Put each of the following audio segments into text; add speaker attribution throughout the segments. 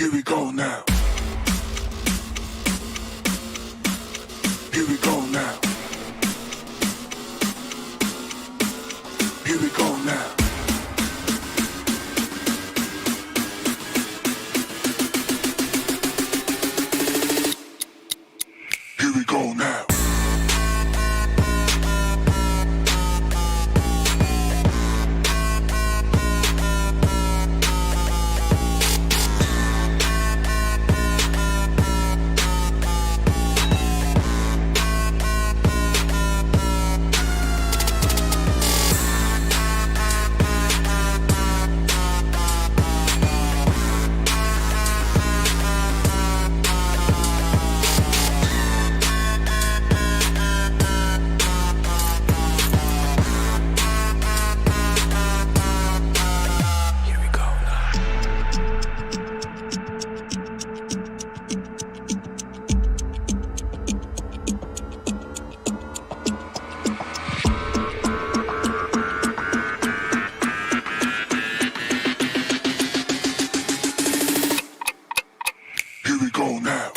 Speaker 1: Here we go now. Here we go now. Here we go now. Here we go now. Here we go now.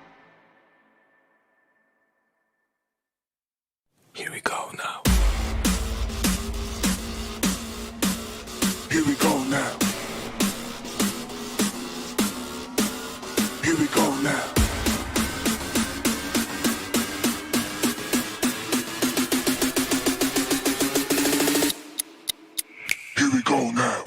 Speaker 1: Here we go now. Here we go now. Here we go now. Here we go now. Here we go now.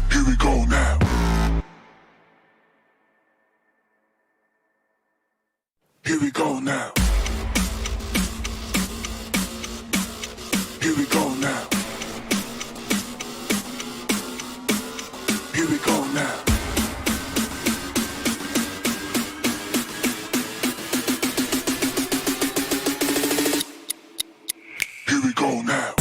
Speaker 1: Here we go now. Here we go now. Here we go now. Here we go now. Here we go now.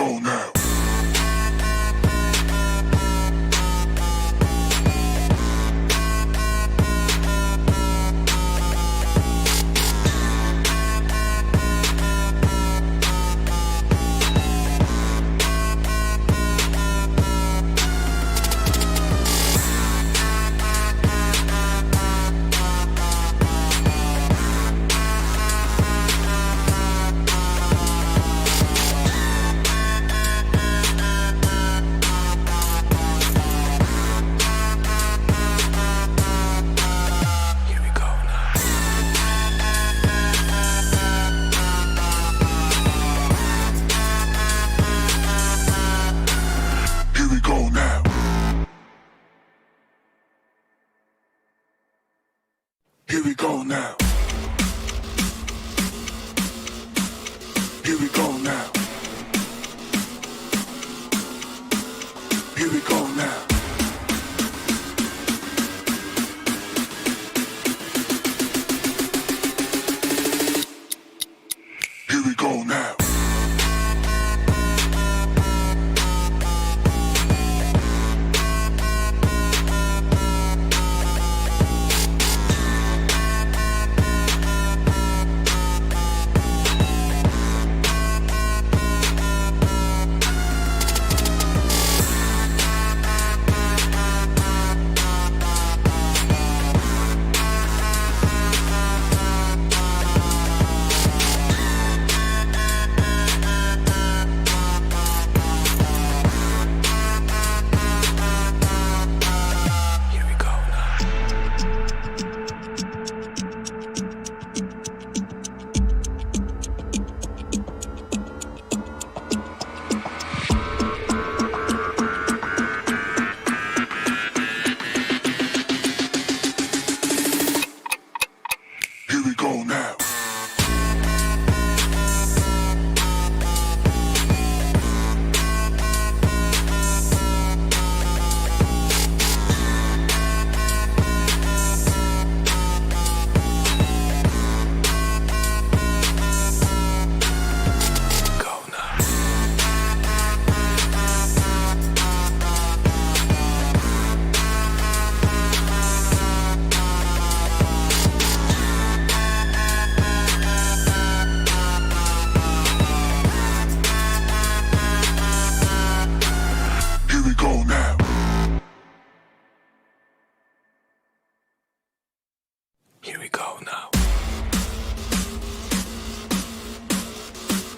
Speaker 1: go now. Here we go now. Here we go now. Here we go now. Here we go now. Here we go now.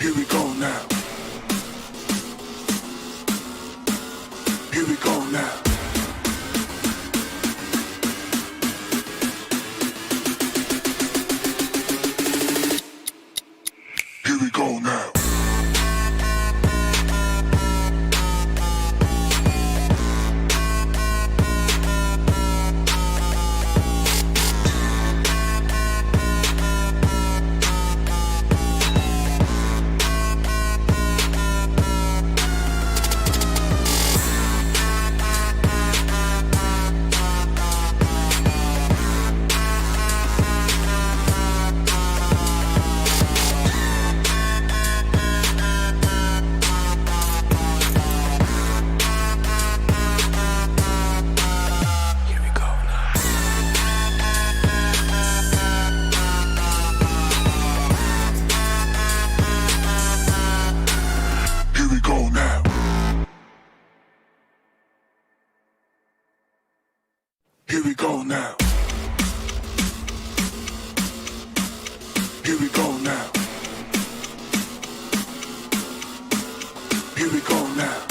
Speaker 1: Here we go now. Here we go now. Here we go now. Here we go now. Here we go now. Here we go now.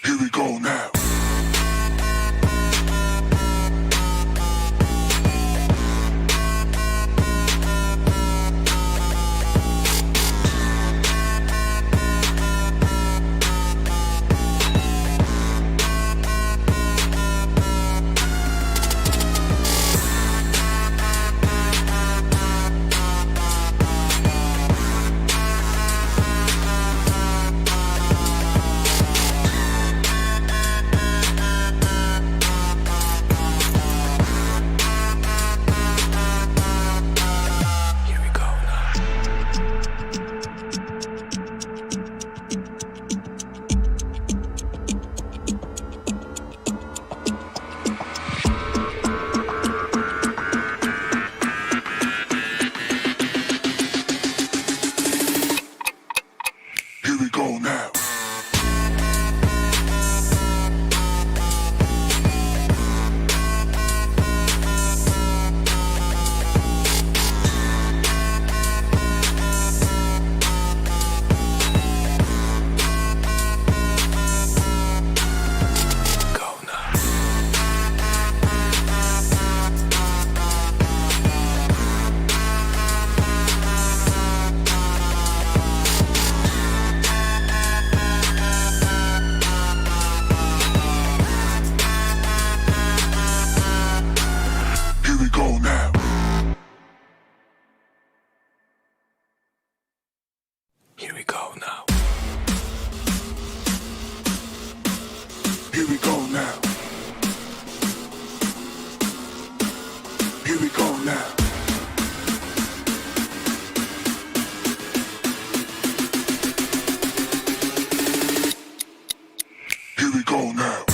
Speaker 1: Here we go now. now. Here we go now.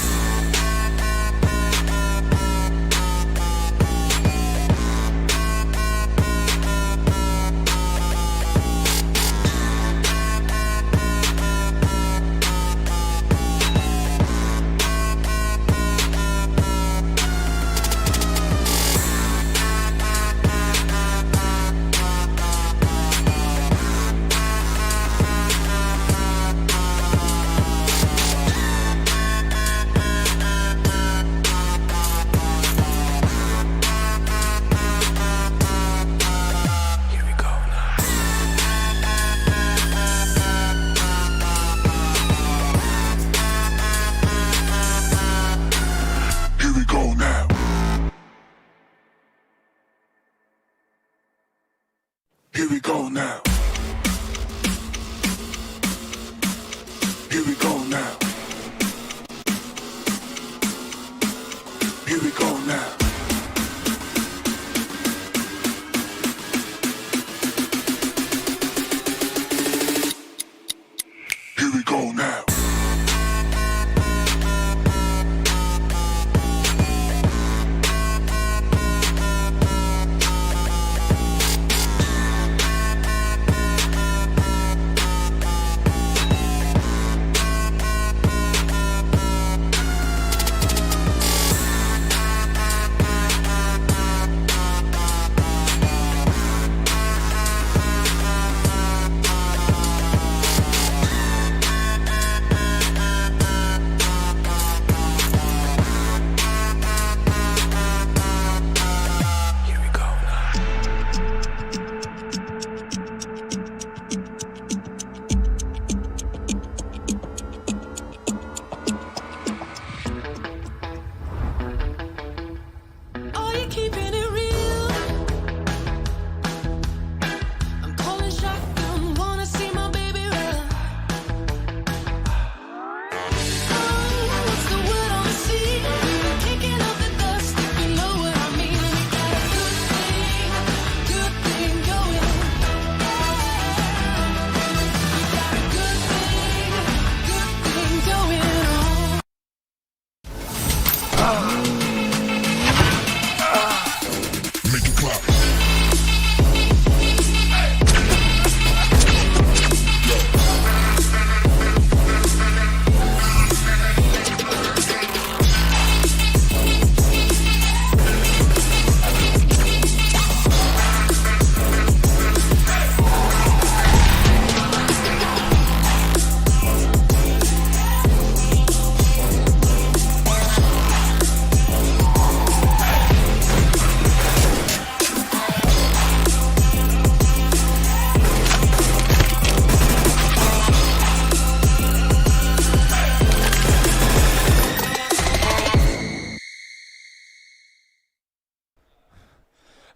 Speaker 1: Here we go now. Here we go now. Here we go now. Here we go now.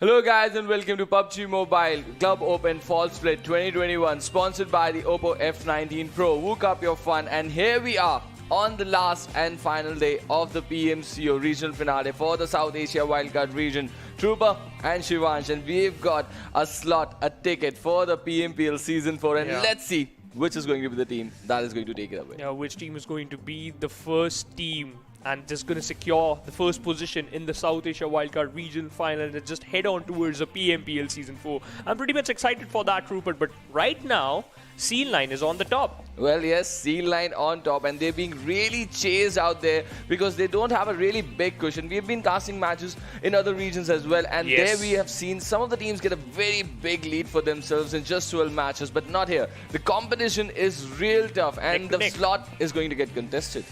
Speaker 2: Hello guys and welcome to PUBG Mobile Club Open Fall Split 2021 sponsored by the Oppo F19 Pro. Woke up your fun and here we are on the last and final day of the PMCO regional finale for the South Asia Wildcard region. Trooper and Shivansh, and we've got a slot, a ticket for the PMPL Season 4 and let's see which is going to be the team that is going to take it away.
Speaker 3: Yeah, which team is going to be the first team and just going to secure the first position in the South Asia Wildcard Regional Final and just head on towards the PMPL Season 4. I'm pretty much excited for that, Rupert, but right now, Seal Line is on the top.
Speaker 2: Well, yes, Seal Line on top, and they're being really chased out there because they don't have a really big cushion. We've been casting matches in other regions as well, and there we have seen some of the teams get a very big lead for themselves in just 12 matches, but not here. The competition is real tough, and the slot is going to get contested.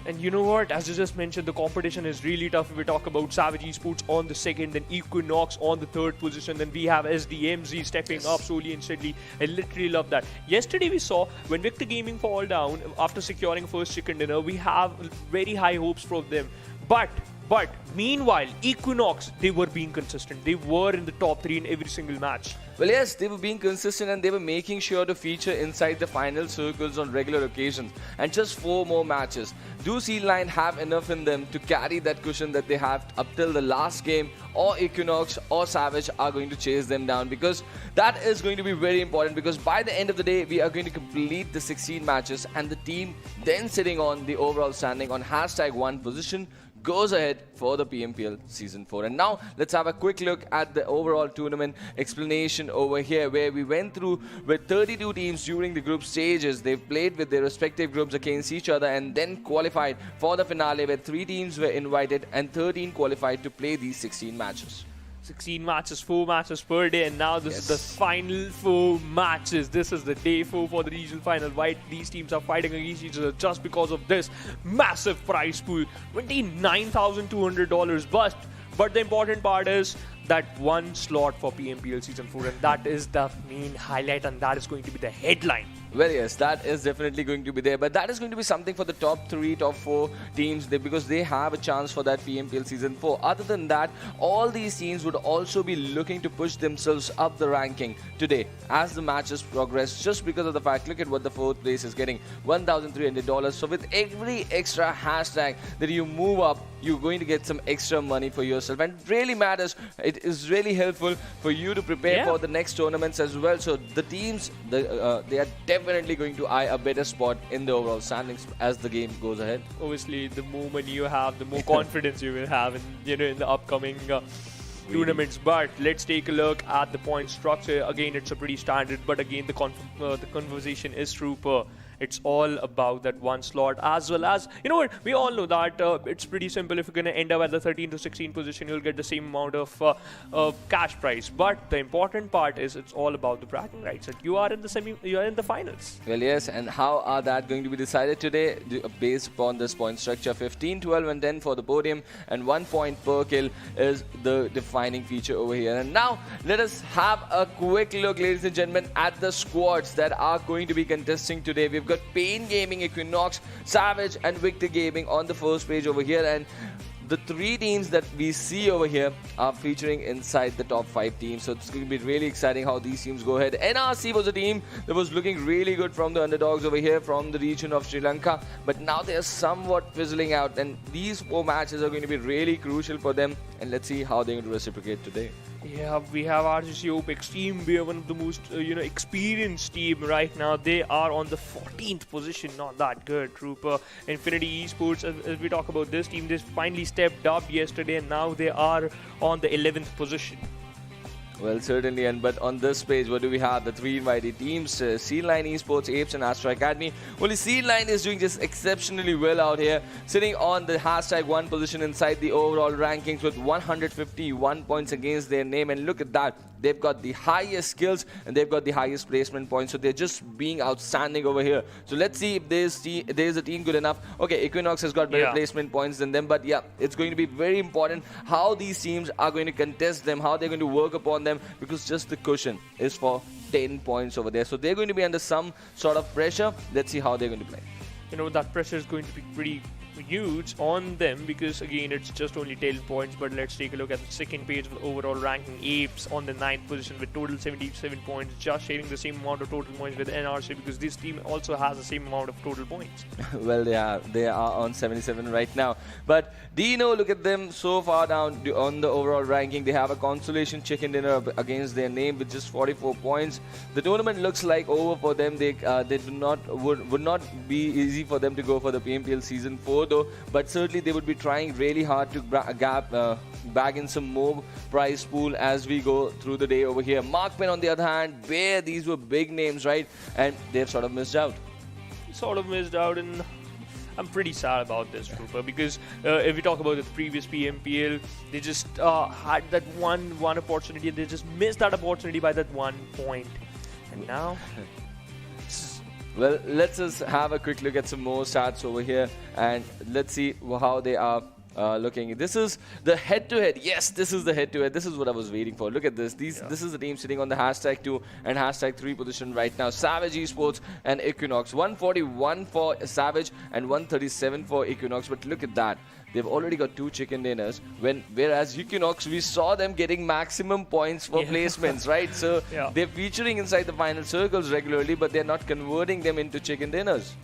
Speaker 3: And you know what, as you just mentioned, the competition is really tough. If we talk about Savage eSports on the second, then Equinox on the third position, then we have SDMZ stepping up slowly and steadily. I literally love that. Yesterday we saw when Victor Gaming fall down after securing first chicken dinner, we have very high hopes from them. But But meanwhile, Equinox, they were being consistent. They were in the top 3 in every single match.
Speaker 2: Well, yes, they were being consistent and they were making sure to feature inside the final circles on regular occasions. And just 4 more matches. Do C-Line have enough in them to carry that cushion that they have up till the last game, or Equinox or Savage are going to chase them down? Because that is going to be very important, because by the end of the day, we are going to complete the 16 matches and the team then sitting on the overall standing on #1 position goes ahead for the PMPL Season 4. And now let's have a quick look at the overall tournament explanation over here, where we went through with 32 teams during the group stages. They've played with their respective groups against each other and then qualified for the finale, where 3 teams were invited and 13 qualified to play these 16 matches.
Speaker 3: 16 matches, 4 matches per day, and now this is the final 4 matches. This is the day 4 for the regional final. Why these teams are fighting against each other? Just because of this massive prize pool, $29,200. But the important part is that one slot for PMPL Season 4, and that is the main highlight, and that is going to be the headline.
Speaker 2: Well, yes, that is definitely going to be there, but that is going to be something for the top 3, top 4 teams there, because they have a chance for that PMPL Season 4. Other than that, all these teams would also be looking to push themselves up the ranking today as the matches progress, just because of the fact, look at what the 4th place is getting, $1,300. So with every extra hashtag that you move up, you're going to get some extra money for yourself, and it really matters. It is really helpful for you to prepare for the next tournaments as well. So the teams, they are definitely going to eye a better spot in the overall standings as the game goes ahead.
Speaker 3: Obviously, the more money you have, the more confidence you will have in, in the upcoming tournaments. But let's take a look at the point structure. Again, it's a pretty standard, but again, the conversation is super. It's all about that one slot, as well as, you know what, we all know that it's pretty simple. If you're going to end up at the 13 to 16 position, you'll get the same amount of cash prize. But the important part is it's all about the bragging rights, that you are in the finals.
Speaker 2: Well, yes, and how are that going to be decided today? Based upon this point structure, 15, 12 and 10 for the podium, and 1 point per kill is the defining feature over here. And now let us have a quick look, ladies and gentlemen, at the squads that are going to be contesting today. We've got Pain Gaming, Equinox, Savage and Victor Gaming on the first page over here, and the 3 teams that we see over here are featuring inside the top 5 teams. So it's going to be really exciting how these teams go ahead. NRC was a team that was looking really good from the underdogs over here from the region of Sri Lanka, but now they are somewhat fizzling out, and these 4 matches are going to be really crucial for them, and let's see how they're going to reciprocate today.
Speaker 3: Yeah, we have RGC Opex team. We are one of the most experienced team right now. They are on the 14th position. Not that good, Trooper. Infinity eSports, as we talk about this team, they finally stepped up yesterday, and now they are on the 11th position.
Speaker 2: Well, certainly, but on this page, what do we have? The 3 invited teams, C-Line eSports, Apes and Astra Academy. Only C-Line is doing just exceptionally well out here, sitting on the #1 position inside the overall rankings with 151 points against their name. And look at that, they've got the highest skills and they've got the highest placement points, so they're just being outstanding over here. So let's see if there's a team good enough. Okay, Equinox has got better placement points than them, but yeah, it's going to be very important how these teams are going to contest them, how they're going to work upon them, because just the cushion is for 10 points over there. So they're going to be under some sort of pressure. Let's see how they're going to play.
Speaker 3: That pressure is going to be pretty huge on them, because again, it's just only 10 points. But let's take a look at the second page of the overall ranking. Apes on the 9th position with total 77 points, just sharing the same amount of total points with NRC, because this team also has the same amount of total points.
Speaker 2: Well, they are on 77 right now. But DENO, look at them so far down on the overall ranking. They have a consolation chicken dinner against their name with just 44 points. The tournament looks like over for them. They would not be easy for them to go for the PMPL Season 4 though, but certainly they would be trying really hard to bag in some more prize pool as we go through the day over here. MAKPEN on the other hand, these were big names, right? And they've sort of missed out.
Speaker 3: And I'm pretty sad about this, Trooper, because if we talk about the previous PMPL, they just had that one opportunity, and they just missed that opportunity by that 1 point. And now...
Speaker 2: Well, let's just have a quick look at some more stats over here, and let's see how they are looking. This is the head-to-head. Yes, this is the head-to-head. This is what I was waiting for. Look at this. This is the team sitting on the #2 and #3 position right now. Savage eSports and Equinox. 141 for Savage and 137 for Equinox. But look at that. they've already got 2 chicken dinners. Whereas Equinox, we saw them getting maximum points for placements, right? So they're featuring inside the final circles regularly, but they're not converting them into chicken dinners.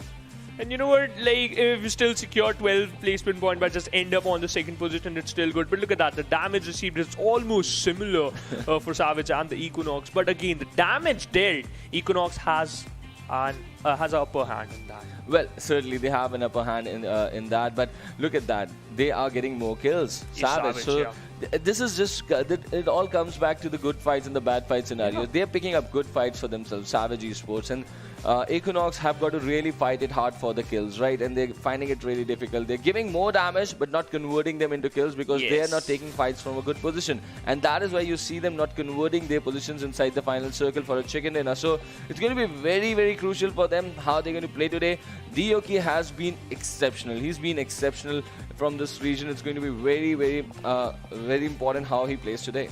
Speaker 3: And you know what, like, if you still secure 12 placement point but just end up on the second position, it's still good. But look at that, the damage received is almost similar for Savage and the Equinox. But again, the damage dealt, Equinox has an upper hand in that.
Speaker 2: Well, certainly they have an upper hand in that, but look at that. They are getting more kills. Savage. So this is just, it all comes back to the good fights and the bad fight scenario. They're picking up good fights for themselves, Savage eSports. And Equinox have got to really fight it hard for the kills, right? And they're finding it really difficult. They're giving more damage, but not converting them into kills because they are not taking fights from a good position. And that is why you see them not converting their positions inside the final circle for a chicken dinner. So it's going to be very, very crucial for them how they're going to play today. DOK has been exceptional. He's been exceptional from this region. It's going to be very, very important how he plays today.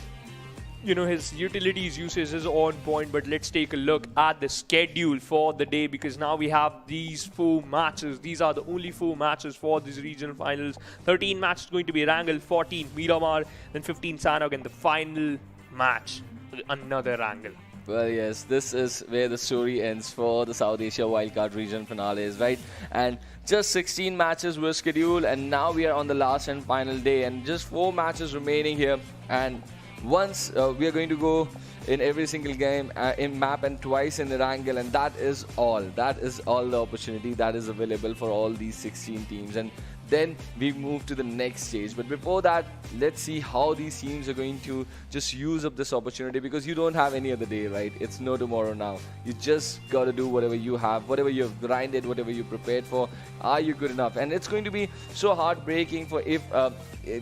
Speaker 3: You know, his utilities usage is on point, but let's take a look at the schedule for the day, because now we have these 4 matches. These are the only 4 matches for these regional finals. 13 matches going to be Erangel, 14 Miramar, then 15 Sanhok, and the final match, another Erangel.
Speaker 2: Well, yes, this is where the story ends for the South Asia Wildcard region finales, right? And just 16 matches were scheduled, and now we are on the last and final day, and just 4 matches remaining here. And once we are going to go in every single game in map and twice in Erangel, and that is all. That is all the opportunity that is available for all these 16 teams. And then we move to the next stage. But before that, let's see how these teams are going to just use up this opportunity, because you don't have any other day, right? It's no tomorrow now. You just got to do whatever you have, whatever you've grinded, whatever you prepared for. Are you good enough? And it's going to be so heartbreaking for if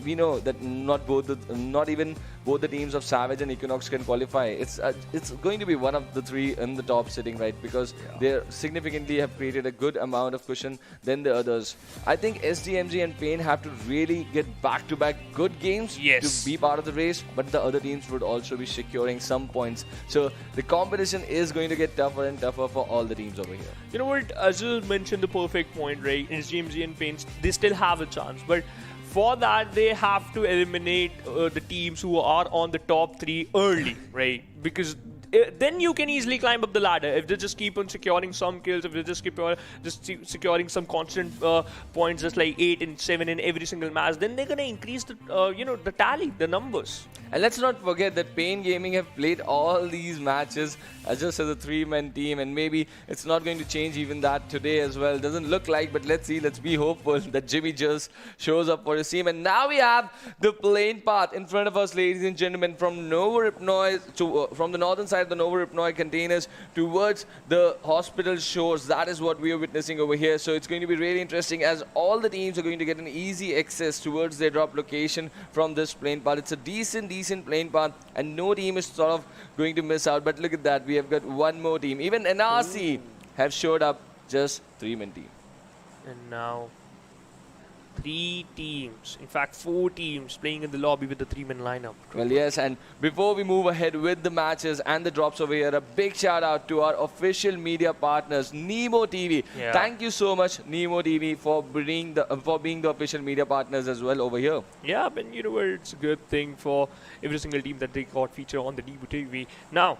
Speaker 2: we know that not even both the teams of Savage and Equinox can qualify. It's going to be one of the 3 in the top sitting, right? Because they significantly have created a good amount of cushion than the others. I think SDMZ and Pain have to really get back-to-back good games to be part of the race, but the other teams would also be securing some points. So the competition is going to get tougher and tougher for all the teams over here.
Speaker 3: You know what, Azul mentioned the perfect point, right? SDMZ and Pain, they still have a chance, but for that, they have to eliminate the teams who are on the top 3 early, right? Because then you can easily climb up the ladder. If they just keep on securing some kills, if they just keep on securing some constant points, just like 8 and 7 in every single match, then they're gonna increase the the tally, the numbers.
Speaker 2: And let's not forget that Pain Gaming have played all these matches just as a 3-man team, and maybe it's not going to change even that today as well. Doesn't look like, but let's see. Let's be hopeful that Jimmy just shows up for his team. And now we have the plane path in front of us, ladies and gentlemen, from Nova Ripnoy to from the northern side of the Nova Ripnoy containers towards the hospital shores. That is what we are witnessing over here. So it's going to be really interesting, as all the teams are going to get an easy access towards their drop location from this plane path. It's a decent plane path, and no team is sort of going to miss out. But look at that, we have got one more team. Even NRC have showed up, just 3-man team.
Speaker 3: And now 3 teams, in fact 4 teams playing in the lobby with the 3-man lineup.
Speaker 2: Well, yes, and before we move ahead with the matches and the drops over here, a big shout out to our official media partners, Nemo TV. Thank you so much, Nemo TV, for being the official media partners as well over here.
Speaker 3: Yeah, but you know what, it's a good thing for every single team that they got featured on the Nemo TV. Now,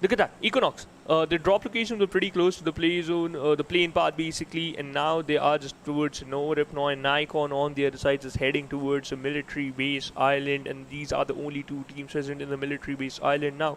Speaker 3: look at that, Equinox. The drop locations were pretty close to the play zone, the plane path basically, and now they are just towards Nova Ripnoy, and NAIKON on the other side is heading towards a military base island, and these are the only 2 teams present in the military base island now.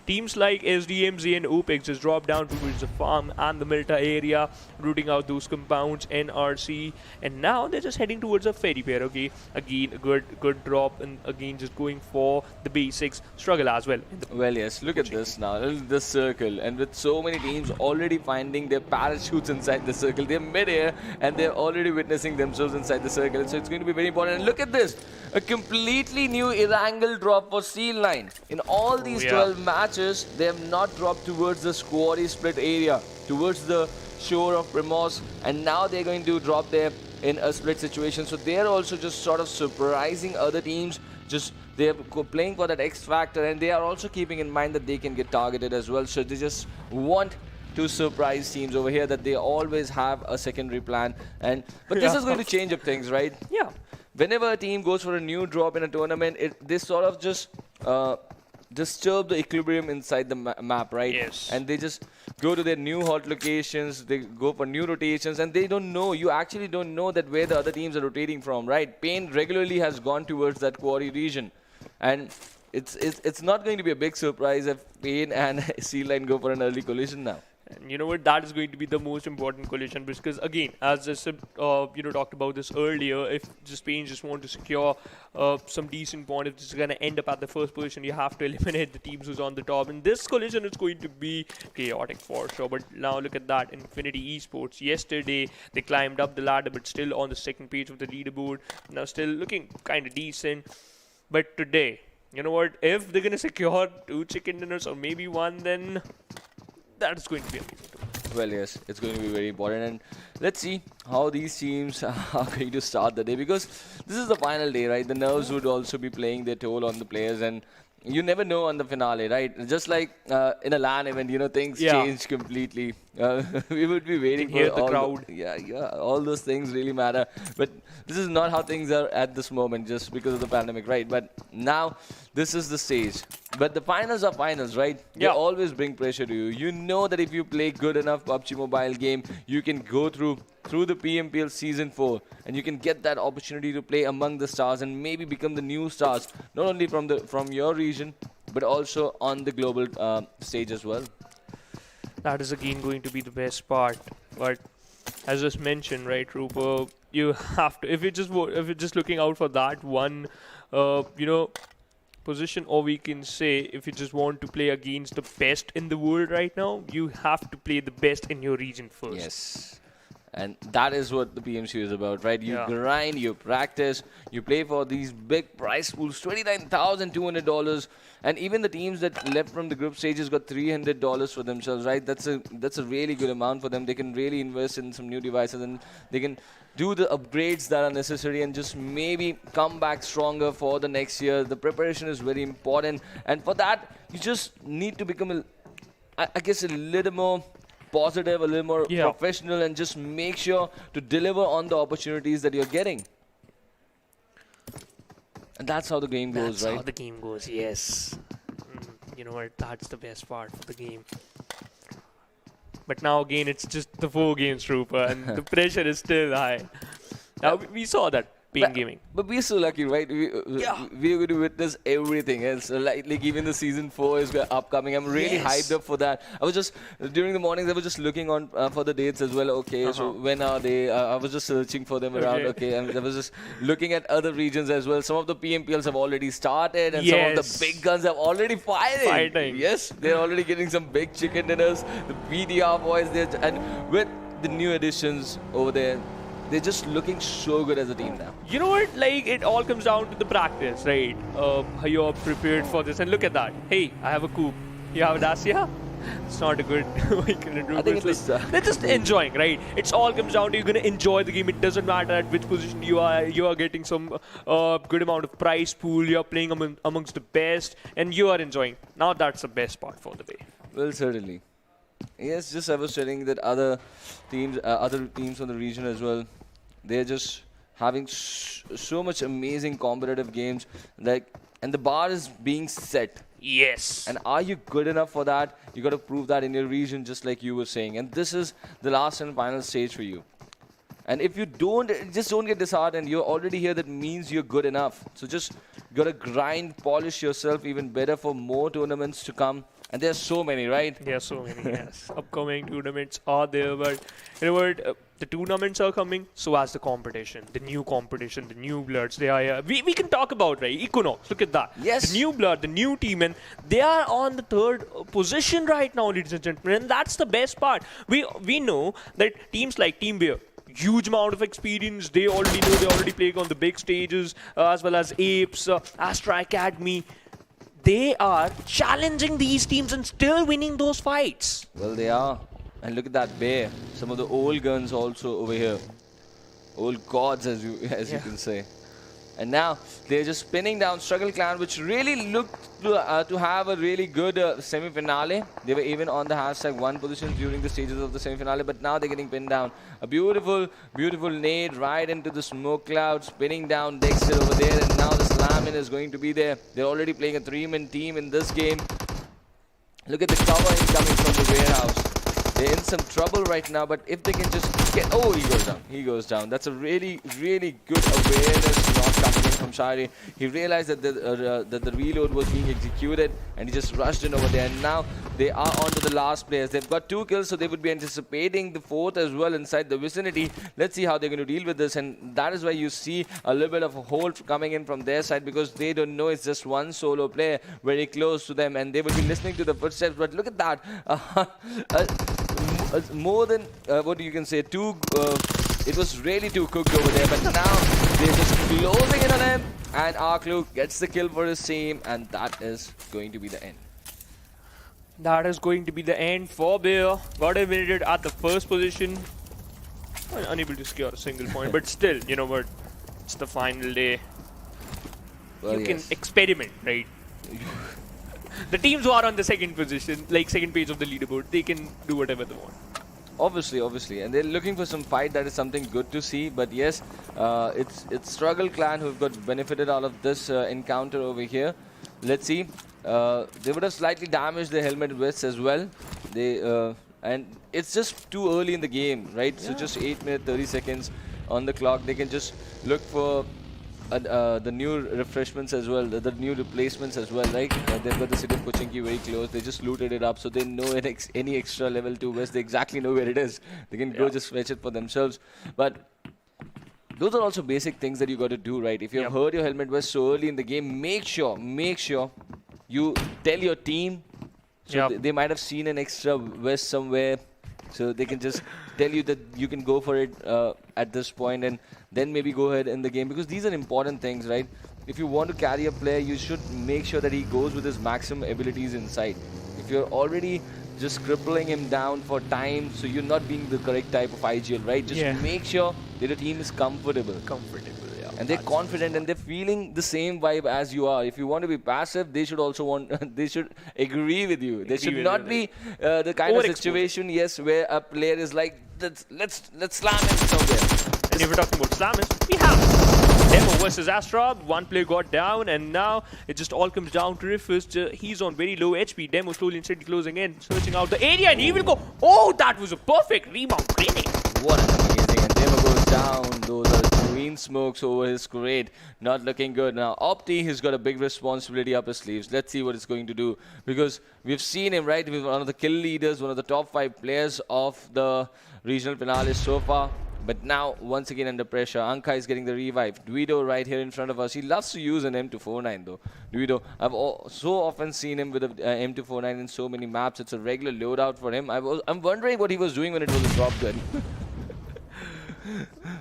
Speaker 3: Teams like SDMZ and Opex just drop down towards the farm and the Milta area, rooting out those compounds, NRC, and now they're just heading towards a ferry pair, okay? Again, a good drop, and again just going for the basics, struggle as well.
Speaker 2: Well, yes, look at this now, this circle, and with so many teams already finding their parachutes inside the circle, they're mid-air, and they're already witnessing themselves inside the circle, so it's going to be very important. And look at this, a completely new Erangel drop for Seal 9. In all these 12 matches, they have not dropped towards the squaddy split area, towards the shore of Primos, and now they're going to drop there in a split situation. So they're also just sort of surprising other teams. Just they're playing for that X factor, and they are also keeping in mind that they can get targeted as well. So they just want to surprise teams over here, that they always have a secondary plan. But this is going to change up things, right?
Speaker 3: Yeah.
Speaker 2: whenever a team goes for a new drop in a tournament, they sort of just disturb the equilibrium inside the map, right?
Speaker 3: Yes.
Speaker 2: And they just go to their new hot locations, they go for new rotations, and they don't know, you actually don't know that where the other teams are rotating from, right? Pain regularly has gone towards that quarry region. And it's not going to be a big surprise if Pain and C-Line go for an early collision now.
Speaker 3: And you know what? That is going to be the most important collision because, again, as I said, talked about this earlier, if Spain just want to secure some decent point, if it's going to end up at the first position, you have to eliminate the teams who's on the top. And this collision is going to be chaotic for sure. But now look at that. Infinity Esports. Yesterday, they climbed up the ladder, but still on the second page of the leaderboard. Now still looking kind of decent. But today, you know what? If they're going to secure 2 chicken dinners or maybe 1, then that is going to be amazing.
Speaker 2: Well, yes, it's going to be very important. And let's see how these teams are going to start the day, because this is the final day, right? The nerves would also be playing their toll on the players, and you never know on the finale, right? Just like in a LAN event, things change completely. We would be waiting for
Speaker 3: the crowd.
Speaker 2: All those things really matter. But this is not how things are at this moment, just because of the pandemic, right? But now this is the stage. But the finals are finals, right? They always bring pressure to you. You know that if you play good enough PUBG Mobile game, you can go through the PMPL Season 4, and you can get that opportunity to play among the stars and maybe become the new stars, not only from your region, but also on the global stage as well.
Speaker 3: That is again going to be the best part. But as just mentioned, right, Rupa, you have to, if you're just looking out for that one, position, or we can say if you just want to play against the best in the world right now, you have to play the best in your region first.
Speaker 2: Yes. And that is what the PMCO is about, right? You grind, you practice, you play for these big prize pools, $29,200. And even the teams that left from the group stages got $300 for themselves, right? That's a really good amount for them. They can really invest in some new devices, and they can do the upgrades that are necessary and just maybe come back stronger for the next year. The preparation is very important. And for that, you just need to become, I guess, a little more positive, a little more professional, and just make sure to deliver on the opportunities that you're getting. And that's how the game goes, right?
Speaker 3: That's how the game goes, yes. You know what? That's the best part of the game. But now again, it's just the 4 games, Rupa, and the pressure is still high. Now, we saw that. Pain Gaming.
Speaker 2: But we're so lucky, right? We're going to witness everything else. Like even the Season 4 is upcoming. I'm really hyped up for that. I was just, during the mornings, I was just looking on for the dates as well. Okay, so when are they? I was just searching for them around. Okay, and I was just looking at other regions as well. Some of the PMPLs have already started, and some of the big guns have already fighting. Yes, they're already getting some big chicken dinners. The BDR boys, and with the new additions over there, they're just looking so good as a team now.
Speaker 3: You know what? Like, it all comes down to the practice, right? How you're prepared for this. And look at that. Hey, I have a coupe. You have a Dacia? It's not a good way to do.
Speaker 2: I think it's
Speaker 3: they're just enjoying, right? It all comes down to you're going to enjoy the game. It doesn't matter at which position you are. You are getting some good amount of prize pool. You are playing amongst the best. And you are enjoying. Now that's the best part for the day.
Speaker 2: Well, certainly. Yes, just I was telling that other teams from the region as well, they're just having so much amazing competitive games, and the bar is being set.
Speaker 3: Yes.
Speaker 2: And are you good enough for that? You got to prove that in your region, just like you were saying. And this is the last and final stage for you. And if you don't get disheartened, you're already here. That means you're good enough. So just got to grind, polish yourself even better for more tournaments to come. And there's so many, right?
Speaker 3: There are so many, yes. Upcoming tournaments are there, but you know what? The tournaments are coming, so as the competition, the new bloods, they are here. We can talk about, right? Equinox, look at that.
Speaker 2: Yes.
Speaker 3: The new blood, the new team, and they are on the 3rd position right now, ladies and gentlemen. And that's the best part. We know that teams like Team Bear, huge amount of experience. They already playing on the big stages, as well as Apes, Astra Academy. They are challenging these teams and still winning those fights.
Speaker 2: Well, they are. And look at that bear. Some of the old guns also over here. Old gods, as you can say. And now they're just spinning down Struggle Clan, which really looked to have a really good semi-finale. They were even on the #1 position during the stages of the semi-finale, but now they're getting pinned down. A beautiful, beautiful nade right into the smoke cloud, spinning down Dexter over there, and now the slam-in is going to be there. They're already playing a 3-man team in this game. Look at the cover incoming from the warehouse. They're in some trouble right now, but if they can just get... Oh, he goes down. He goes down. That's a really, really good awareness not coming in from Shari. He realized that the reload was being executed, and he just rushed in over there. And now they are on to the last players. They've got 2 kills, so they would be anticipating the 4th as well inside the vicinity. Let's see how they're going to deal with this, and that is why you see a little bit of a hold coming in from their side, because they don't know it's just one solo player very close to them, and they would be listening to the footsteps. But look at that. More than what you can say, it was really too cooked over there, but now they're just closing in on him, and Arkluk gets the kill for his team, and that is going to be the end.
Speaker 3: That is going to be the end for Bear. Got eliminated at the first position. Unable to secure a single point, but still, you know what? It's the final day.
Speaker 2: Well,
Speaker 3: you can experiment, right? The teams who are on the second position, like second page of the leaderboard, they can do whatever they want.
Speaker 2: Obviously, and they're looking for some fight. That is something good to see. But yes, it's Struggle Clan who've got benefited out of this encounter over here. Let's see. They would have slightly damaged their helmet vests as well. And it's just too early in the game, right? Yeah. So just 8 minutes 30 seconds on the clock. They can just look for the new refreshments as well, the new replacements as well, right? They've got the city of Pochinki very close. They just looted it up, so they know any extra level 2 west. They exactly know where it is. They can go just fetch it for themselves. But those are also basic things that you got to do, right? If you've heard your helmet vest so early in the game, make sure you tell your team. So they might have seen an extra vest somewhere, so they can just tell you that you can go for it at this point, and then maybe go ahead in the game, because these are important things, right? If you want to carry a player, you should make sure that he goes with his maximum abilities inside. If you're already just crippling him down for time, so you're not being the correct type of IGL, right? Just make sure that the team is comfortable. And they're confident, and they're feeling the same vibe as you are. If you want to be passive, they should also they should agree with you. They should not be the kind of situation, where a player is like, let's slam him somewhere.
Speaker 3: And if we're talking about slammers, we have DENO versus Astra. One player got down, and now it just all comes down to Rifus. He's on very low HP. DENO slowly and steadily closing in, searching out the area, and he will go. Oh, that was a perfect rebound grenade.
Speaker 2: What an amazing, and DENO goes down. Those are green smokes over his grade. Not looking good. Now, Opti has got a big responsibility up his sleeves. Let's see what it's going to do, because we've seen him, right? He's one of the kill leaders, one of the top 5 players of the regional finales so far. But now, once again under pressure, Anka is getting the revive. Duido right here in front of us. He loves to use an M249 though. Duido, I've so often seen him with an M249 in so many maps. It's a regular loadout for him. I'm wondering what he was doing when it was a drop gun.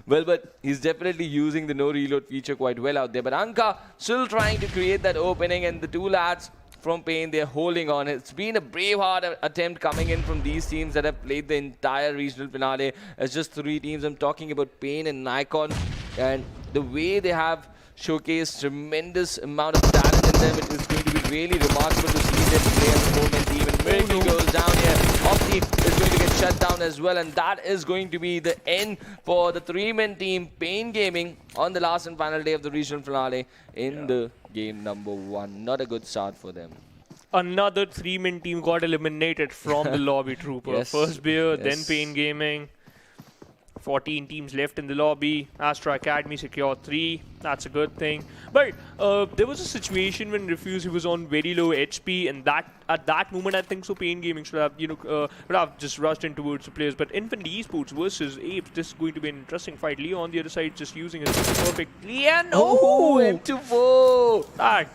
Speaker 2: Well, but he's definitely using the no reload feature quite well out there. But Anka still trying to create that opening, and the 2 lads from Pain, they're holding on. It's been a brave-hard attempt coming in from these teams that have played the entire regional finale as just 3 teams. I'm talking about Pain and NAIKON, and the way they have showcased tremendous amount of talent in them, it is going to be really remarkable to see them play as a 4-man team. And Miracle goes down here. Opti is going to get shut down as well, and that is going to be the end for the 3-man team, Pain Gaming, on the last and final day of the regional finale in the game number 1. Not a good start for them.
Speaker 3: Another 3-man team got eliminated from the lobby, Trooper. First Beer, then Pain Gaming. 14 teams left in the lobby. Astra Academy secured 3. That's a good thing. But there was a situation when Refuse, he was on very low HP, and at that moment, I think so Pain Gaming should have, would have just rushed in towards the players. But Infinity eSports versus Apes, this is going to be an interesting fight. Leo on the other side just using his perfectly, and
Speaker 2: M24!
Speaker 3: That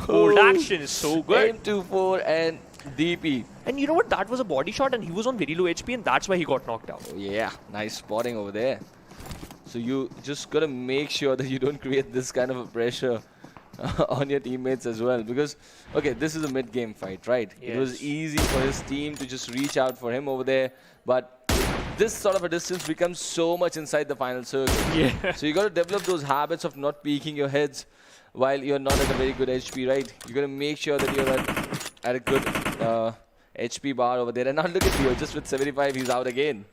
Speaker 3: old action is so good.
Speaker 2: M24 and DP.
Speaker 3: And you know what? That was a body shot, and he was on very low HP, and that's why he got knocked out.
Speaker 2: Yeah, nice spotting over there. So you just gotta make sure that you don't create this kind of a pressure on your teammates as well. Because, okay, this is a mid-game fight, right? It was easy for his team to just reach out for him over there. But this sort of a distance becomes so much inside the final circle.
Speaker 3: Yeah.
Speaker 2: So you got to develop those habits of not peeking your heads while you're not at a very good HP, right? You got to make sure that you're at a good HP bar over there. And now look at Leo, just with 75, he's out again.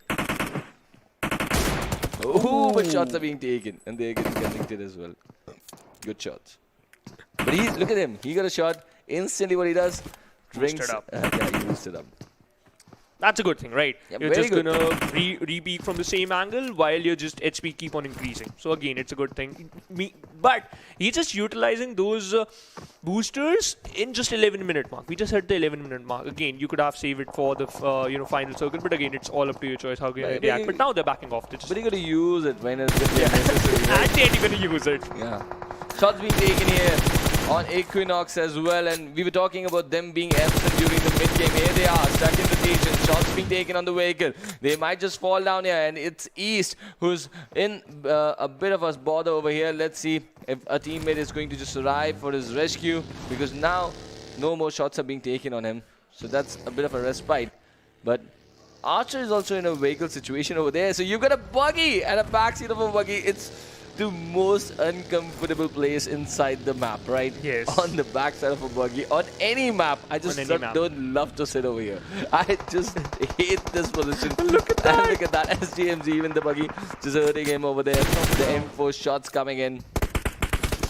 Speaker 2: Oh, but shots are being taken, and they're getting connected as well. Good shots. But look at him. He got a shot. Instantly, what he does, drinks.
Speaker 3: Boosted up.
Speaker 2: Yeah, he boosted up.
Speaker 3: That's a good thing, right?
Speaker 2: Yeah,
Speaker 3: you're
Speaker 2: very
Speaker 3: just
Speaker 2: good.
Speaker 3: gonna re-peak from the same angle while your just HP keep on increasing. So again, it's a good thing. But he's just utilizing those boosters in just 11-minute mark. We just hit the 11-minute mark. Again, you could have saved it for the final circle, but again, it's all up to your choice how you react. But now they're backing off.
Speaker 2: But you got to use it when it's necessary. Right?
Speaker 3: And they ain't gonna use it.
Speaker 2: Yeah. Shots being taken here on Equinox as well, and we were talking about them being absent during the mid-game. Here they are, stuck in rotation. Shots being taken on the vehicle. They might just fall down here, and it's East who's in a bit of a bother over here. Let's see if a teammate is going to just arrive for his rescue, because now no more shots are being taken on him. So that's a bit of a respite. But Archer is also in a vehicle situation over there. So you've got a buggy and a backseat of a buggy. It's the most uncomfortable place inside the map, right?
Speaker 3: Yes.
Speaker 2: On the backside of a buggy, on any map. I just don't love to sit over here. I just hate this position. Look at that. Look at that. SDMZ, even the buggy, just hurting him over there. The M4 shots coming in.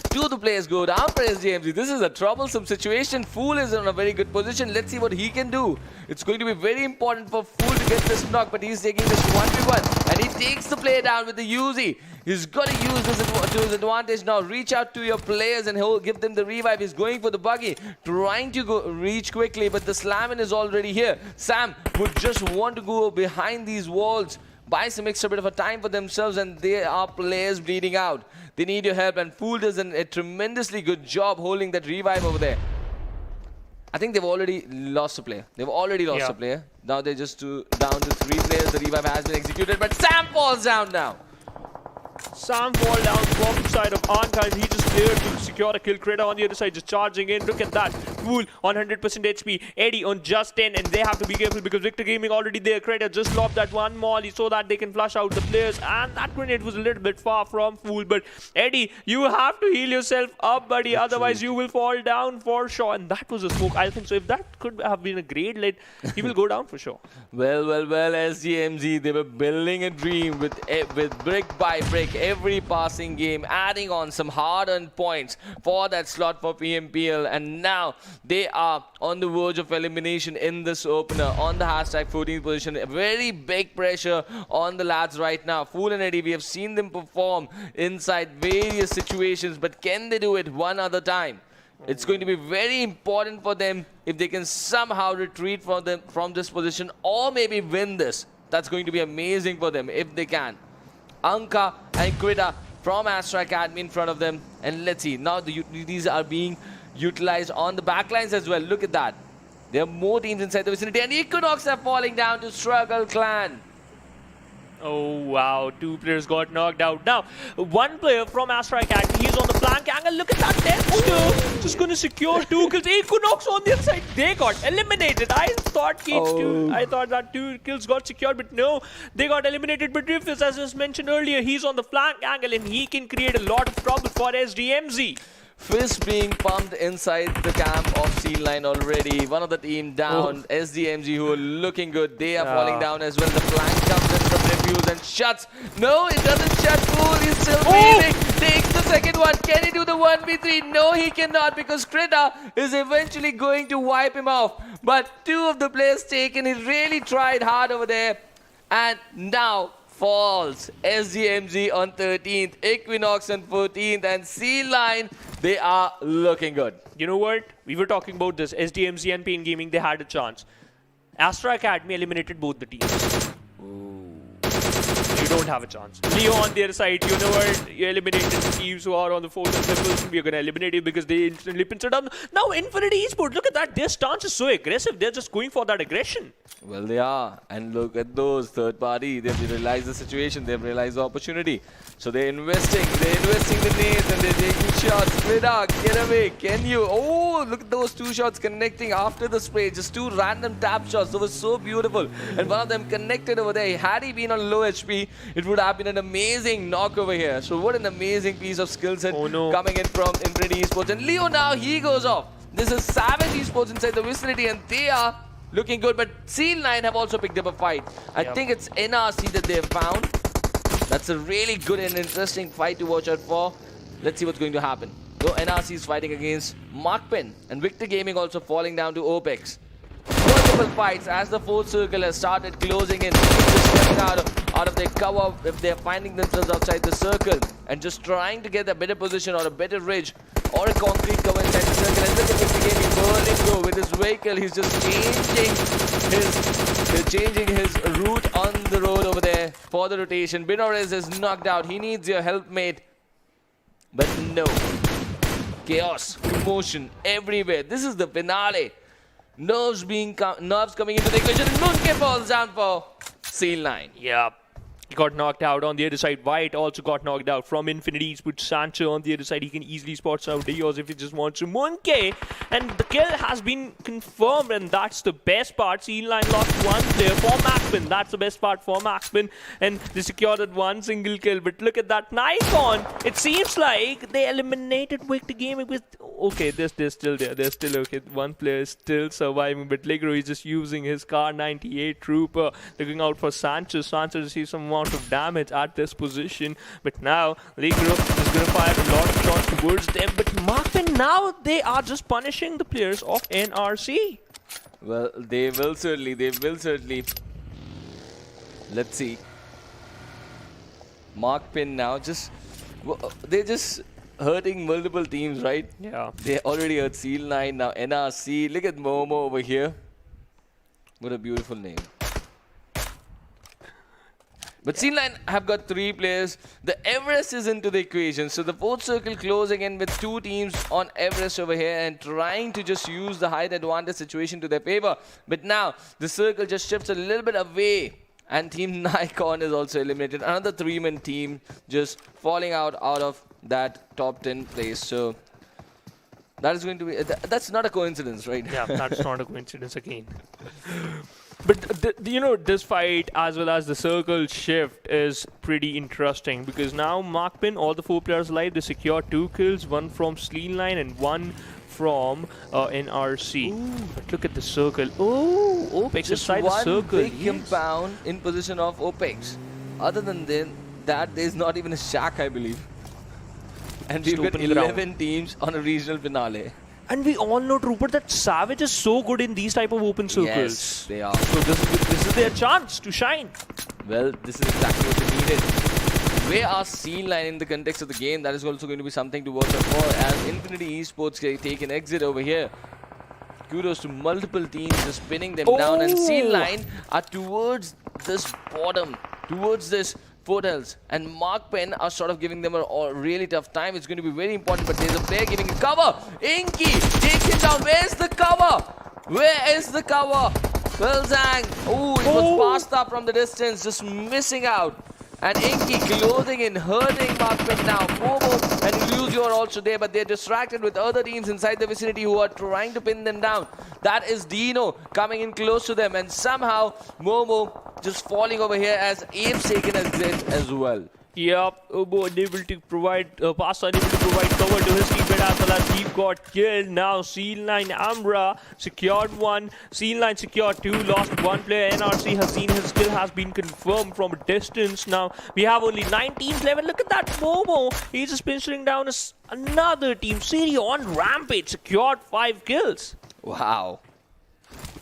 Speaker 2: Two of the players go down for SDMZ. This is a troublesome situation. Fool is in a very good position. Let's see what he can do. It's going to be very important for Fool to get this knock, but he's taking this 1v1. And he takes the player down with the Uzi. He's got to use this to his advantage now. Reach out to your players and he'll give them the revive. He's going for the buggy, trying to reach quickly, but the slamming is already here. Sam would just want to go behind these walls, buy some extra bit of a time for themselves, and there are players bleeding out. They need your help, and Fool does a tremendously good job holding that revive over there. I think they've already lost a player. They've already lost a player. Now they're just down to 3 players. The revive has been executed, but Sam falls down now.
Speaker 3: Sam fall down from the side of Anka, and he just there to secure a kill. Kreda on the other side just charging in. Look at that. Fool on 100% HP. Eddie on just 10, and they have to be careful because Victor Gaming already there. Kreda just lobbed that one molly so that they can flush out the players, and that grenade was a little bit far from Fool. But Eddie, you have to heal yourself up, buddy. Otherwise, you will fall down for sure. And that was a smoke. I think so. If that could have been a grade lead, he will go down for sure.
Speaker 2: Well, SDMZ, they were building a dream with brick by brick, every passing game, adding on some hard-earned points for that slot for PMPL, and now they are on the verge of elimination in this opener on the hashtag 14th position. A very big pressure on the lads right now. Fool and Eddie, we have seen them perform inside various situations, but can they do it one other time? It's going to be very important for them if they can somehow retreat from this position, or maybe win this. That's going to be amazing for them if they can. Anka and Krida from Astra Academy in front of them. And let's see, now these are being utilized on the backlines as well. Look at that. There are more teams inside the vicinity, and Equinox are falling down to Struggle Clan.
Speaker 3: Oh wow, 2 players got knocked out. Now, 1 player from Astra Academy, he's on the flank angle. Look at that depth. Just gonna secure 2 kills. Equinox on the other side, they got eliminated. I thought that 2 kills got secured, but no, they got eliminated. But Riffis, as I mentioned earlier, he's on the flank angle and he can create a lot of trouble for SDMZ.
Speaker 2: Fist being pumped inside the camp of C-Line already. One of the team down. SDMZ, who are looking good. They are falling down as well. The flank comes in from Refuse and shuts. No, it doesn't shut. Fool, he's still breathing. Takes the second one. Can he do the 1v3? No, he cannot, because Krita is eventually going to wipe him off. But 2 of the players taken. He really tried hard over there. And now falls. SDMZ on 13th, Equinox on 14th, and C-Line, they are looking good.
Speaker 3: You know what? We were talking about this. SDMZ and Pain Gaming, they had a chance. Astra Academy eliminated both the teams. You don't have a chance. Leo on their side, you know what? You eliminated the teams who are on the 4th and 5th position. We are going to eliminate you because they instantly pinched it down. Now, Infinity eSports, look at that. Their stance is so aggressive. They're just going for that aggression.
Speaker 2: Well, they are. And look at those third party. They've realized the situation. They've realized the opportunity. So they're investing. They're investing the nades and they're taking shots. Equinox, get away. Can you? Oh, look at those two shots connecting after the spray. Just two random tap shots. That was so beautiful. And one of them connected over there. Had he been on low HP, it would have been an amazing knock over here. So what an amazing piece of skill set coming in from Infinity Esports. And Leo now, he goes off. This is Savage Esports inside the vicinity, and they are looking good. But Seal9 have also picked up a fight. I think it's NRC that they have found. That's a really good and interesting fight to watch out for. Let's see what's going to happen. So NRC is fighting against MAKPEN, and Victor Gaming also falling down to Opex. Multiple fights as the fourth circle has started closing in. Just stepping out of their cover if they're finding themselves outside the circle and just trying to get a better position or a better ridge or a concrete cover inside the circle. And look at Victor Gaming burning through with his vehicle. He's just changing his route on the road over there for the rotation. Binores is knocked out. He needs your help, mate. But no. Chaos, commotion everywhere. This is the finale. Nerves coming into the equation. Munke falls down for Seal9.
Speaker 3: Yeah. He got knocked out on the other side. White also got knocked out from Infinity. Put Sancho on the other side. He can easily spot South Dios if he just wants to. Munke, and the kill has been confirmed, and that's the best part. Seal9 lost one player for MAKPEN. That's the best part for MAKPEN, and they secured that one single kill. But look at that NAIKON. It seems like they eliminated Victor Gaming with. Okay, they're still there. They're still okay. One player is still surviving, but Legro is just using his Car 98 Trooper, looking out for Sanchez. Sanchez receives some amount of damage at this position, but now Legro is going to fire a lot of shots towards them. But MAKPEN now, they are just punishing the players of NRC.
Speaker 2: Well, they will certainly. Let's see. MAKPEN now they're just hurting multiple teams, right?
Speaker 3: Yeah.
Speaker 2: They already hurt Seal9, now NRC. Look at Momo over here. What a beautiful name. But Seal9 have got 3 players. The Everest is into the equation. So the fourth circle closing in with 2 teams on Everest over here and trying to just use the height advantage situation to their favor. But now the circle just shifts a little bit away. And Team NAIKON is also eliminated. Another 3-man team just falling out of that top 10 place. So that is going to be... That's not a coincidence, right?
Speaker 3: Yeah, that's not a coincidence again. But, you know, this fight as well as the circle shift is pretty interesting because now MAKPEN, all the 4 players alive, they secure 2 kills, 1 from Seal9 and 1 from NRC. Ooh. But look at the circle. Oh, Opex inside the circle.
Speaker 2: Big compound in position of Opex. Other than that, there's not even a shack, I believe. And we've got 11 teams on a regional finale.
Speaker 3: And we all know, Rupert, that Savage is so good in these type of open circles.
Speaker 2: Yes, they are.
Speaker 3: So this is their chance to shine.
Speaker 2: Well, this is exactly what they needed. Where are Seal9 in the context of the game? That is also going to be something to watch out for as Infinity Esports take an exit over here. Kudos to multiple teams just pinning them down, and Seal9 are towards this bottom, towards this foothills, and MAKPEN are sort of giving them a really tough time. It's going to be very important, but there's a player giving a cover. Inky takes him down. Where's the cover? Where is the cover? Zhang. Oh, it was passed up from the distance, just missing out. And Inky closing in, hurting MAKPEN now. Momo and Illusio are also there, but they're distracted with other teams inside the vicinity who are trying to pin them down. That is DENO coming in close to them, and somehow Momo just falling over here as Apes taken as dead as well.
Speaker 3: Yep, Obo unable to provide, Pasta unable to provide cover to his teammate as well as he got killed. Now Seal9 Ambra secured 1, Seal9 secured 2, lost 1 player. NRC has seen his kill has been confirmed from a distance. Now we have only 9 teams left. Look at that Momo, he's just pinching down another team. Siri on Rampage secured 5 kills.
Speaker 2: Wow.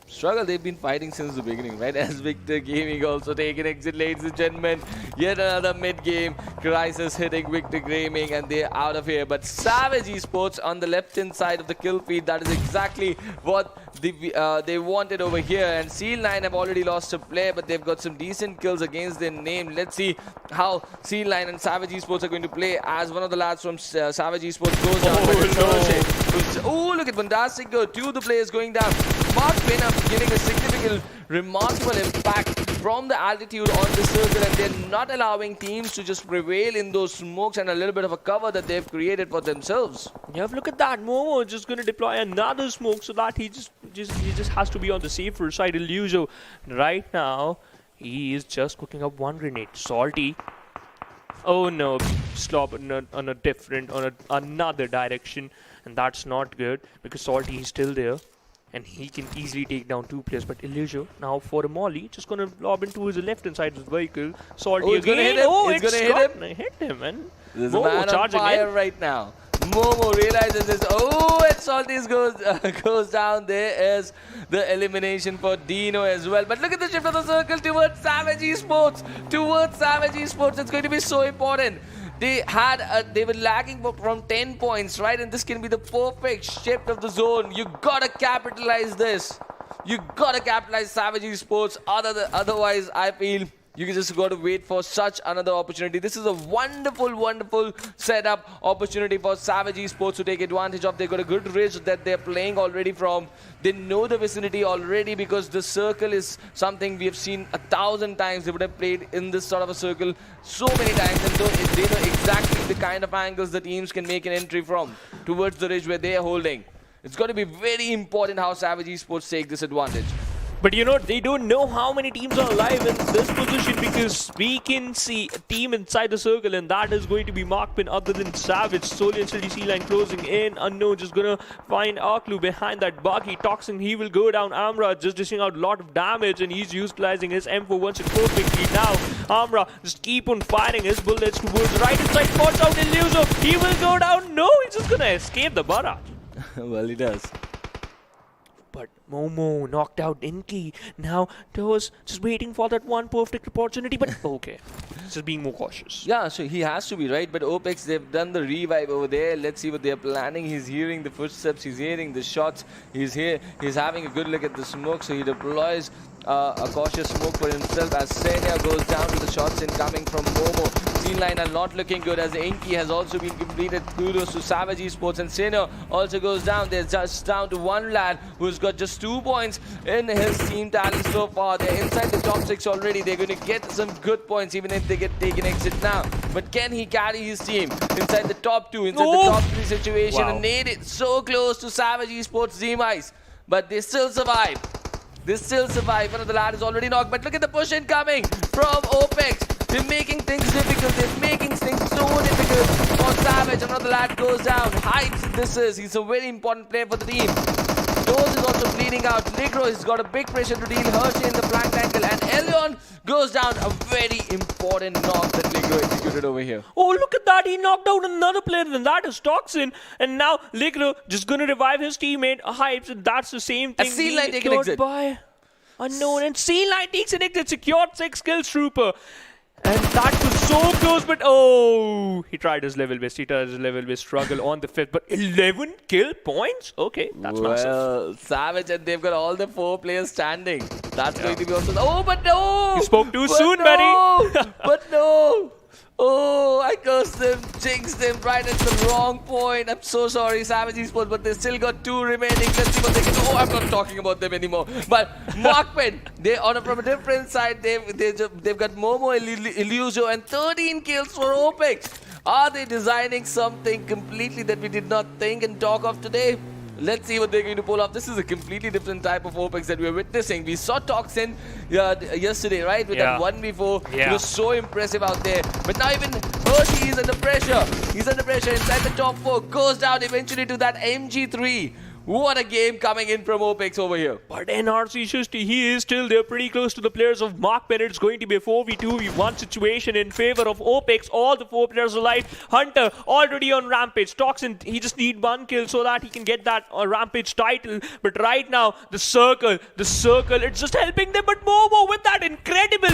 Speaker 2: Struggle they've been fighting since the beginning, right? As Victor Gaming also taking exit, ladies and gentlemen. Yet another mid-game crisis hitting Victor Gaming, and they're out of here. But Savage Esports on the left-hand side of the kill feed, that is exactly what they wanted over here. And Seal9 have already lost a player, but they've got some decent kills against their name. Let's see how Seal9 and Savage Esports are going to play as one of the lads from Savage Esports goes down. Oh, look at fantastic go. Two of the players going down. MAKPEN are giving a significant, remarkable impact from the altitude on the circle, and they're not allowing teams to just prevail in those smokes and a little bit of a cover that they've created for themselves.
Speaker 3: Yeah, look at that. Momo just going to deploy another smoke so that he just has to be on the safer side. Illuso right now, he is just cooking up one grenade. Salty. Oh no, slop on another direction, and that's not good because Salty is still there. And he can easily take down two players. But Illuso now for a molly, just gonna lob into his left hand side of the vehicle. Salty
Speaker 2: Oh, it's
Speaker 3: again.
Speaker 2: gonna hit him.
Speaker 3: Oh,
Speaker 2: It's gonna hit him.
Speaker 3: Man.
Speaker 2: There's a
Speaker 3: Momo
Speaker 2: man on
Speaker 3: charging
Speaker 2: fire
Speaker 3: in.
Speaker 2: right now. Momo realizes this. Oh, and Salties goes down. There is the elimination for DENO as well. But look at the shift of the circle towards Savage eSports. Towards Savage eSports. It's going to be so important. They were lagging from 10 points, right? And this can be the perfect shift of the zone. You gotta capitalize this. You gotta capitalize Savage eSports. Otherwise, I feel you just got to wait for such another opportunity. This is a wonderful, wonderful setup opportunity for Savage eSports to take advantage of. They got a good ridge that they're playing already from. They know the vicinity already because the circle is something we have seen 1,000 times. They would have played in this sort of a circle so many times, and they know exactly the kind of angles the teams can make an entry from towards the ridge where they are holding. It's going to be very important how Savage eSports take this advantage.
Speaker 3: But you know, they don't know how many teams are alive in this position because we can see a team inside the circle, and that is going to be MAKPEN other than Savage. Solely and SDMZ line closing in. Unknown just gonna find Arclu behind that buggy. Toxin, he will go down. Amra just dishing out a lot of damage, and he's utilizing his M4 once it perfectly now. Amra just keep on firing his bullets towards the right side. Spots out Illuso. He will go down. No, he's just gonna escape the barrage.
Speaker 2: Well, he does.
Speaker 3: But Momo knocked out Inky. Now Toes just waiting for that one perfect opportunity. But okay, just being more cautious.
Speaker 2: Yeah, so he has to be, right? But Opex, they've done the revive over there. Let's see what they're planning. He's hearing the footsteps. He's hearing the shots. He's here. He's having a good look at the smoke. So he deploys a cautious smoke for himself as Senya goes down to the shots incoming from Momo. Scene line are not looking good as Inky has also been completed. Kudos to Savage eSports, and Senya also goes down. They're just down to one lad who's got just 2 points in his team tally so far. They're inside the top 6 already. They're going to get some good points even if they get taken exit now. But can he carry his team inside the top 2, inside the top 3 situation?
Speaker 3: Wow.
Speaker 2: And made it so close to Savage eSports Zemice. But they still survive. They still survive. One of the lads is already knocked. But look at the push incoming from Opex. They're making things difficult. They're making things so difficult for Savage. Another lad goes down. Heights, he's a very important player for the team. Dose is also bleeding out. Negro has got a big pressure to deal. Hershey in the flank ankle. And Elion goes down. A very important knock that Negro executed over here.
Speaker 3: Oh, look at that. He knocked out another player, and that is Toxin. And now Ligro just going to revive his teammate, Hypes, and that's the same thing.
Speaker 2: A Seal Line take an exit.
Speaker 3: By Unknown, and Seal Line takes an exit. Secured 6 kills, Trooper. And that was so close, but oh, he tried his level best. He tried his level best struggle on the 5th, but 11 kill points? Okay, that's massive.
Speaker 2: Well, Savage, and they've got all the 4 players standing. That's going to be also... Oh, but no!
Speaker 3: You spoke too
Speaker 2: but
Speaker 3: soon,
Speaker 2: no!
Speaker 3: buddy.
Speaker 2: But no! Oh, I cursed them, jinxed them right at the wrong point. I'm so sorry, Savage eSports, but they still got 2 remaining. Let's see what they can do. Oh, I'm not talking about them anymore. But MAKPEN, from a different side, they've got Momo, Illuso, and 13 kills for Opex. Are they designing something completely that we did not think and talk of today? Let's see what they're going to pull off. This is a completely different type of Opex that we're witnessing. We saw Toxin yesterday, right? With that 1v4. It was so impressive out there. But now even Hershey is under pressure. He's under pressure inside the top 4. Goes down eventually to that MG3. What a game coming in from Opex over here.
Speaker 3: But NRC Shusti, he is still there pretty close to the players of MAKPEN. It's going to be a 4v2v1 situation in favor of Opex. All the 4 players alive. Hunter already on Rampage. Toxin, he just need 1 kill so that he can get that Rampage title. But right now, the circle, it's just helping them. But Momo with that incredible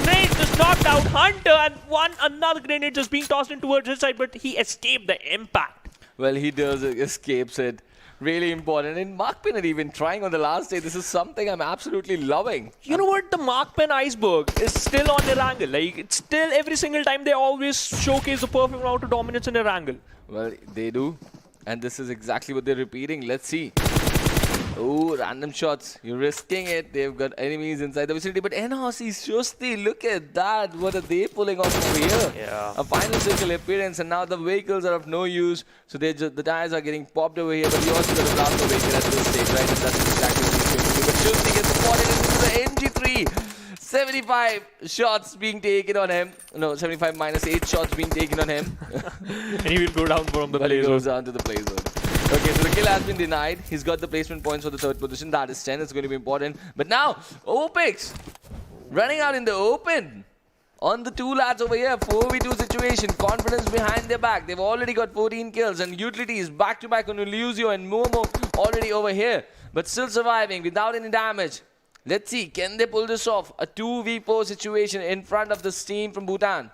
Speaker 3: grenade just knocked out Hunter, and another grenade just being tossed in towards his side, but he escaped the impact.
Speaker 2: Well, he does escapes it. Really important. And MAKPEN are even trying on the last day. This is something I'm absolutely loving.
Speaker 3: You know what? The MAKPEN iceberg is still on Erangel. Like, it's still every single time they always showcase the perfect amount of dominance in Erangel.
Speaker 2: Well, they do. And this is exactly what they're repeating. Let's see. Oh, random shots. You're risking it. They've got enemies inside the vicinity. But NRC, Shusti, look at that. What are they pulling off over here?
Speaker 3: Yeah.
Speaker 2: A final circle appearance, and now the vehicles are of no use. So the tires are getting popped over here. But you also got to blast the vehicle at this stage, right? And that's exactly what he's going to do. But Shusti gets spotted into the MG3. 75 shots being taken on him. No, 75 minus 8 shots being taken on him.
Speaker 3: And he will go down from the
Speaker 2: But
Speaker 3: play
Speaker 2: he
Speaker 3: zone.
Speaker 2: goes down to the play zone. Okay, so the kill has been denied. He's got the placement points for the third position. That is 10. It's going to be important. But now, Opex running out in the open. On the two lads over here, 4v2 situation. Confidence behind their back. They've already got 14 kills. And utilities back-to-back on Lucio and Momo already over here. But still surviving without any damage. Let's see, can they pull this off? A 2v4 situation in front of this team from Bhutan.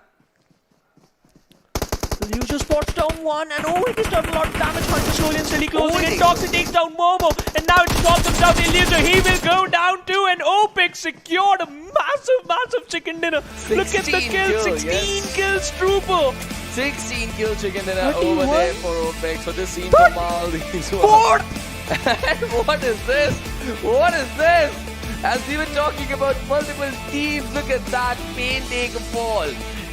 Speaker 3: Lucio spots down one, and oh, it has done a lot of damage. Hunter slowly and steadily closing in. Toxic takes down Momo, and now it drops him down to Lucio. He will go down too, and Opex secured a massive chicken dinner. Look at the kill, 16 kills, Trooper.
Speaker 2: 16 kill chicken dinner over there for Opex, for this team
Speaker 3: Third.
Speaker 2: from Maldives.
Speaker 3: Fourth!
Speaker 2: And what is this? What is this? As we were talking about multiple teams, look at that. Pain take a fall.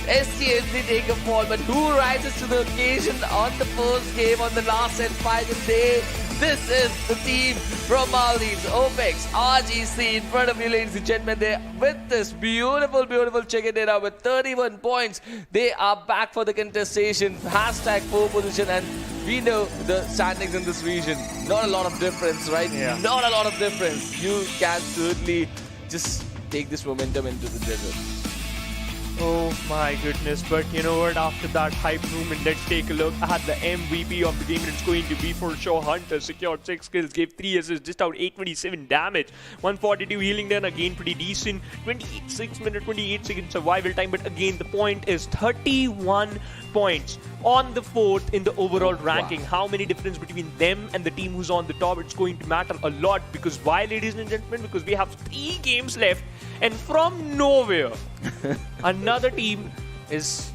Speaker 2: SDMZ take a fall. But who rises to the occasion on the first game, on the last and final day? This is the team from Maldives. Opex, RGC in front of you, ladies and gentlemen. They with this beautiful chicken dinner with 31 points. They are back for the contestation. Hashtag 4 position, and we know the standings in this region. Not a lot of difference, right?
Speaker 3: Yeah.
Speaker 2: Not a lot of difference. You can certainly just take this momentum into the desert.
Speaker 3: Oh my goodness, but you know what, after that hype movement, let's take a look at the MVP of the game, and it's going to be for sure Hunter. Secured 6 kills, gave 3 assists, just out 827 damage, 142 healing done, again pretty decent, 26 minutes, 28 seconds survival time, but again the point is 31 points on the 4th in the overall ranking.
Speaker 2: Wow.
Speaker 3: How many difference between them and the team who's on the top? It's going to matter a lot, because why, ladies and gentlemen? Because we have 3 games left, and from nowhere another team is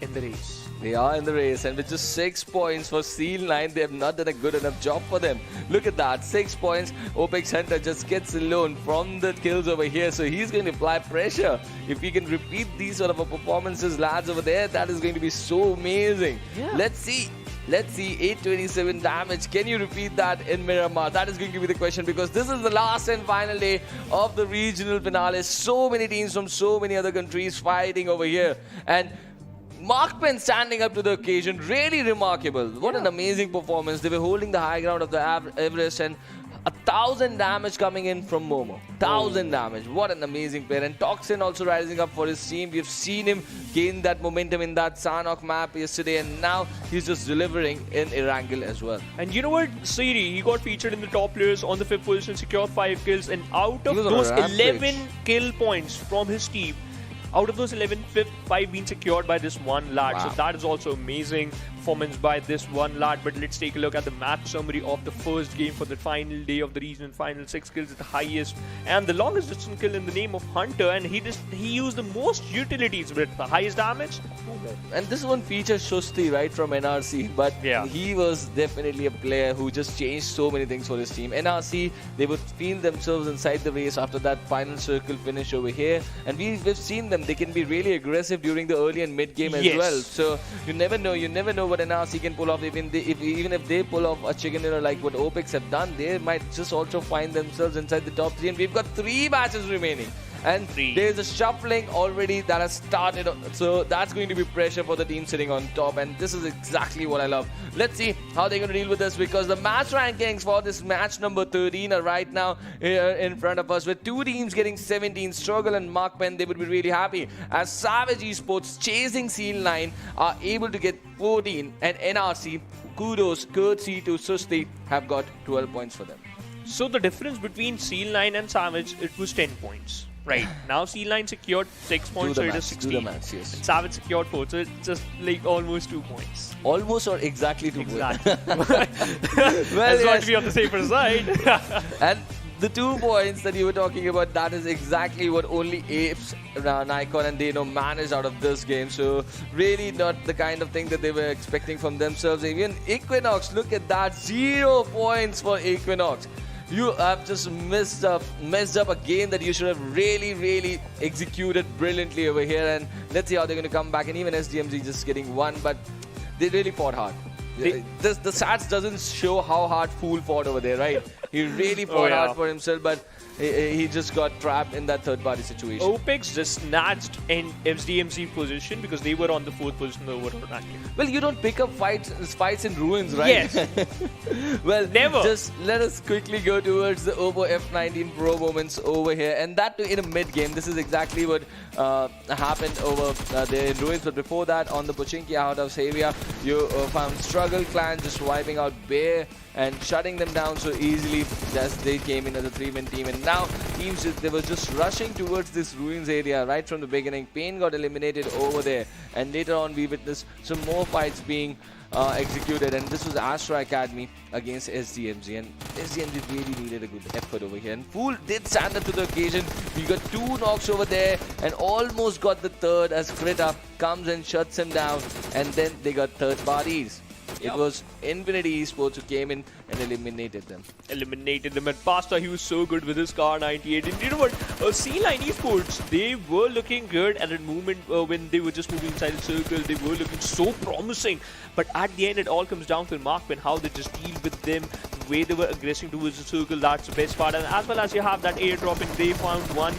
Speaker 3: in the race.
Speaker 2: They are in the race, and with just 6 points for Seal9, they have not done a good enough job for them. Look at that, 6 points. Opex Hunter just gets alone from the kills over here, so he's going to apply pressure. If he can repeat these sort of performances, lads over there, that is going to be so amazing.
Speaker 3: Yeah.
Speaker 2: Let's see. Let's see, 827 damage. Can you repeat that in Miramar? That is going to be the question, because this is the last and final day of the regional finales. So many teams from so many other countries fighting over here. And MAKPEN standing up to the occasion, really remarkable. What an amazing performance. They were holding the high ground of the Everest, and 1,000 damage coming in from Momo. 1,000 damage. What an amazing player. And Toxin also rising up for his team. We've seen him gain that momentum in that Sanhok map yesterday, and now he's just delivering in Erangel as well.
Speaker 3: And you know what, Siri, he got featured in the top players on the 5th position, secured 5 kills, and out of
Speaker 2: He was on a
Speaker 3: those
Speaker 2: rampage.
Speaker 3: 11 kill points from his team, out of those 11, 5 being secured by this one lad.
Speaker 2: Wow.
Speaker 3: So that is also amazing performance by this one lad. But let's take a look at the match summary of the first game for the final day of the regional final. 6 kills at the highest, and the longest distance kill in the name of Hunter, and he used the most utilities with the highest damage.
Speaker 2: And this one features Shusti, right, from NRC, but
Speaker 3: Yeah.
Speaker 2: he was definitely a player who just changed so many things for his team. NRC, they would feel themselves inside the race after that final circle finish over here, and we've seen them. They can be really aggressive during the early and mid game as
Speaker 3: Yes.
Speaker 2: well. So you never know what NRC can pull off. Even if they pull off a chicken dinner like what Opex have done, they might just also find themselves inside the top 3. And we've got 3 matches remaining. And there's a shuffling already that has started, so that's going to be pressure for the team sitting on top, and this is exactly what I love. Let's see how they're going to deal with this, because the match rankings for this match number 13 are right now here in front of us, with 2 teams getting 17. Struggle and MAKPEN, they would be really happy, as Savage eSports chasing Seal9 are able to get 14, and NRC, kudos, courtesy to Susti, have got 12 points for them.
Speaker 3: So the difference between Seal9 and Savage, it was 10 points. Right, now Seal9 secured 6 points, so it is 16.
Speaker 2: Do the match, yes.
Speaker 3: And Savage secured 4, so it's just like almost 2 points.
Speaker 2: Almost or exactly 2 points.
Speaker 3: Exactly.
Speaker 2: Well,
Speaker 3: That's
Speaker 2: yes.
Speaker 3: what to be on the safer side.
Speaker 2: And the 2 points that you were talking about, that is exactly what only Apes, NAIKON and DENO managed out of this game. So really not the kind of thing that they were expecting from themselves. Even Equinox, look at that, 0 points for Equinox. You have just messed up a game that you should have really executed brilliantly over here. And let's see how they're going to come back. And even SDMZ just getting 1, but they really fought hard. The stats doesn't show how hard Fool fought over there, right? He really fought hard for himself, but he just got trapped in that third-party situation.
Speaker 3: Opex just snatched in SDMZ position because they were on the 4th position in the overall ranking.
Speaker 2: Well, you don't pick up fights in ruins, right?
Speaker 3: Yes.
Speaker 2: Well,
Speaker 3: never.
Speaker 2: Just let us quickly go towards the Oppo F19 Pro moments over here, and that too in a mid-game. This is exactly what happened over there in ruins. But before that, on the Pochinki outhouse area, you found Struggle Clan just wiping out Bear and shutting them down so easily as they came in as a 3-man team. And now teams they were just rushing towards this ruins area right from the beginning. Pain got eliminated over there, and later on we witnessed some more fights being executed, and this was Astra Academy against SDMZ, and SDMZ really needed a good effort over here, and Fool did stand up to the occasion. We got 2 knocks over there and almost got the 3rd as Krita comes and shuts him down, and then they got third parties. It was Infinity eSports who came in and eliminated them.
Speaker 3: And Pasta, he was so good with his car 98. And you know what? C-Line eSports, they were looking good at a moment when they were just moving inside the circle. They were looking so promising. But at the end, it all comes down to MAKPEN, how they just deal with them, the way they were aggressing towards the circle. That's the best part. And as well as you have that airdrop, and they found one.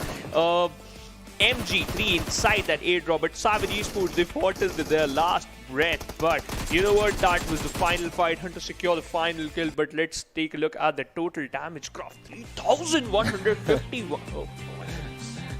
Speaker 3: MG3 inside that airdrop, but Savage eSports, they fought till their last breath. But you know what? That was the final fight. Hunter secure the final kill. But let's take a look at the total damage graph. 3,151.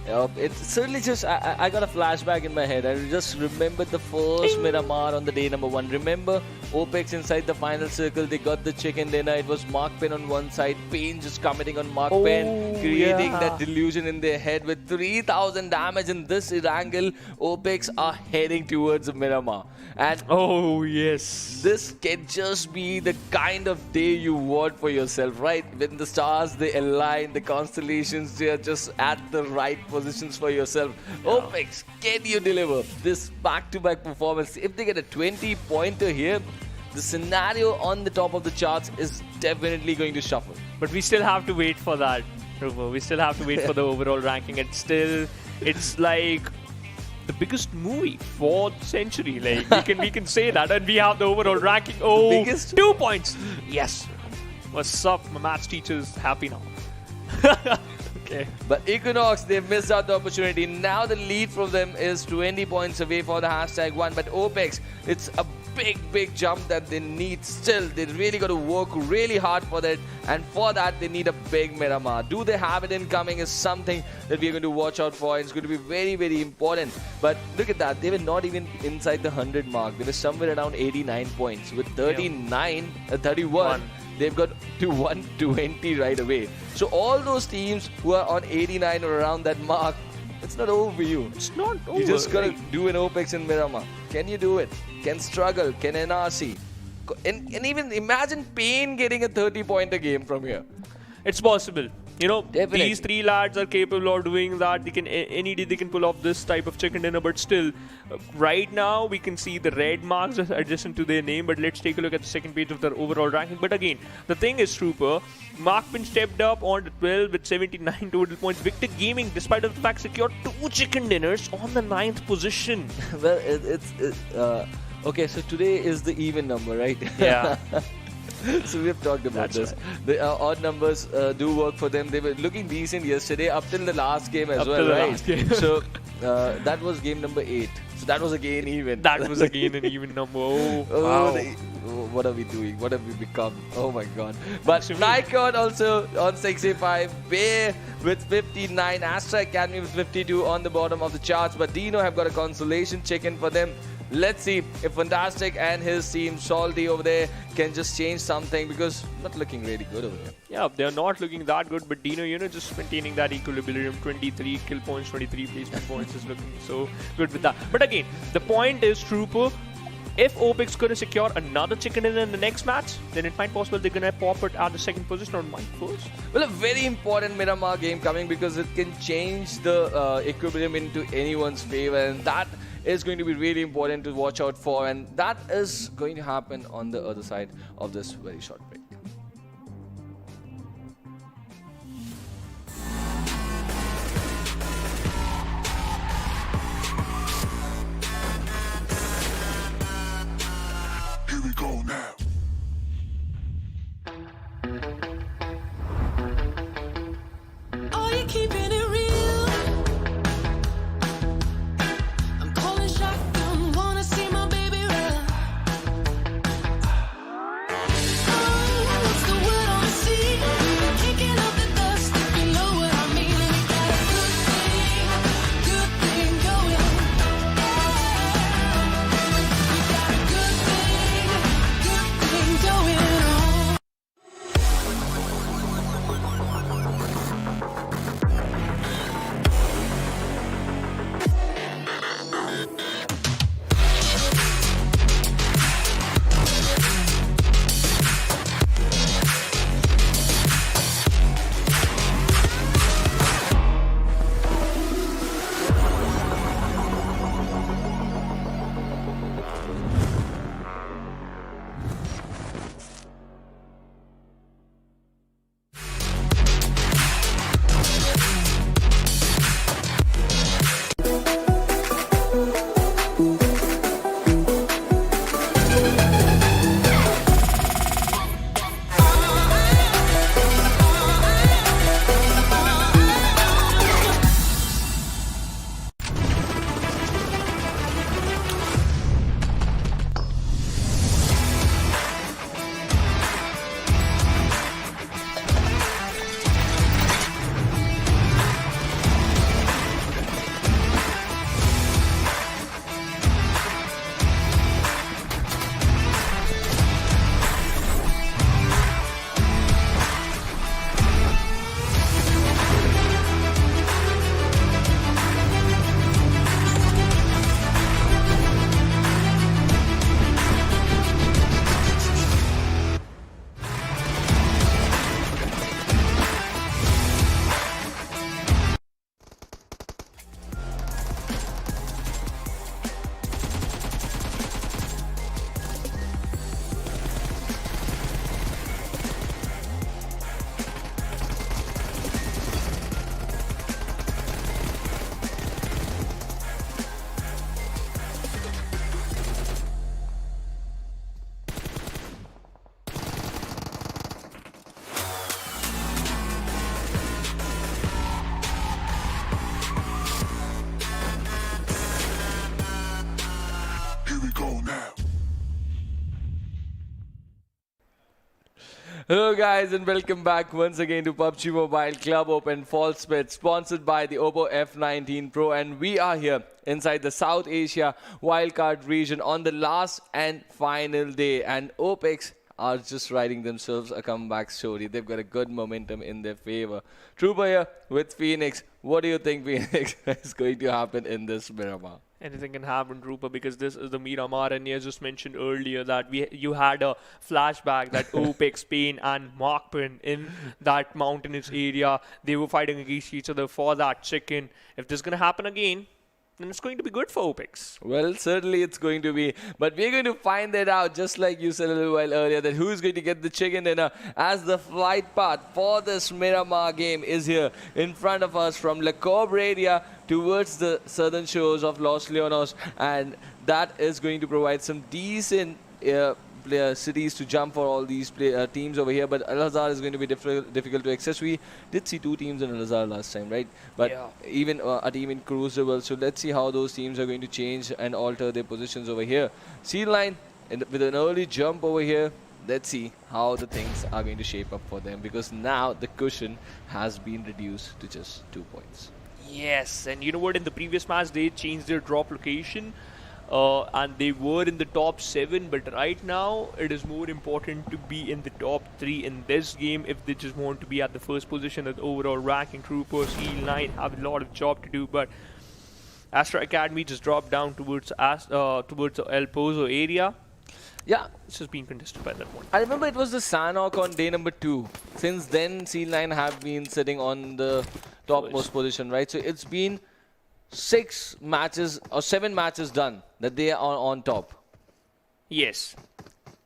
Speaker 3: Oh,
Speaker 2: it's certainly just, I got a flashback in my head. I just remembered the first Miramar on the day number 1. Remember Opex inside the final circle, they got the chicken dinner. It was MAKPEN on one side, Pain just commenting on MAKPEN, creating that delusion in their head with 3,000 damage. In this Erangel, Opex are heading towards Miramar. And
Speaker 3: oh yes,
Speaker 2: this can just be the kind of day you want for yourself, right? When the stars, they align, the constellations, they are just at the right positions for yourself. Opex, can you deliver this back-to-back performance? If they get a 20-pointer here, the scenario on the top of the charts is definitely going to shuffle.
Speaker 3: But we still have to wait for that, Rubo. We still have to wait for the overall ranking. And still, it's like the biggest movie for the century. Like we can say that, and we have the overall ranking. Oh,
Speaker 2: biggest?
Speaker 3: 2 points. Yes. What's up, my maths teacher's happy now. Okay.
Speaker 2: But Equinox, they missed out the opportunity. Now the lead from them is 20 points away for the #1. But Opex, it's a big jump that they need still. They really got to work really hard for that. And for that, they need a big Miramar. Do they have it incoming is something that we're going to watch out for. It's going to be very important. But look at that. They were not even inside the 100 mark. They were somewhere around 89 points. With 31. They've got to 120 right away. So all those teams who are on 89 or around that mark, it's not over for you.
Speaker 3: It's not over.
Speaker 2: You just gotta do an Opex in Miramar. Can you do it? Can Struggle? Can NRC? And even imagine Pain getting a 30-pointer game from here.
Speaker 3: It's possible. You know,
Speaker 2: Definitely.
Speaker 3: These 3 lads are capable of doing that. They can any day they can pull off this type of chicken dinner. But still, right now we can see the red marks adjacent to their name. But let's take a look at the second page of their overall ranking. But again, the thing is, Trooper, MAKPEN stepped up on the 12 with 79 total points. Victor Gaming, despite of the fact, secured 2 chicken dinners on the 9th position.
Speaker 2: Well, okay. So today is the even number, right?
Speaker 3: Yeah.
Speaker 2: So we have talked about this. Right. The odd numbers do work for them. They were looking decent yesterday up till the last game as well, right? So that was game number 8. So that was again even.
Speaker 3: That was again an even number. Oh, wow.
Speaker 2: What are we doing? What have we become? Oh my god. But NAIKON also on 65. Bear with 59. Astra Academy with 52 on the bottom of the charts. But DENO have got a consolation chicken for them. Let's see if Fantastic and his team, Salty over there, can just change something, because not looking really good over there.
Speaker 3: Yeah, they're not looking that good, but DENO, you know, just maintaining that equilibrium. 23 kill points, 23 placement points is looking so good with that. But again, the point is, Trooper, If Opex going to secure another chicken in the next match, then it might possible they're going to pop it at the second position or might first.
Speaker 2: Well, a very important Miramar game coming because it can change the equilibrium into anyone's favor, and that is going to be really important to watch out for, and that is going to happen on the other side of this very short break.
Speaker 1: Here we go now.
Speaker 4: Are you keeping it real? I'm calling shotgun, wanna see my baby run. Oh, what's the word on the sea? Kicking up the dust, you know what I mean. We got a good thing going. We got a good thing going on.
Speaker 1: Here we go now.
Speaker 2: Hello guys and welcome back once again to PUBG Mobile Club Open Fall Split, sponsored by the Oppo F19 Pro, and we are here inside the South Asia Wildcard region on the last and final day, and Opex are just writing themselves a comeback story. They've got a good momentum in their favor. Trooper here with Phoenix. What do you think, Phoenix, is going to happen in this Miramar?
Speaker 3: Anything can happen, Rupa, because this is the Miramar, and you just mentioned earlier that you had a flashback that Opex, Spain, and MAKPEN in that mountainous area, they were fighting against each other for that chicken. If this is going to happen again, then it's going to be good for Opex.
Speaker 2: Well, certainly it's going to be. But we're going to find that out, just like you said a little while earlier, that who's going to get the chicken dinner, as the flight path for this Miramar game is here in front of us from Le Cobre area towards the southern shores of Los Leonos. And that is going to provide some decent cities to jump for all these teams over here, but Al-Azhar is going to be difficult to access. We did see two teams in Al-Azhar last time, right? But
Speaker 3: yeah,
Speaker 2: even a team in Crucible, so let's see how those teams are going to change and alter their positions over here. Seal line with an early jump over here. Let's see how the things are going to shape up for them, because now the cushion has been reduced to just 2 points.
Speaker 3: Yes, and you know what, in the previous match they changed their drop location, and they were in the top 7, but right now it is more important to be in the top 3 in this game if they just want to be at the first position at the overall ranking. Troopers, E9 have a lot of job to do, but Astra Academy just dropped down towards El Pozo area.
Speaker 2: Yeah,
Speaker 3: This has been contested by that one.
Speaker 2: I remember it was the Sanhok on day number 2. Since then, C9 have been sitting on the topmost position, right? So it's been 6 matches or 7 matches done that they are on top.
Speaker 3: Yes.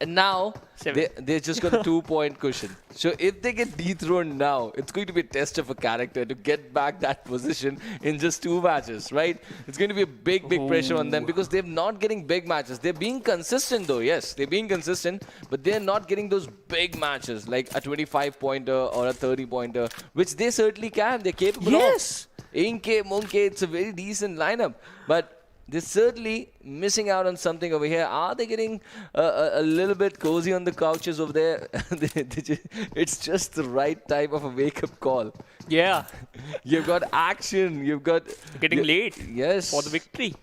Speaker 2: And now,
Speaker 3: 7.
Speaker 2: they just got a 2-point cushion. So if they get dethroned now, it's going to be a test of a character to get back that position in just 2 matches, right? It's going to be a big pressure on them because they're not getting big matches. They're being consistent though, yes. They're being consistent, but they're not getting those big matches like a 25-pointer or a 30-pointer, which they certainly can. They're capable
Speaker 3: Yes.
Speaker 2: of. Inke, Munke, it's a very decent lineup. But they're certainly missing out on something over here. Are they getting a little bit cozy on the couches over there? It's just the right type of a wake-up call.
Speaker 3: Yeah.
Speaker 2: You've got action. You've got...
Speaker 3: Getting late.
Speaker 2: Yes.
Speaker 3: For the victory.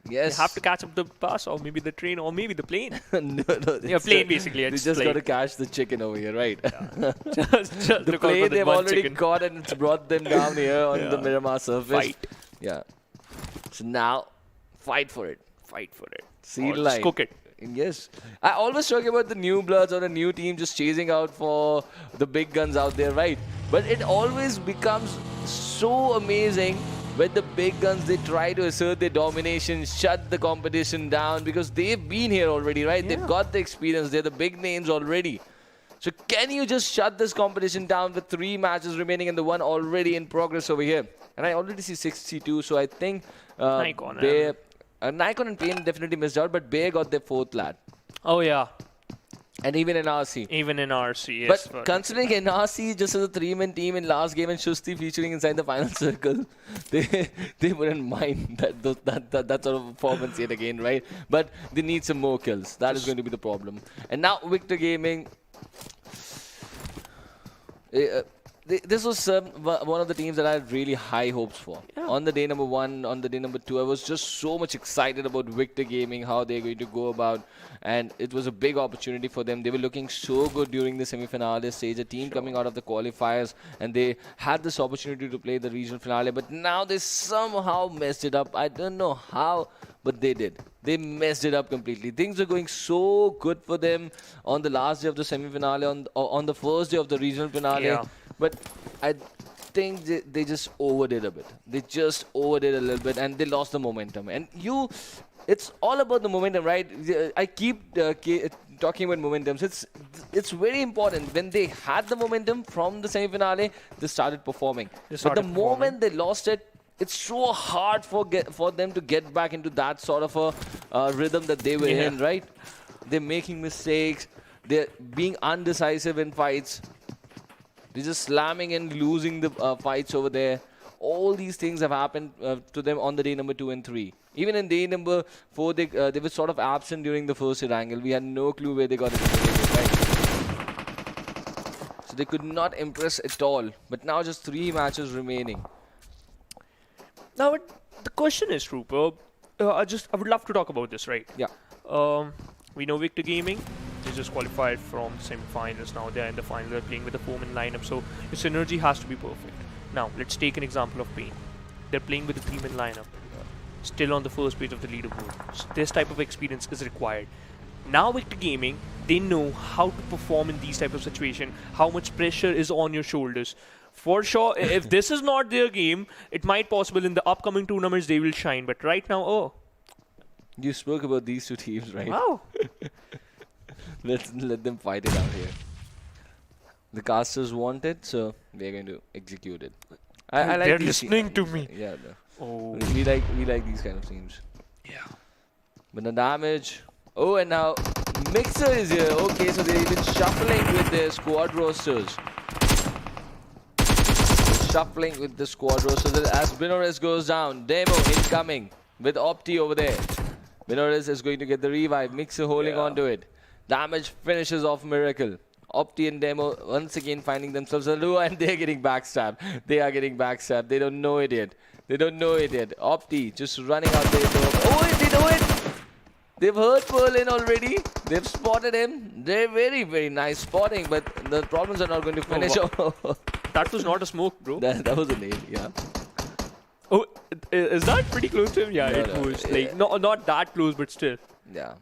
Speaker 2: Yes.
Speaker 3: You have to catch up the bus, or maybe the train, or maybe the plane.
Speaker 2: no.
Speaker 3: Yeah, plane basically.
Speaker 2: They just got to catch the chicken over here, right?
Speaker 3: just
Speaker 2: The
Speaker 3: look out
Speaker 2: plane
Speaker 3: for the
Speaker 2: they've
Speaker 3: one
Speaker 2: already
Speaker 3: chicken.
Speaker 2: caught and it's brought them down here on the Miramar surface.
Speaker 3: Fight.
Speaker 2: Yeah. So now, fight for it.
Speaker 3: Fight for it.
Speaker 2: See
Speaker 3: Or just
Speaker 2: line.
Speaker 3: cook it.
Speaker 2: Yes. I always talk about the new bloods or the new team just chasing out for the big guns out there, right? But it always becomes so amazing when the big guns, they try to assert their domination, shut the competition down because they've been here already, right?
Speaker 3: Yeah.
Speaker 2: They've got the experience. They're the big names already. So can you just shut this competition down with 3 matches remaining and the one already in progress over here? And I already see 62, so I think
Speaker 3: NAIKON,
Speaker 2: Bear, NAIKON and Pain definitely missed out, but Bear got their 4th lad.
Speaker 3: Oh, yeah.
Speaker 2: And even in RC.
Speaker 3: Even in RC, yes.
Speaker 2: But considering NRC just as a 3-man team in last game and Shusti featuring inside the final circle, they wouldn't mind that sort of performance yet again, right? But they need some more kills. That is going to be the problem. And now Victor Gaming. This was one of the teams that I had really high hopes for.
Speaker 3: Yeah.
Speaker 2: On the day number 1, on the day number 2, I was just so much excited about Victor Gaming, how they're going to go about. And it was a big opportunity for them. They were looking so good during the semi-finale stage. A team coming out of the qualifiers. And they had this opportunity to play the regional finale. But now they somehow messed it up. I don't know how, but they did. They messed it up completely. Things were going so good for them on the last day of the semi-finale, on the first day of the regional finale.
Speaker 3: Yeah.
Speaker 2: But I think they just overdid a bit. They just overdid a little bit and they lost the momentum. And it's all about the momentum, right? I keep talking about momentums. It's very important. When they had the momentum from the semi-finale, they started performing. But the moment they lost it, it's so hard for them to get back into that sort of a rhythm that they were in, right? They're making mistakes. They're being undecisive in fights. They're just slamming and losing the fights over there. All these things have happened to them on the day number 2 and 3. Even in day number 4, they were sort of absent during the first Erangel. We had no clue where they got it, right? So they could not impress at all. But now just 3 matches remaining.
Speaker 3: Now, the question is, Trooper, I would love to talk about this, right?
Speaker 2: Yeah.
Speaker 3: We know Victor Gaming. They just qualified from semi-finals. Now they're in the final. They're playing with a 4-man lineup. So your synergy has to be perfect. Now, let's take an example of Pain. They're playing with a 3-man lineup. Still on the first page of the leaderboard. So this type of experience is required. Now Victor Gaming, they know how to perform in these type of situations. How much pressure is on your shoulders. For sure, if this is not their game, it might possible in the upcoming tournaments they will shine. But right now, oh.
Speaker 2: You spoke about these 2 teams, right?
Speaker 3: Wow.
Speaker 2: Let them fight it out here. The casters want it, so they're going to execute it. I like
Speaker 3: they're
Speaker 2: these
Speaker 3: listening to me.
Speaker 2: Yeah,
Speaker 3: Oh.
Speaker 2: we like these kind of teams.
Speaker 3: Yeah.
Speaker 2: But the damage. Oh, and now Mixer is here. Okay, so they're even shuffling with their squad rosters. Shuffling with the squad rosters as Binores goes down. Demo incoming with Opti over there. Binores is going to get the revive. Mixer holding on to it. Damage finishes off Miracle. Opti and Demo once again finding themselves a lure and they're getting backstabbed. They are getting backstabbed. They don't know it yet. They don't know it yet. Opti just running out there. Oh, they know it. They've heard Perlin already. They've spotted him. They're very, very nice spotting, but the problems are not going to finish.
Speaker 3: That was not a smoke, bro.
Speaker 2: That was a nade, yeah.
Speaker 3: Oh, is that pretty close to him? Yeah,
Speaker 2: No,
Speaker 3: it
Speaker 2: no,
Speaker 3: was. Like, not that close, but still.
Speaker 2: Yeah.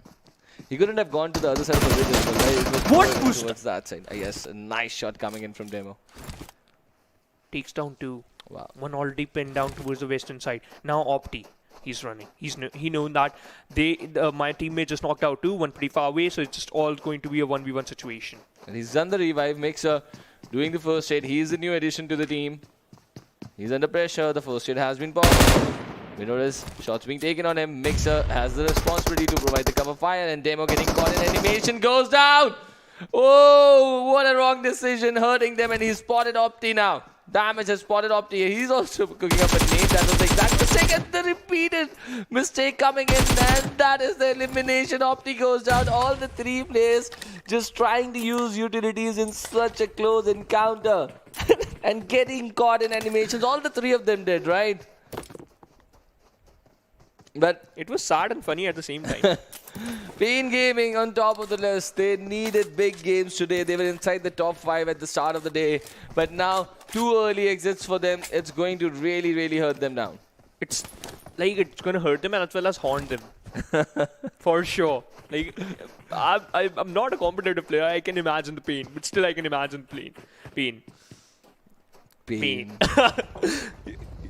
Speaker 2: He couldn't have gone to the other side of the bridge as well, right? It was
Speaker 3: What
Speaker 2: towards-
Speaker 3: boost?
Speaker 2: Towards that side. Yes, a nice shot coming in from Demo.
Speaker 3: Takes down 2.
Speaker 2: Wow.
Speaker 3: One already pinned down towards the western side. Now Opti. He's running. He known that my teammate just knocked out 2, one pretty far away, so it's just all going to be a 1v1 situation.
Speaker 2: And he's done the revive. Mixer doing the first aid. He's the new addition to the team. He's under pressure. The first aid has been popped. We notice shots being taken on him. Mixer has the responsibility to provide the cover fire, and Demo getting caught in animation goes down. Oh, what a wrong decision, hurting them, and he's spotted Opti now. Damage has spotted Opti. He's also cooking up a nade. That was the exact mistake, and the repeated mistake coming in, and that is the elimination. Opti goes down. All the 3 players just trying to use utilities in such a close encounter and getting caught in animations. All the 3 of them did, right? But
Speaker 3: It was sad and funny at the same time.
Speaker 2: Pain Gaming on top of the list. They needed big games today. They were inside the top 5 at the start of the day. But now, 2 early exits for them. It's going to really, really hurt them down.
Speaker 3: It's gonna hurt them and as well as haunt them. For sure. Like, I'm not a competitive player. I can imagine the pain, but still I can imagine the pain. Pain.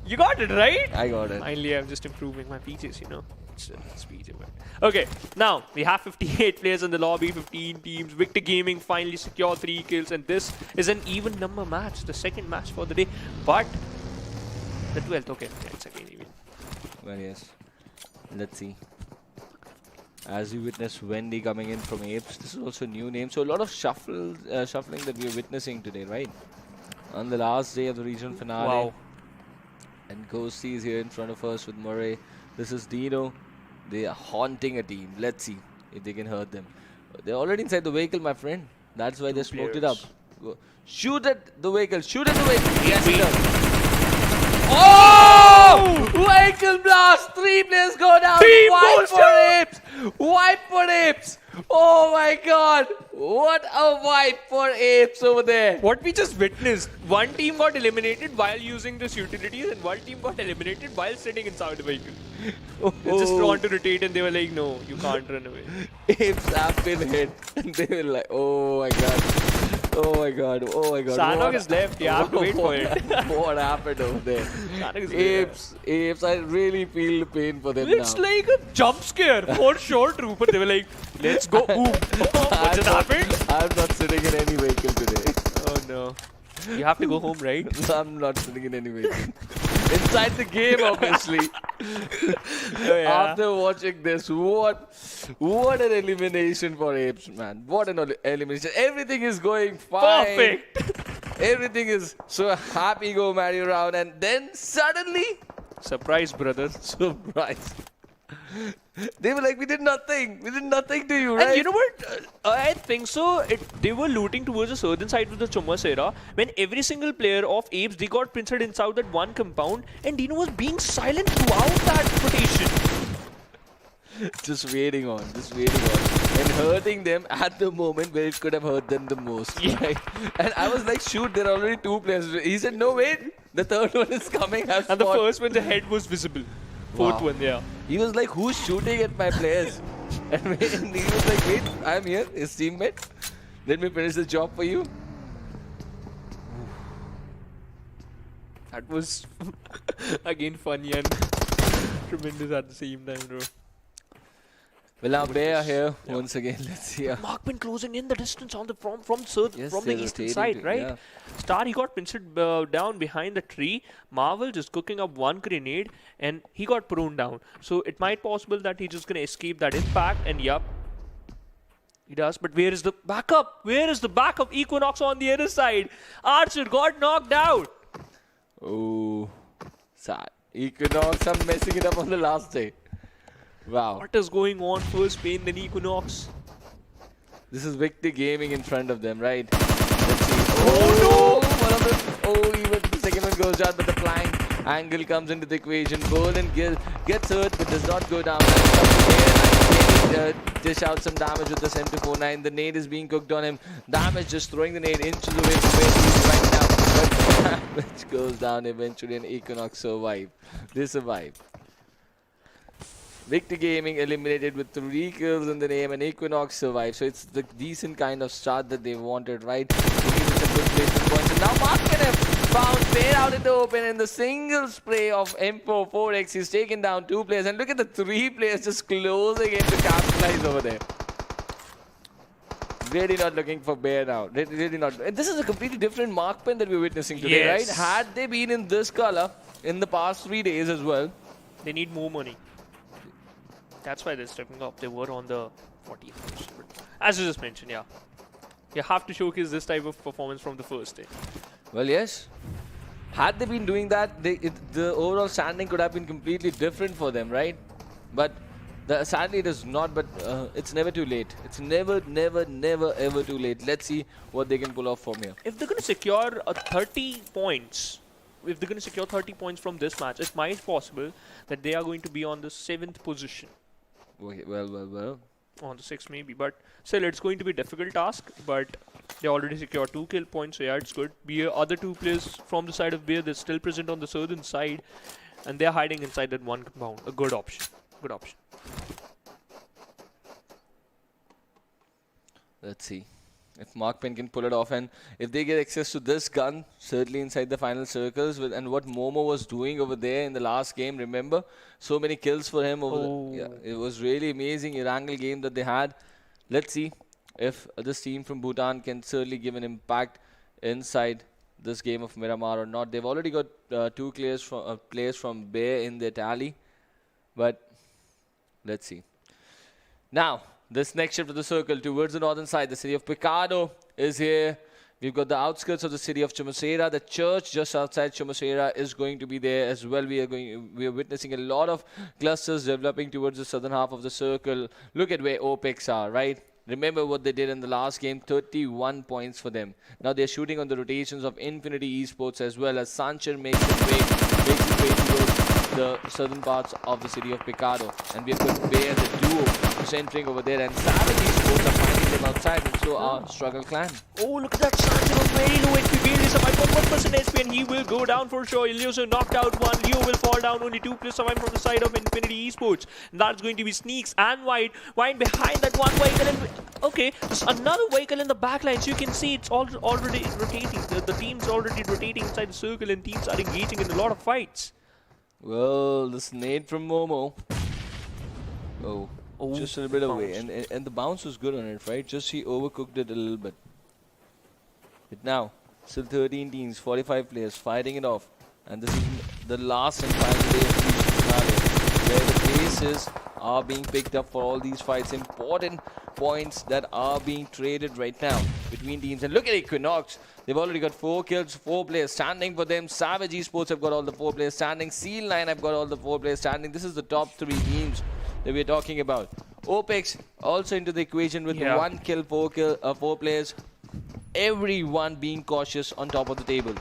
Speaker 3: You got it, right?
Speaker 2: I got it.
Speaker 3: Finally, I'm just improving my PJs, you know. Speed. Okay, now we have 58 players in the lobby, 15 teams. Victor Gaming finally secured 3 kills, and this is an even number match, the second match for the day. But the 12th, okay, yeah, it's again even.
Speaker 2: Well, yes. Let's see. As we witness Wendy coming in from Apes, this is also a new name. So a lot of shuffling that we are witnessing today, right? On the last day of the regional finale.
Speaker 3: Wow.
Speaker 2: And Ghosty is here in front of us with Murray. This is DENO. They are haunting a team. Let's see if they can hurt them. They're already inside the vehicle, my friend. That's why they smoked it up. Go. Shoot at the vehicle. Shoot at the vehicle. Yes, it does. Oh! Vehicle blast. 3 players go down.
Speaker 3: Team
Speaker 2: Wipe for
Speaker 3: Monster!
Speaker 2: Apes. Wipe for Apes. Oh my god. What a wipe for Apes over there.
Speaker 3: What we just witnessed, one team got eliminated while using this utilities and one team got eliminated while sitting inside the vehicle. They just want to rotate and they were like, no, you can't run away.
Speaker 2: Apes have been hit. And they were like, oh my god. Oh my god. Oh my god.
Speaker 3: Sanhok
Speaker 2: What-
Speaker 3: is left. You have to wait for it.
Speaker 2: What happened over there?
Speaker 3: Sanhok is
Speaker 2: Apes, I really feel the pain for them
Speaker 3: It's
Speaker 2: now.
Speaker 3: like a jump scare for sure, Trooper. They were like, let's go. Boom. What just happened?
Speaker 2: I'm not sitting in any vehicle today.
Speaker 3: Oh no. You have to go home, right?
Speaker 2: I'm not sitting in any vehicle. Inside the game, obviously.
Speaker 3: Oh, yeah.
Speaker 2: After watching this, what an elimination for Apes, man. What an elimination. Everything is going fine.
Speaker 3: Perfect.
Speaker 2: Everything is so happy go merry round, and then suddenly,
Speaker 3: Surprise, brother.
Speaker 2: surprise. They were like, we did nothing. We did nothing to you, right?
Speaker 3: And you know what? I think so. They were looting towards the southern side with the Chumasera. When every single player of Apes, they got pinched inside that one compound, and DENO was being silent throughout that rotation.
Speaker 2: Just waiting on, and hurting them at the moment where it could have hurt them the most.
Speaker 3: Yeah.
Speaker 2: Right? And I was like, shoot, there are already 2 players. He said, no, wait, the 3rd one is coming.
Speaker 3: And the first one, the head was visible. 4th
Speaker 2: Wow.
Speaker 3: one, yeah.
Speaker 2: He was like, who's shooting at my players? And he was like, wait, I'm here, his teammate. Let me finish the job for you.
Speaker 3: That was again funny and tremendous at the same time, bro.
Speaker 2: Well, now they are here once again. Let's see.
Speaker 3: MAKPEN closing in the distance on the from the
Speaker 2: they're
Speaker 3: eastern
Speaker 2: rotating
Speaker 3: side,
Speaker 2: to-
Speaker 3: right?
Speaker 2: yeah.
Speaker 3: Star, he got pinched down behind the tree. Marvel just cooking up one grenade and he got prone down. So it might possible that he's just gonna escape that impact, and yup, he does. But where is the backup? Where is the backup? Equinox on the other side. Archer got knocked out.
Speaker 2: Oh, sad. Equinox are messing it up on the last day. Wow.
Speaker 3: What is going on? First Pain, then Equinox.
Speaker 2: This is Victor Gaming in front of them, right? Let's see. Oh, no! One of them. Oh, even the second one goes down, but the flying angle comes into the equation. Golden gets hurt, but does not go down. Dish out some damage with the 7-4-9. The nade is being cooked on him. Damage just throwing the nade into the way from where he is right now. But which goes down eventually, and Equinox survive. They survive. Victor Gaming eliminated with 3 kills in the name, and Equinox survived. So it's the decent kind of start that they wanted, right? It's a good placement points. And now MAKPEN have found Fair out in the open in the single spray of M4 4X. He's taken down 2 players, and look at the 3 players just closing in to capitalize over there. Really not looking for Bear now. Really not. And this is a completely different MAKPEN that we're witnessing today,
Speaker 3: Yes.
Speaker 2: right? Had they been in this color in the past 3 days as well,
Speaker 3: They need more money. That's why they're stepping up. They were on the 14th position. But as you just mentioned, yeah. You have to showcase this type of performance from the first day.
Speaker 2: well, yes. Had they been doing that, the overall standing could have been completely different for them, right? But sadly it is not, but it's never too late. It's never, ever too late. Let's see what they can pull off from here.
Speaker 3: If they're going to secure 30 points, if they're going to secure 30 points from this match, it might be possible that they are going to be on the 7th position.
Speaker 2: Okay, well.
Speaker 3: On the 6th maybe, but still it's going to be a difficult task, but they already secured 2 kill points, so yeah, it's good. Beer, other 2 players from the side of Beer, they're still present on the southern side, and they're hiding inside that one compound. A good option. Good option.
Speaker 2: Let's see if MAKPEN can pull it off, and if they get access to this gun, certainly inside the final circles, and what Momo was doing over there in the last game, remember? So many kills for him over yeah, it was really amazing Erangel game that they had. Let's see if this team from Bhutan can certainly give an impact inside this game of Miramar or not. They've already got 2 players from Bear in their tally, but let's see. Now, this next shift of the circle towards the northern side, the city of Picado is here. We've got the outskirts of the city of Chumacera. The church just outside Chumacera is going to be there as well. We are witnessing a lot of clusters developing towards the southern half of the circle. Look at where Opex are, right? Remember what they did in the last game, 31 points for them. Now they're shooting on the rotations of Infinity Esports as well as Sanchez makes his way towards the southern parts of the city of Picado. And we've got Bear, the duo, centering over there, and Savage Esports are finding them outside, and so our Struggle Clan.
Speaker 3: Oh, look at that. Sanchez on very low HP. Bear is survived for 1% HP, and he will go down for sure. Ilioso knocked out 1. Leo will fall down. Only 2 players survive from the side of Infinity Esports. And that's going to be Sneaks and White. White behind that one vehicle. And okay, there's another vehicle in the back line. So you can see it's already rotating. The team's already rotating inside the circle, and teams are engaging in a lot of fights.
Speaker 2: Well, this nade from Momo. Oh, just a little bit away. And the bounce was good on it, right? Just he overcooked it a little bit. But now, still 13 teams, 45 players fighting it off. And this is the last and final day of the scenario, where the places are being picked up for all these fights. Important points that are being traded right now between teams. And look at Equinox. They've already got 4 kills, 4 players standing for them. Savage Esports have got all the 4 players standing. Seal9 have got all the 4 players standing. This is the top 3 teams that we're talking about. Opex also into the equation with 1 kill, 4 players. Everyone being cautious on top of the table.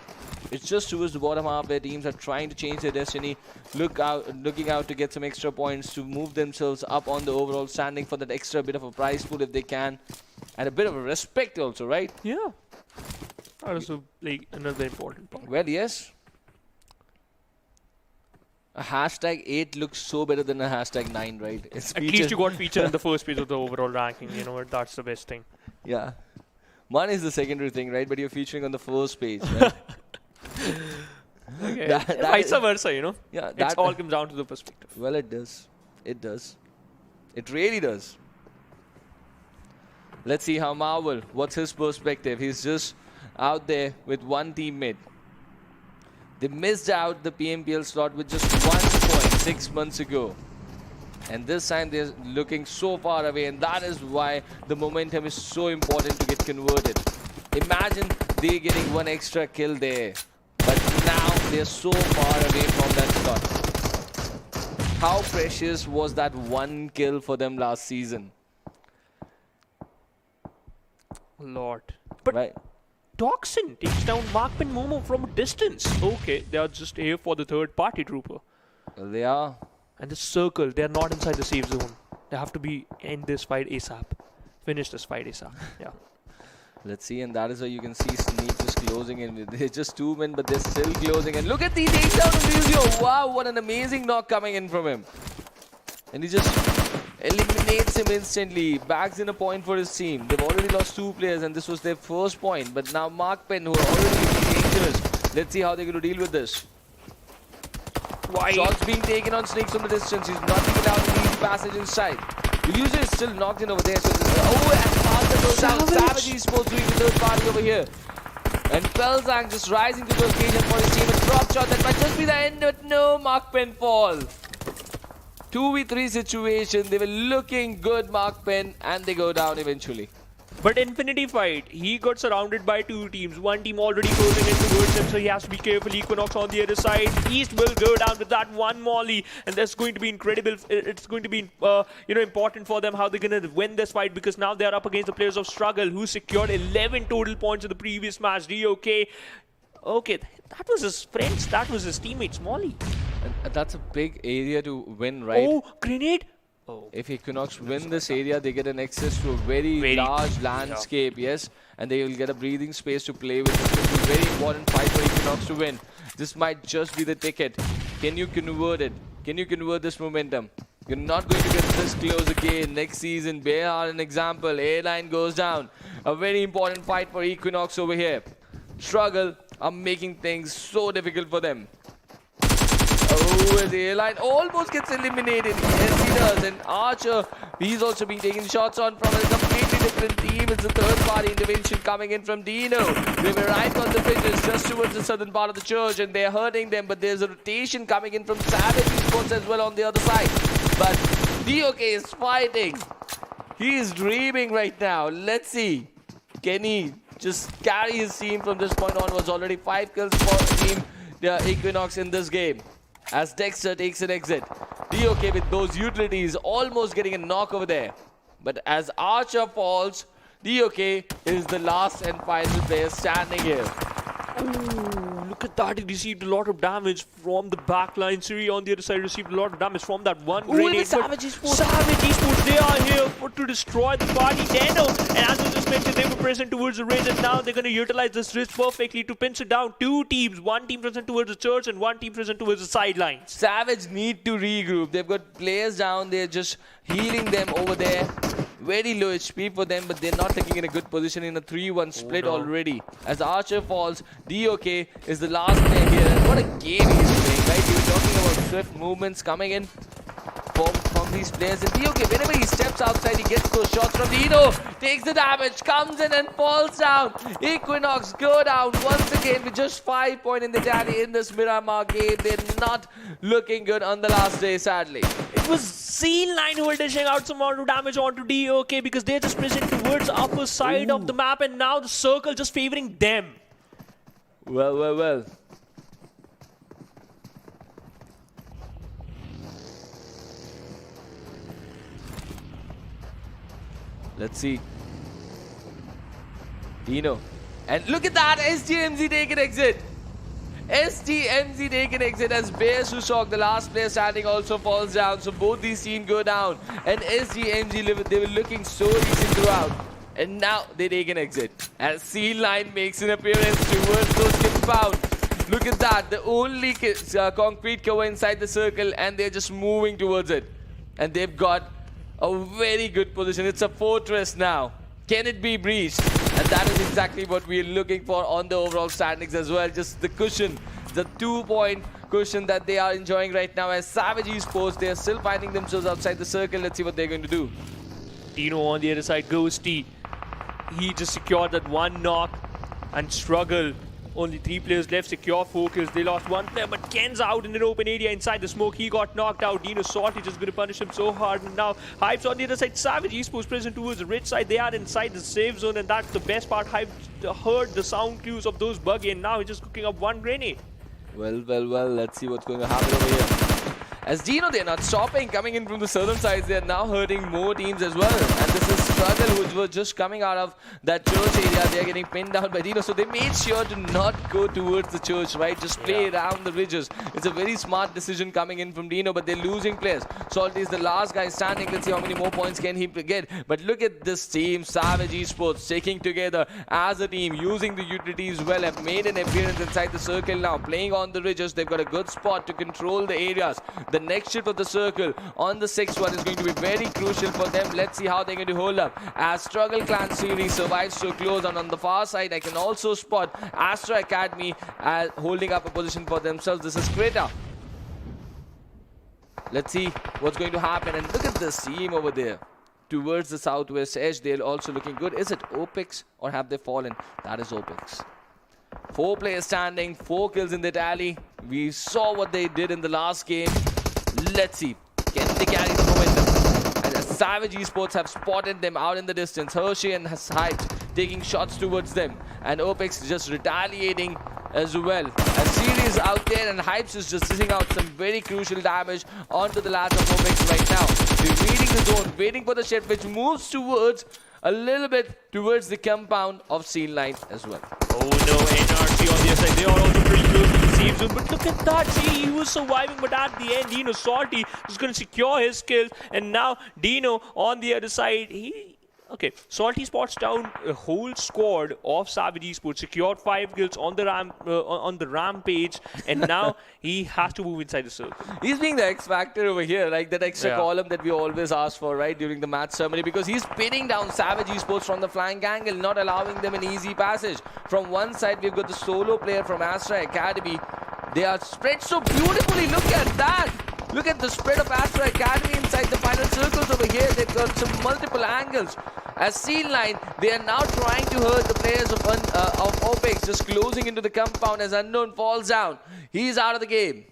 Speaker 2: It's just towards the bottom half where teams are trying to change their destiny, looking out to get some extra points to move themselves up on the overall standing for that extra bit of a prize pool if they can, and a bit of a respect also, right?
Speaker 3: Yeah. That is like another important part.
Speaker 2: Well, yes. A hashtag 8 looks so better than a hashtag 9, right? It's
Speaker 3: At least you got featured in the first page of the overall ranking. You know what? That's the best thing.
Speaker 2: Yeah. One is the secondary thing, right? But you're featuring on the first page, right?
Speaker 3: Okay. Vice versa, you know?
Speaker 2: Yeah,
Speaker 3: it all comes down to the perspective.
Speaker 2: Well, it does. It does. It really does. Let's see how Marvel, what's his perspective? He's just out there with 1 teammate. They missed out the PMPL slot with just 1 point 6 months ago. And this time they're looking so far away, and that is why the momentum is so important to get converted. Imagine they getting 1 extra kill there. But now they're so far away from that slot. How precious was that 1 kill for them last season?
Speaker 3: Lord. But
Speaker 2: right.
Speaker 3: Toxin takes down MAKPEN Momo from a distance. Okay, they are just here for the third party trooper.
Speaker 2: Well, they are.
Speaker 3: And the circle, they are not inside the safe zone. They have to be in this fight ASAP. Finish this fight ASAP. Yeah.
Speaker 2: Let's see, and that is where you can see Sneak just closing in. They're just 2 men, but they're still closing. And look at the takedown of Erangel. Wow, what an amazing knock coming in from him. And he just eliminates him instantly. Bags in a point for his team. They've already lost 2 players, and this was their first point. But now MAKPEN, who are already dangerous. Let's see how they're going to deal with this. Shots being taken on Snakes from the distance. He's knocking it out in the easy passage inside. Illusion is still knocked in over there. So and Master goes down. Savage eSports doing the third party over here. And Pelzang just rising to the occasion for his team. A drop shot that might just be the end, but no, MAKPEN fall. 2v3 situation. They were looking good, MAKPEN, and they go down eventually.
Speaker 3: But Infinity Fight, he got surrounded by 2 teams. One team already closing in towards him, so he has to be careful. Equinox on the other side. East will go down with that one molly, and that's going to be incredible. It's going to be, important for them how they're going to win this fight, because now they are up against the players of Struggle, who secured 11 total points in the previous match. DOK, okay, that was his friends, that was his teammates, molly.
Speaker 2: And that's a big area to win, right?
Speaker 3: Oh, grenade. Oh.
Speaker 2: If Equinox win this area, they get an access to a very large landscape, yes, and they will get a breathing space to play with. This is a very important fight for Equinox to win. This might just be the ticket. Can you convert it? Can you convert this momentum? You're not going to get this close again next season. Behar, an example. Airline goes down. A very important fight for Equinox over here. Struggle are making things so difficult for them. Oh, the airline almost gets eliminated. Yes, he does. And Archer, he's also been taking shots on from a completely different team. It's a third-party intervention coming in from DENO. They've arrived on the pitches just towards the southern part of the church, and they're hurting them. But there's a rotation coming in from Savage eSports as well on the other side. But DOK is fighting. He is dreaming right now. Let's see. Can he just carry his team from this point onwards? Already 5 kills for team Equinox in this game. As Dexter takes an exit. DOK with those utilities almost getting a knock over there. But as Archer falls, DOK is the last and final player standing here.
Speaker 3: Ooh, look at that. He received a lot of damage from the backline. Siri on the other side received a lot of damage from that one grenade.
Speaker 2: The Savage eSports.
Speaker 3: Savage eSports, they are here to destroy the party. DENO, and as we just mentioned, they were present towards the ridge, and now they're going to utilize this ridge perfectly to pinch it down. 2 teams, 1 team present towards the church and 1 team present towards the sidelines.
Speaker 2: Savage need to regroup. They've got players down there just healing them over there. Very low HP for them, but they're not taking in a good position in a 3-1 split already. As Archer falls, DOK is the last player here. And what a game he's playing, right? You were talking about swift movements coming in from these players. And DOK, whenever he steps outside, he gets those shots from DENO. Takes the damage, comes in and falls down. Equinox go down once again with just 5 points in the tally in this Miramar game. They're not looking good on the last day, sadly.
Speaker 3: It was C9 who were dishing out some amount of damage onto DOK, because they're just present towards the upper side of the map, and now the circle just favoring them.
Speaker 2: Well. Let's see. DENO. And look at that! SDMZ take an exit! SDMZ take an exit as Bear Susok, the last player standing, also falls down. So both these teams go down. And SDMZ, they were looking so decent throughout. And now they take an exit. As C-Line makes an appearance towards those compound. Look at that. The only concrete cover inside the circle, and they're just moving towards it. And they've got a very good position. It's a fortress now. Can it be breached? And that is exactly what we're looking for on the overall standings as well. Just the cushion, the 2-point cushion that they are enjoying right now. As Savage eSports, they are still finding themselves outside the circle. Let's see what they're going to do.
Speaker 3: DENO on the other side, Ghosty. He just secured that one knock and Struggle. Only 3 players left, secure focus. They lost 1 player, but Ken's out in an open area inside the smoke. He got knocked out. DENO Salty just going to punish him so hard. And now Hype's on the other side. Savage eSports present towards the ridge side. They are inside the safe zone, and that's the best part. Hype heard the sound clues of those buggy, and now he's just cooking up 1 grenade.
Speaker 2: Well. Let's see what's going to happen over here. As DENO, they're not stopping. Coming in from the southern sides, they're now hurting more teams as well. And this is Struggle, who were just coming out of that church area. They're getting pinned down by DENO. So they made sure to not go towards the church, right? Just play around the ridges. It's a very smart decision coming in from DENO, but they're losing players. Salty is the last guy standing. Let's see how many more points can he get. But look at this team, Savage Esports, sticking together as a team, using the utilities well, have made an appearance inside the circle now, playing on the ridges. They've got a good spot to control the areas. The next shift of the circle on the 6th one is going to be very crucial for them. Let's see how they're going to hold up as Struggle Clan series survives so close. And on the far side, I can also spot Astra Academy as holding up a position for themselves. This is Kreta. Let's see what's going to happen. And look at this team over there towards the southwest edge. They're also looking good. Is it Opex or have they fallen? That is Opex. 4 players standing, 4 kills in the tally. We saw what they did in the last game. Let's see. Can they carry the momentum? And Savage Esports have spotted them out in the distance. Hershey and Hypes taking shots towards them. And Opex just retaliating as well. As Series out there and Hypes is just sitting out some very crucial damage onto the ladder of Opex right now. They're reading the zone, waiting for the shift, which moves towards a little bit towards the compound of Scene9 as well.
Speaker 3: Oh no, NRC on the other side. They are also pretty close to the safe zone. But look at that. See, he was surviving, but at the end, DENO Salty was going to secure his kills. And now DENO on the other side, okay, Salty spots down a whole squad of Savage Esports, secured 5 kills on the rampage, and now he has to move inside the circle.
Speaker 2: He's being the X factor over here, like that extra column that we always ask for, right, during the match summary, because he's pinning down Savage Esports from the flank angle, not allowing them an easy passage. From one side, we've got the solo player from Astra Academy. They are spread so beautifully. Look at that. Look at the spread of Astra Academy inside the final circles over here. They've got some multiple angles. As Scene9, they are now trying to hurt the players of Opex, just closing into the compound as Unknown falls down. He's out of the game.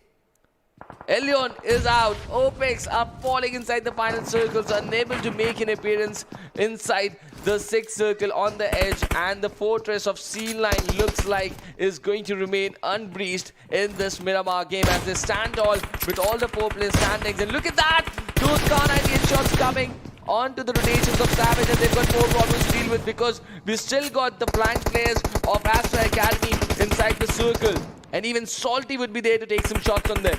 Speaker 2: Elion is out. Opex are falling inside the final circles, unable to make an appearance inside the 6th circle on the edge, and the fortress of Scene9 looks like is going to remain unbreached in this Miramar game as they stand tall with all the 4 players standings. And look at that! Those Khan 98 shots coming onto the rotations of Savage, and they've got more problems to deal with because we still got the flank players of Astra Academy inside the circle. And even Salty would be there to take some shots on them.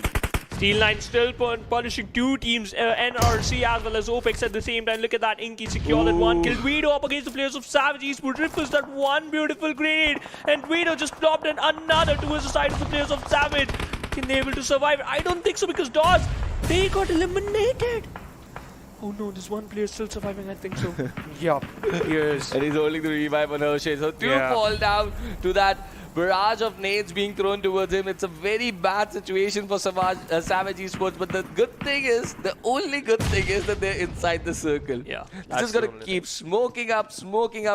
Speaker 3: Scene9 still punishing 2 teams, NRC as well as Opex at the same time. Look at that, Inky secure that 1 kill. Dwedo up against the players of Savage Esports, ripples that 1 beautiful grenade, and Dwedo just dropped in another towards the side of the players of Savage. Can they able to survive? I don't think so, because Dawes, they got eliminated. Oh no, there's 1 player still surviving, I think so. Yup, yes.
Speaker 2: And he's holding the revive on Hershey. So 2 fall down to that barrage of nades being thrown towards him. It's a very bad situation for Savage Esports, but the good thing is, the only good thing is that they're inside the circle.
Speaker 3: Yeah,
Speaker 2: He's just got to keep smoking up,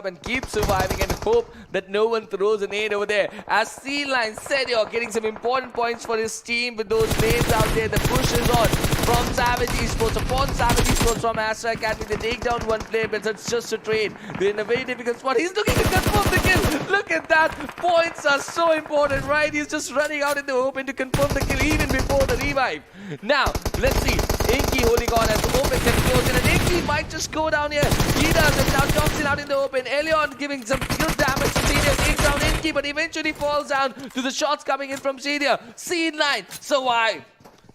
Speaker 2: and keep surviving and hope that no one throws a nade over there. As Scene9 said, you're getting some important points for his team with those nades out there. The push is on from Savage Esports upon Savage Esports from Astra Academy. They take down 1 player, but it's just a trade. They're in a very difficult spot. He's looking to confirm the kill. Look at that. Points are so important, right? He's just running out in the open to confirm the kill even before the revive. Now, let's see. Inky holding on as the Opex gets close in, and Inky might just go down here. He does it. Now Thompson out in the open. Elion giving some good damage to Senior. Takes down Inky, but eventually falls down to the shots coming in from Senior. Scene9 survive.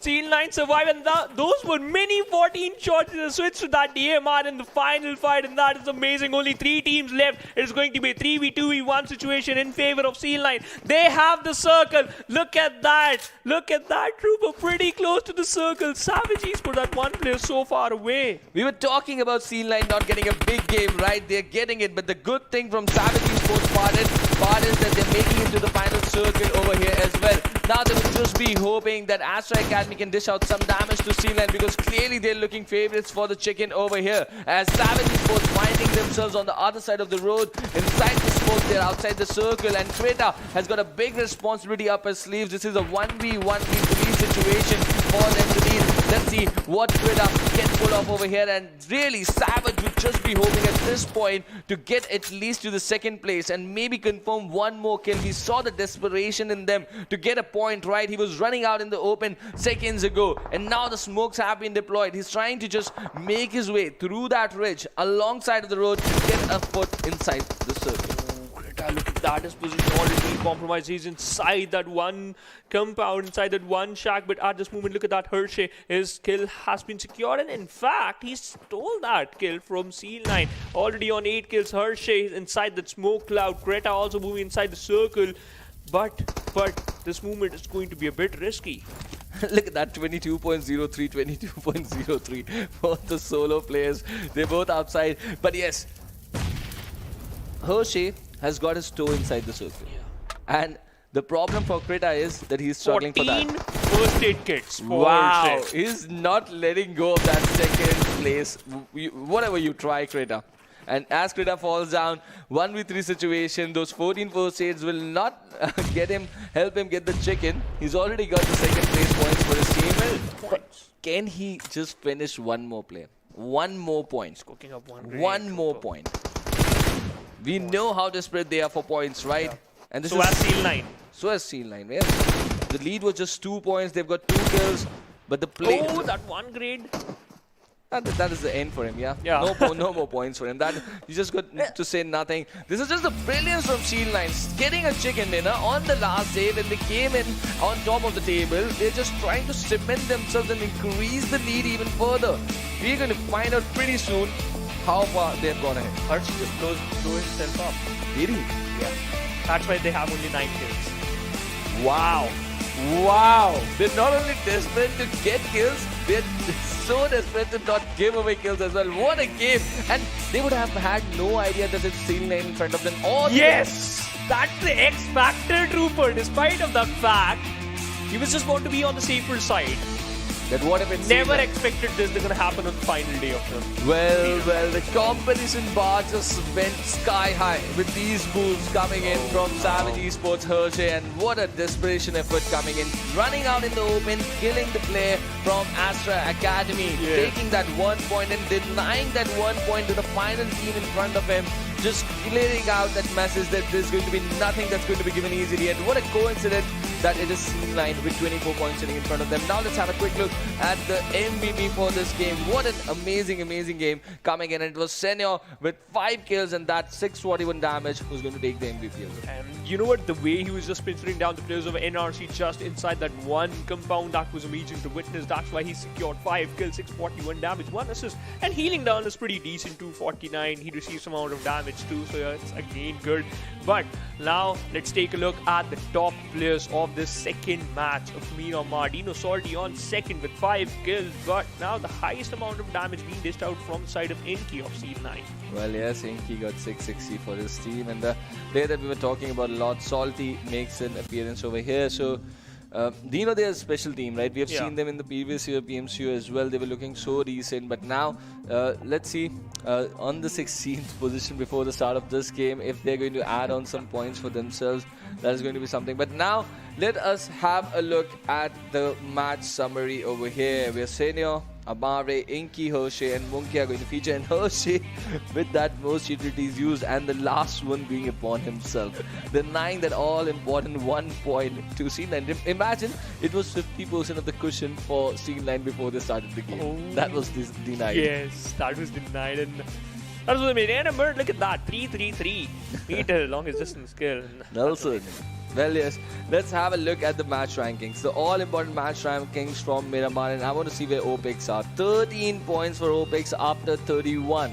Speaker 3: Scene9 survive, and those were many 14 shots in the switch to that DMR in the final fight, and that is amazing. Only 3 teams left. It is going to be a 3v2v1 situation in favor of Scene9. They have the circle. Look at that. Look at that, Trooper. Pretty close to the circle. Savage Esports, that 1 player so far away.
Speaker 2: We were talking about Scene9 not getting a big game, right? They're getting it, but the good thing from Savage Esports part is that they're making it to the final circle over here as well. Now they will just be hoping that Astra Academy can dish out some damage to Scene9, because clearly they're looking favorites for the chicken over here. As Savage Esports finding themselves on the other side of the road, inside the smoke, they're outside the circle, and Kreta has got a big responsibility up his sleeves. This is a 1v1v3 situation for them to deal. Let's see what Kreta can pull off over here, and really Savage would just be hoping at this point to get at least to the 2nd place and maybe confirm 1 more kill. We saw the desperation in them to get a point right right? He was running out in the open seconds ago, and now the smokes have been deployed. He's trying to just make his way through that ridge alongside of the road to get a foot inside the circle.
Speaker 3: Look at that, his position already compromised. He's inside that one compound, inside that one shack, but at this moment, look at that, Hershey, his kill has been secured, and in fact, he stole that kill from Seal9. Already on 8 kills, Hershey is inside that smoke cloud, Greta also moving inside the circle, but this movement is going to be a bit risky.
Speaker 2: Look at that, 22.03, 22.03 for the solo players. They're both outside, but yes, Hershey has got his toe inside the circle. And the problem for Krita is that he's struggling for that.
Speaker 3: 14 first aid kits for
Speaker 2: Wow,
Speaker 3: Hershey.
Speaker 2: he's not letting go of that second place. Whatever you try, Krita. And as Krita falls down, 1v3 situation, those 14 first aids will not help him get the chicken. He's already got the second place points for his team. But can he just finish one more play? One more point.
Speaker 3: Cooking up
Speaker 2: One more point. We know how desperate they are for points, right?
Speaker 3: Yeah.
Speaker 2: And this
Speaker 3: So
Speaker 2: is
Speaker 3: as Seal9.
Speaker 2: so as Seal9, yes. The lead was just 2 points. They've got 2 kills, but the play.
Speaker 3: Oh, that one grade.
Speaker 2: That is the end for him, yeah.
Speaker 3: Yeah.
Speaker 2: No more points for him. That you just got to say nothing. This is just the brilliance from Seal9, getting a chicken dinner on the last day when they came in on top of the table. They're just trying to cement themselves and increase the lead even further. We're going to find out pretty soon how far they've gone ahead.
Speaker 3: Hershey just blew himself up.
Speaker 2: Did he?
Speaker 3: Yeah. That's why they have only 9 kills.
Speaker 2: Wow. Wow. They're not only desperate to get kills, they're so desperate to not give away kills as well. What a game. And they would have had no idea that it's Seal9 in front of them.
Speaker 3: Yes! That's the X Factor Trooper. Despite of the fact, he was just going to be on the safer side.
Speaker 2: That what if it's
Speaker 3: Never
Speaker 2: Seal9?
Speaker 3: expected this. They're going to happen on the final day of the
Speaker 2: Well, the competition bar just went sky high with these moves coming in from Savage eSports, Hershey, and what a desperation effort coming in. Running out in the open, killing the player from Astra Academy, taking that 1 point and denying that 1 point to the final team in front of him. Just clearing out that message that there's going to be nothing that's going to be given easily. And what a coincidence that it is Seal9 with 24 points sitting in front of them. Now let's have a quick look at the MVP for this game. What an amazing game coming in. And it was Sanhok with 5 kills and that 641 damage who's going to take the MVP away.
Speaker 3: And you know what? The way he was just pinching down the players of NRC just inside that one compound, that was amazing to witness. That's why he secured 5 kills, 641 damage, 1 assist. And healing down is pretty decent, 249. He received some amount of damage too, so yeah, it's again good. But now let's take a look at the top players of this second match of Miramar. DENO Salty on second with 5 kills, but now the highest amount of damage being dished out from the side of Inky of Seal9.
Speaker 2: Well, yes, Inky got 660 for his team, and the player that we were talking about a lot, Salty, makes an appearance over here. So, DENO, they're a special team, right? We have seen them in the previous year, PMCO as well. They were looking so decent, but now, let's see, on the 16th position before the start of this game, if they're going to add on some points for themselves, that is going to be something. But now, let us have a look at the match summary over here. We are Sanhok, Amare, Inky, Hershey and Monkey are going to feature, and Hershey with that most utilities used and the last one being upon himself, denying that all important 1 point to Seal9. Imagine it was 50% of the cushion for Seal9 before they started the game.
Speaker 3: Oh.
Speaker 2: That was denied.
Speaker 3: Yes, that was denied, and that was amazing. And a bird, look at that, 333 meter longest distance kill.
Speaker 2: Nelson. Well, yes, let's have a look at the match rankings. The all-important match rankings from Miramar, and I want to see where Opex are. 13 points for Opex after 31.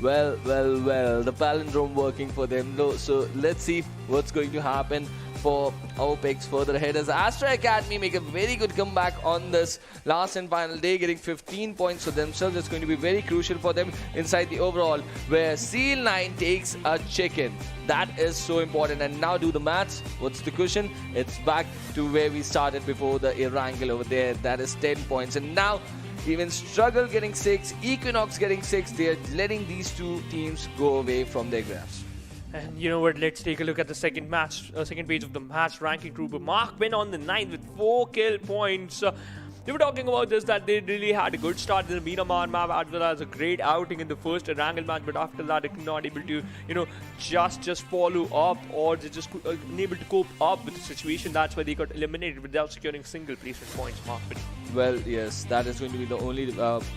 Speaker 2: Well, the palindrome working for them. So let's see what's going to happen for Opex further ahead as Astra Academy make a very good comeback on this last and final day, getting 15 points for themselves. It's going to be very crucial for them inside the overall, where Seal9 takes a chicken. That is so important. And now do the maths. What's the cushion? It's back to where we started before the Erangel over there. That is 10 points. And now even Struggle getting 6, Equinox getting 6. They are letting these two teams go away from their grasp.
Speaker 3: And you know what, let's take a look at the second match, second page of the match ranking group. MAKPEN on the 9th with 4 kill points. they were talking about this, that they really had a good start in the Miramar map, as well as a great outing in the first Erangel match, but after that they could not able to, just follow up, or they just unable to cope up with the situation. That's why they got eliminated without securing single placement points, MAKPEN.
Speaker 2: Well, yes, that is going to be the only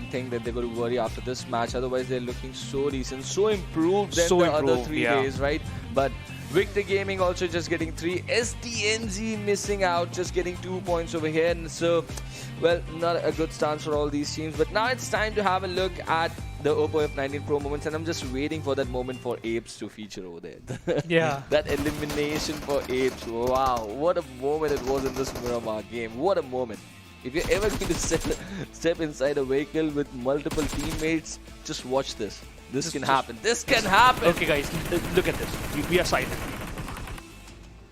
Speaker 2: thing that they're going to worry after this match. Otherwise, they're looking so decent, so improved than the other 3 days, right? But Victor Gaming also just getting 3. SDMZ missing out, just getting 2 points over here. And so, well, not a good stance for all these teams. But now it's time to have a look at the Oppo F19 Pro moments. And I'm just waiting for that moment for Apes to feature over there.
Speaker 3: Yeah.
Speaker 2: That elimination for Apes. Wow, what a moment it was in this Miramar game. What a moment. If you're ever going to step inside a vehicle with multiple teammates, just watch this. This can happen. This can happen.
Speaker 3: Okay, guys, look at this. We are silent.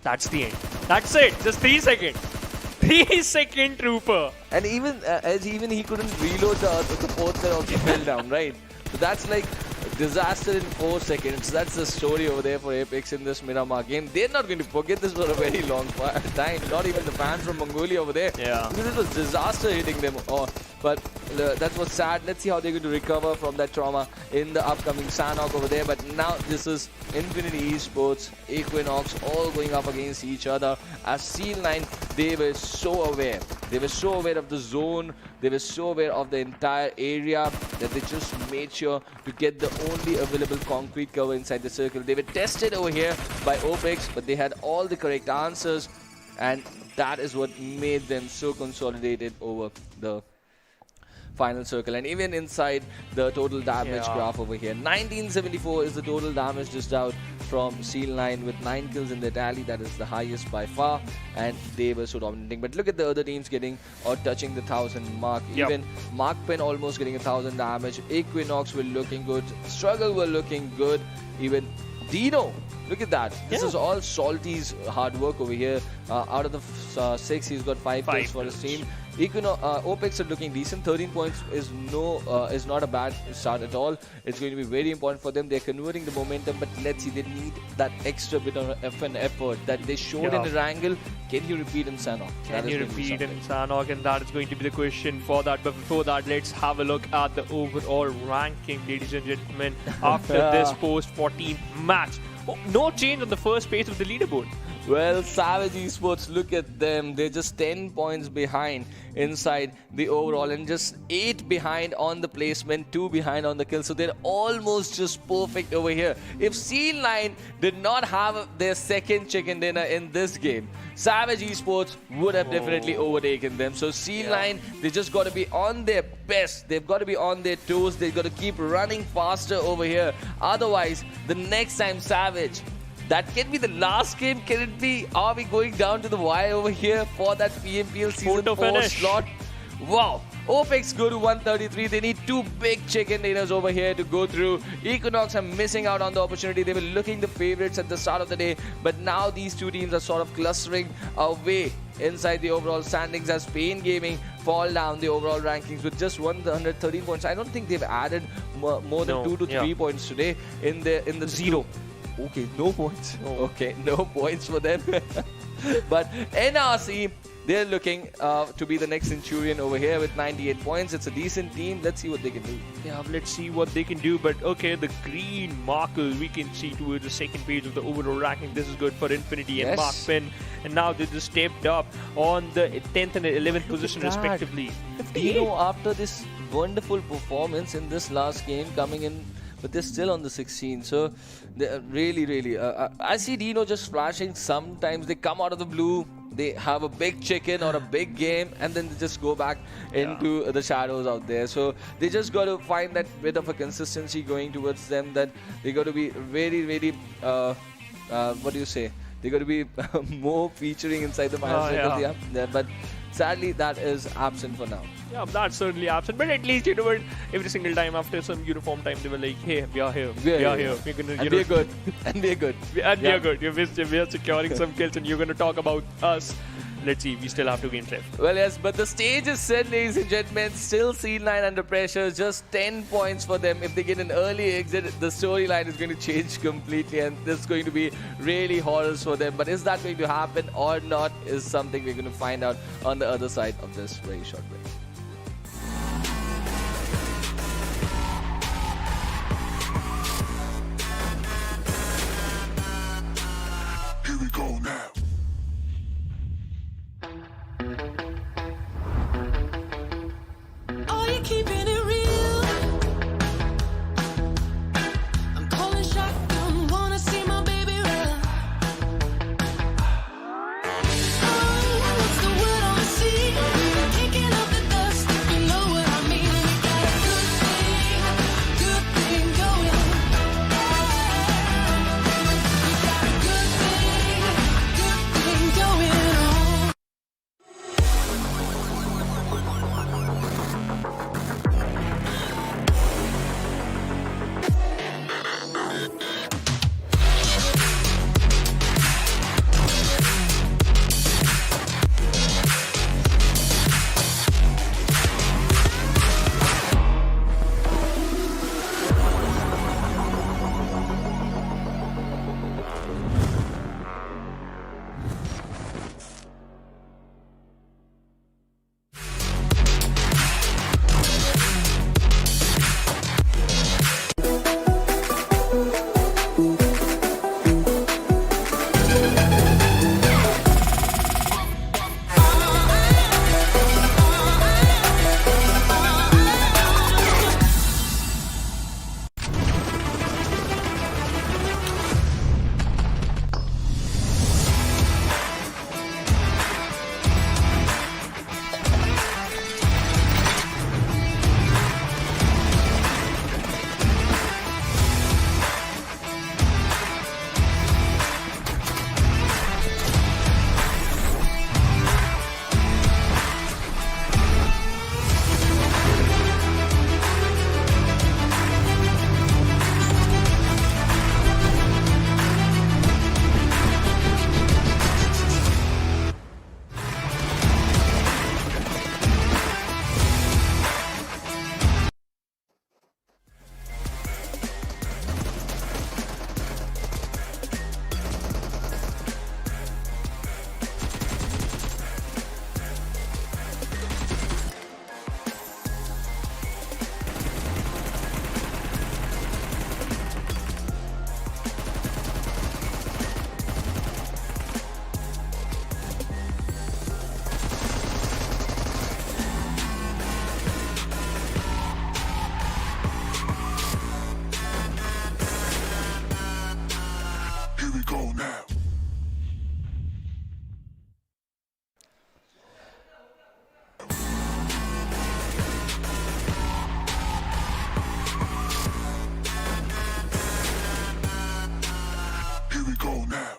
Speaker 3: That's the end. That's it. Just 3 seconds. 3-second trooper.
Speaker 2: And even he couldn't reload the fourth gun, also fell down, right? So that's like disaster in 4 seconds. That's the story over there for Apex in this Miramar game. They're not going to forget this for a very long time. Not even the fans from Mongolia over there.
Speaker 3: Yeah.
Speaker 2: Because it was disaster hitting them. But that was sad. Let's see how they're going to recover from that trauma in the upcoming Sanhok over there. But now this is Infinity eSports, Equinox, all going up against each other. As Seal9, they were so aware. They were so aware of the zone. They were so aware of the entire area that they just made sure to get the only available concrete cover inside the circle. They were tested over here by Opex, but they had all the correct answers. And that is what made them so consolidated over the final circle. And even inside the total damage graph over here, 1974 is the total damage dished out from Seal9 with 9 kills in their tally. That is the highest by far, and they were so dominating. But look at the other teams getting or touching the 1,000 mark. Even MAKPEN almost getting 1,000 damage. Equinox were looking good. Struggle were looking good. Even DENO, look at that. This is all Salty's hard work over here. Out of the 6, he's got 5 kills for his team. Opex are looking decent. 13 points is not a bad start at all. It's going to be very important for them. They're converting the momentum, but let's see, they need that extra bit of an effort that they showed in Erangel. Can you repeat in Sanhok?
Speaker 3: Can you repeat in Sanhok? And that is going to be the question for that. But before that, let's have a look at the overall ranking, ladies and gentlemen, after this post-14 match. Oh, no change on the first page of the leaderboard.
Speaker 2: Well, Savage Esports, look at them. They're just 10 points behind inside the overall and just 8 behind on the placement, 2 behind on the kill. So they're almost just perfect over here. If Seal9 did not have their second chicken dinner in this game, Savage Esports would have definitely overtaken them. So Seal9, they just got to be on their best. They've got to be on their toes. They've got to keep running faster over here. Otherwise, the next time Savage, that can be the last game. Can it be? Are we going down to the wire over here for that PMPL Season 4 slot? Wow. Opex go to 133. They need 2 big chicken dinners over here to go through. Equinox are missing out on the opportunity. They were looking the favorites at the start of the day. But now these two teams are sort of clustering away inside the overall standings as Pain Gaming fall down the overall rankings with just 113 points. I don't think they've added more than 2 to 3 points today in the zero. Okay, no points. Okay, no points for them. But NRC, they're looking to be the next Centurion over here with 98 points. It's a decent team. Let's see what they can do.
Speaker 3: Yeah, let's see what they can do. But okay, the green marker we can see towards the second page of the overall ranking. This is good for Infinity and MAKPEN. And now they just stepped up on the 10th and 11th position respectively.
Speaker 2: DENO, after this wonderful performance in this last game, coming in, but they're still on the 16. So they're really, I see DENO just flashing. Sometimes they come out of the blue, they have a big chicken or a big game, and then they just go back into the shadows out there. So they just got to find that bit of a consistency going towards them, that they got to be very, what do you say? They got to be more featuring inside the final circle. But sadly, that is absent for now.
Speaker 3: Yeah, that's certainly absent. But at least, you know what, every single time after some uniform time, they were like, hey, we are here. We are here. We're gonna,
Speaker 2: and we're good. And we're good.
Speaker 3: We are good. We are securing some kills and you're going to talk about us. let's see. We still have 2 games left.
Speaker 2: Well, yes, but the stage is set, ladies and gentlemen. Still C9 under pressure. Just 10 points for them. If they get an early exit, the storyline is going to change completely, and this is going to be really horrors for them. But is that going to happen or not is something we're going to find out on the other side of this very short break.
Speaker 1: Here we go now.
Speaker 4: Are you keeping it real? I'm calling shotgun, wanna see my baby run. Oh, what's the word on the sea? Kicking up the dust, if you know what I mean. We got a good thing going. We got a good thing going on.
Speaker 1: Here we go now. Here we go now.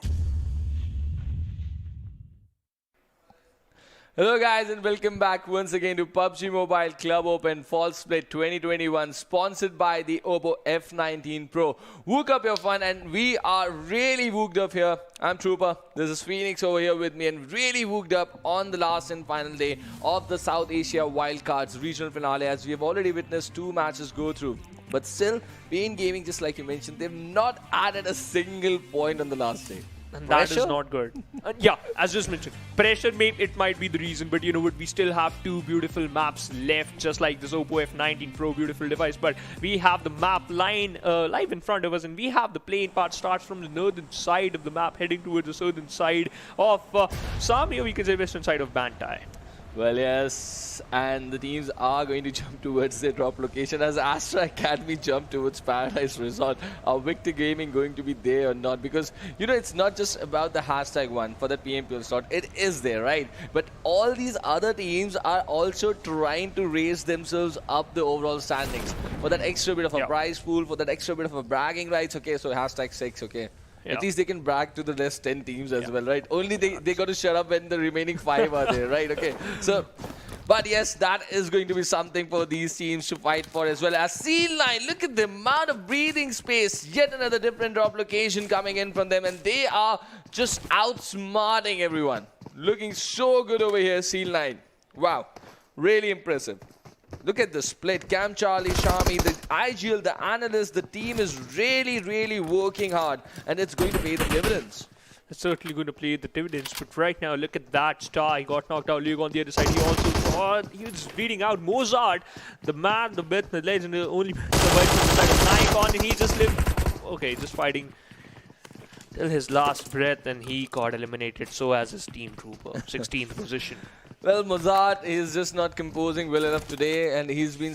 Speaker 2: Hello guys and welcome back once again to PUBG Mobile Club Open Fall Split 2021 sponsored by the Oppo F19 Pro. Wook up your fun and we are really wooked up here. I'm Trooper, this is Phoenix over here with me and really wooked up on the last and final day of the South Asia Wildcards regional finale as we have already witnessed 2 matches go through. But still, Pain Gaming, just like you mentioned, they've not added a single point on the last day.
Speaker 3: And
Speaker 2: Pressure?
Speaker 3: that is not good. Yeah, as just mentioned, pressure it might be the reason, but you know what? We still have 2 beautiful maps left, just like this Oppo F19 Pro beautiful device. But we have the map line live in front of us, and we have the playing part starts from the northern side of the map, heading towards the southern side of Samia, we can say western side of Bantai.
Speaker 2: Well, yes, and the teams are going to jump towards their drop location as Astra Academy jump towards Paradise Resort. Are Victor Gaming going to be there or not? Because, you know, it's not just about the hashtag one for the PMPL slot. It is there, right? But all these other teams are also trying to raise themselves up the overall standings for that extra bit of a prize pool, for that extra bit of a bragging rights. Okay, so hashtag 6, okay. Yeah. At least they can brag to the rest 10 teams as well, right? Only they got to shut up when the remaining 5 are there, right? Okay. So, but yes, that is going to be something for these teams to fight for as well. As C9, look at the amount of breathing space. Yet another different drop location coming in from them, and they are just outsmarting everyone. looking so good over here, Seal 9. Wow, really impressive. Look at the split. Cam, Charlie, Shami, the IGL, the analyst, the team is really working hard, and it's going to pay the dividends.
Speaker 3: It's certainly going to play the dividends, but right now, look at that star. He got knocked out. Luke on the other side. He also he was bleeding out. Mozart, the man, the myth, the legend, the only survived from the side of NAIKON, and he just lived. Okay, just fighting till his last breath, and he got eliminated. So as his team trooper, 16th position.
Speaker 2: Well, Mozart is just not composing well enough today, and he's been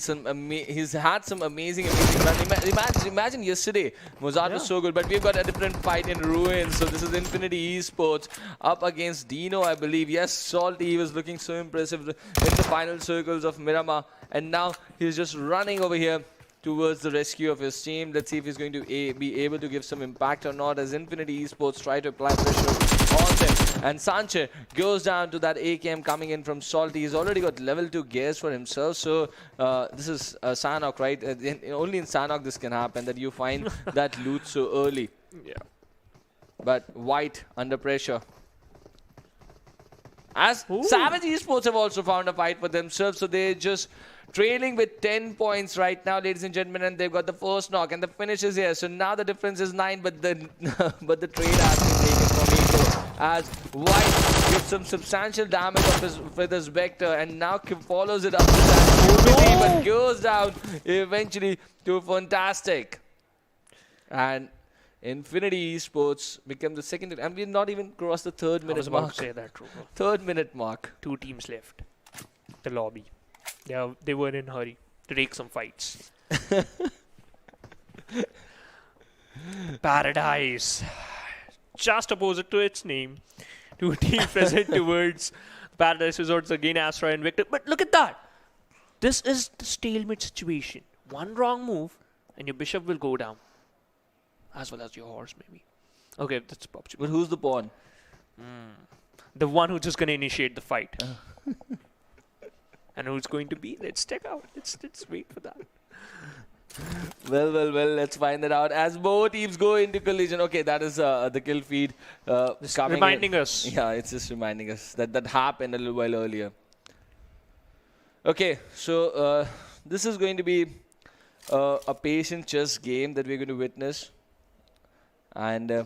Speaker 2: he's had some amazing run. Imagine yesterday, Mozart was so good, but we've got a different fight in Ruins. So this is Infinity Esports up against DENO, I believe. Yes, Salty, he was looking so impressive in the final circles of Miramar, and now he's just running over here towards the rescue of his team. Let's see if he's going to be able to give some impact or not, as Infinity Esports try to apply pressure on them. And Sanchez goes down to that AKM coming in from Salty. He's already got level 2 gears for himself. So this is Sanhok, right? Only in Sanhok this can happen, that you find that loot so early.
Speaker 3: Yeah.
Speaker 2: But White under pressure. As Savage Esports have also found a fight for themselves, so they're just trailing with 10 points right now, ladies and gentlemen, and they've got the first knock, and the finish is here. So now the difference is 9, but the but the trade has been taken from Eco, as White gives some substantial damage with his Vector, and now follows it up to that but goes down eventually to Fantastic. And Infinity Esports become the second, and we've not even crossed the 3rd minute
Speaker 3: I was about
Speaker 2: mark.
Speaker 3: to say that, trooper.
Speaker 2: 3rd minute mark.
Speaker 3: 2 teams left. The lobby. They were in a hurry to take some fights. Paradise. Just opposite to its name. 2 teams present towards Paradise Resorts again, Astra and Victor. But look at that. This is the stalemate situation. One wrong move and your bishop will go down. As well as your horse, maybe. Okay, that's PUBG.
Speaker 2: But who's the pawn?
Speaker 3: The one who's just going to initiate the fight. And who's going to be? Let's check out. Let's wait for that.
Speaker 2: Well, let's find that out as both teams go into collision. Okay, that is the kill feed.
Speaker 3: Just reminding us.
Speaker 2: Yeah, it's just reminding us that happened a little while earlier. Okay, so this is going to be a patient chess game that we're going to witness. And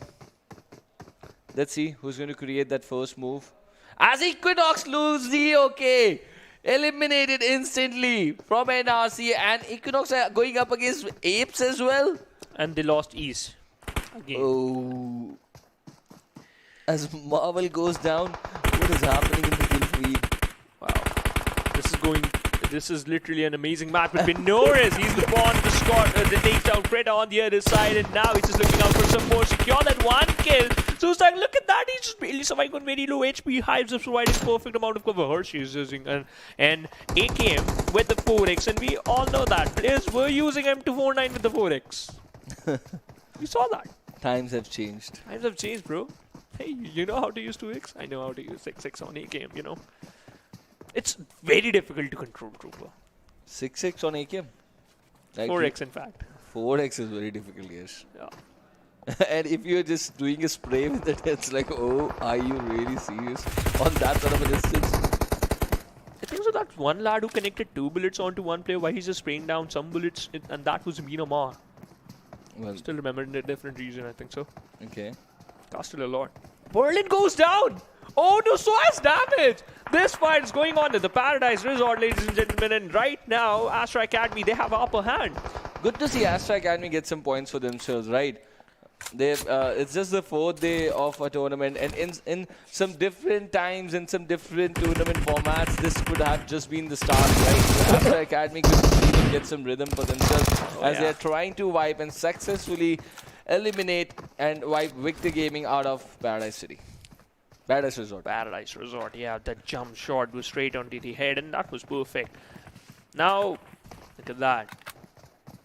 Speaker 2: let's see who's going to create that first move. As Equinox lose the OK. Eliminated instantly from NRC, and Equinox are going up against Apes as well.
Speaker 3: And they lost East again.
Speaker 2: Oh. As Marvel goes down, what is happening in the kill feed?
Speaker 3: Wow. This is literally an amazing match between Norris. He's the pawn to score the takedown Preda on the other side, and now he's just looking out for some more. Secure that 1 kill. So it's like, look at that. He's just barely surviving on very low HP. Hives have provided perfect amount of cover. Hershey is using an AKM with the 4x, and we all know that players were using M249 with the 4x. You saw that.
Speaker 2: Times have changed.
Speaker 3: Times have changed, bro. Hey, you know how to use 2x? I know how to use 6x on AKM, you know. It's very difficult to control, trooper.
Speaker 2: 6x on AKM? Like
Speaker 3: 4x, in fact.
Speaker 2: 4x is very difficult, yes.
Speaker 3: Yeah.
Speaker 2: And if you're just doing a spray with it, it's like, oh, are you really serious on that sort of a distance?
Speaker 3: I think so that one lad who connected 2 bullets onto one player, why he's just spraying down some bullets, and that was Miramar.
Speaker 2: Well,
Speaker 3: Still remember in a different region, I think so.
Speaker 2: okay.
Speaker 3: Castle a lot. Berlin goes down! Oh no, so much damage! This fight is going on at the Paradise Resort, ladies and gentlemen, and right now, Astra Academy, they have an upper hand.
Speaker 2: Good to see Astra Academy get some points for themselves, right? They've it's just the 4th day of a tournament, and in some different times, in some different tournament formats, this could have just been the start, right? Astra Academy could even get some rhythm for themselves as they're trying to wipe and successfully eliminate and wipe Victor Gaming out of Paradise City. Paradise Resort.
Speaker 3: Paradise Resort, yeah, that jump shot was straight onto the head, and that was perfect. Now, look at that.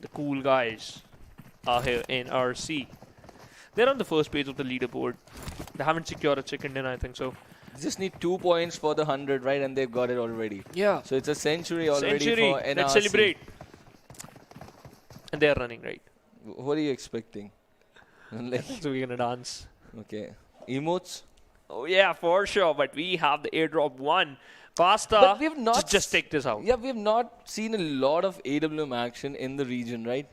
Speaker 3: The cool guys are here in RC. They're on the first page of the leaderboard. They haven't secured a chicken dinner, I think so.
Speaker 2: They just need 2 points for the 100, right? And they've got it already.
Speaker 3: Yeah.
Speaker 2: So it's a century already
Speaker 3: Century.
Speaker 2: for NRC.
Speaker 3: Let's celebrate. And they're running, right?
Speaker 2: What are you expecting? Like,
Speaker 3: So we're gonna dance.
Speaker 2: okay. Emotes?
Speaker 3: Oh yeah, for sure. But we have the airdrop one. Pasta,
Speaker 2: But we've not
Speaker 3: just take this out.
Speaker 2: Yeah, we have not seen a lot of AWM action in the region, right?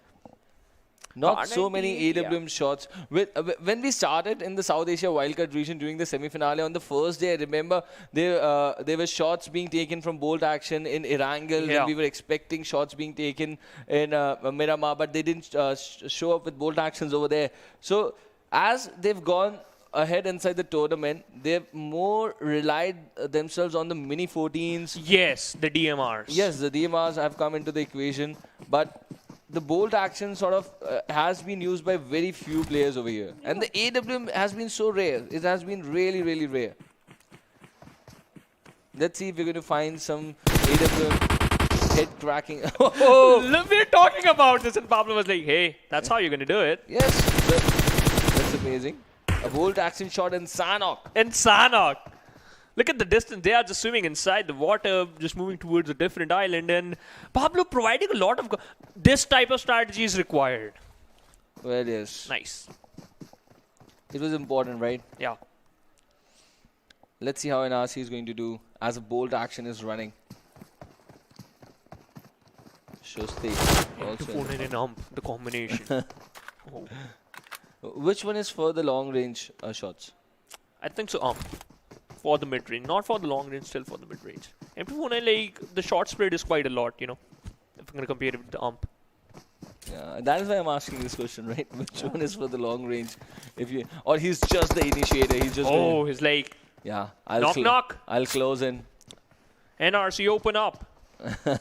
Speaker 2: Not so many AWM shots. When we started in the South Asia Wildcard region during the semi-finale, on the first day, I remember there were shots being taken from bolt action in Erangel.
Speaker 3: Yeah.
Speaker 2: We were expecting shots being taken in Miramar, but they didn't show up with bolt actions over there. So as they've gone ahead inside the tournament, they've more relied themselves on the mini 14s.
Speaker 3: Yes, the DMRs.
Speaker 2: Yes, the DMRs have come into the equation, but the bolt action sort of has been used by very few players over here. And the AWM has been so rare. It has been really, really rare. Let's see if we're going to find some AWM head cracking.
Speaker 3: Oh, we're talking about this, and Pablo was like, hey, that's how you're going to do it.
Speaker 2: Yes, that's amazing. A bolt action shot in Sanhok.
Speaker 3: And Sanhok. Look at the distance. They are just swimming inside the water, just moving towards a different island. And Pablo providing a lot of... This type of strategy is required.
Speaker 2: Well, yes.
Speaker 3: Nice.
Speaker 2: It was important, right?
Speaker 3: Yeah.
Speaker 2: Let's see how NRC is going to do as a bolt action is running. Shoste.
Speaker 3: To phone in an ump, the combination. Oh.
Speaker 2: Which one is for the long range shots?
Speaker 3: I think so, ump. For the mid-range. Not for the long range, still for the mid-range. M249, like, the shot spread is quite a lot, you know. If I'm going to compare it with the ump.
Speaker 2: Yeah, that is why I'm asking this question, right? Which one is for the long range? Or he's just the initiator. He's just
Speaker 3: Oh, he's like,
Speaker 2: yeah.
Speaker 3: knock.
Speaker 2: I'll close in.
Speaker 3: NRC, open up.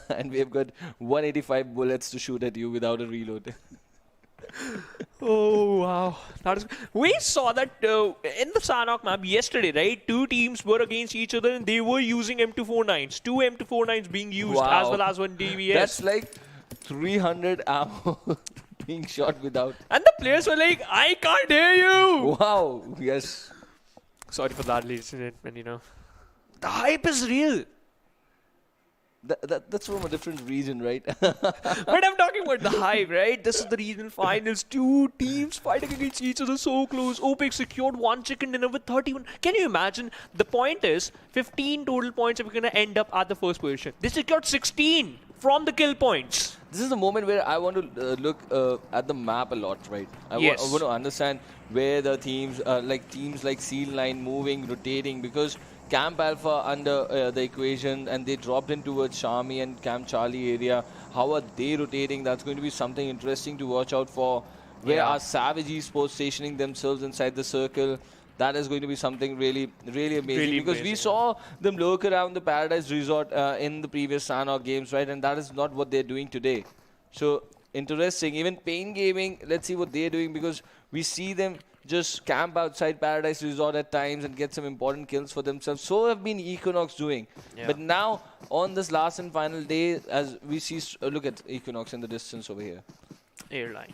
Speaker 2: And we have got 185 bullets to shoot at you without a reload.
Speaker 3: Oh, wow. That is, we saw that in the Sanhok map yesterday, right? Two teams were against each other and they were using M249s. Two M249s being used as well as one DVS.
Speaker 2: That's like 300 ammo being shot without.
Speaker 3: And the players were like, I can't hear you.
Speaker 2: Wow. Yes.
Speaker 3: Sorry for that, ladies and gentlemen, you know. The hype is real.
Speaker 2: That's from a different region, right?
Speaker 3: But I'm talking about the hype, right? This is the regional finals. Two teams fighting against each other so close. Opex secured one chicken dinner with 31. Can you imagine? The point is 15 total points if we're going to end up at the first position. They secured 16 from the kill points.
Speaker 2: This is the moment where I want to look at the map a lot, right? I want to understand where the teams like Seal Line moving, rotating, because Camp Alpha under the equation and they dropped in towards Shami and Camp Charlie area. How are they rotating? That's going to be something interesting to watch out for. Where are Savage eSports stationing themselves inside the circle? That is going to be something really, really amazing. Because we saw them lurk around the Paradise Resort in the previous Sanhok games, right? And that is not what they're doing today. So, interesting. Even Pain Gaming, let's see what they're doing, because we see them just camp outside Paradise Resort at times and get some important kills for themselves. So have been Equinox doing. Yeah. But now, on this last and final day, as we see, look at Equinox in the distance over here.
Speaker 3: Airline.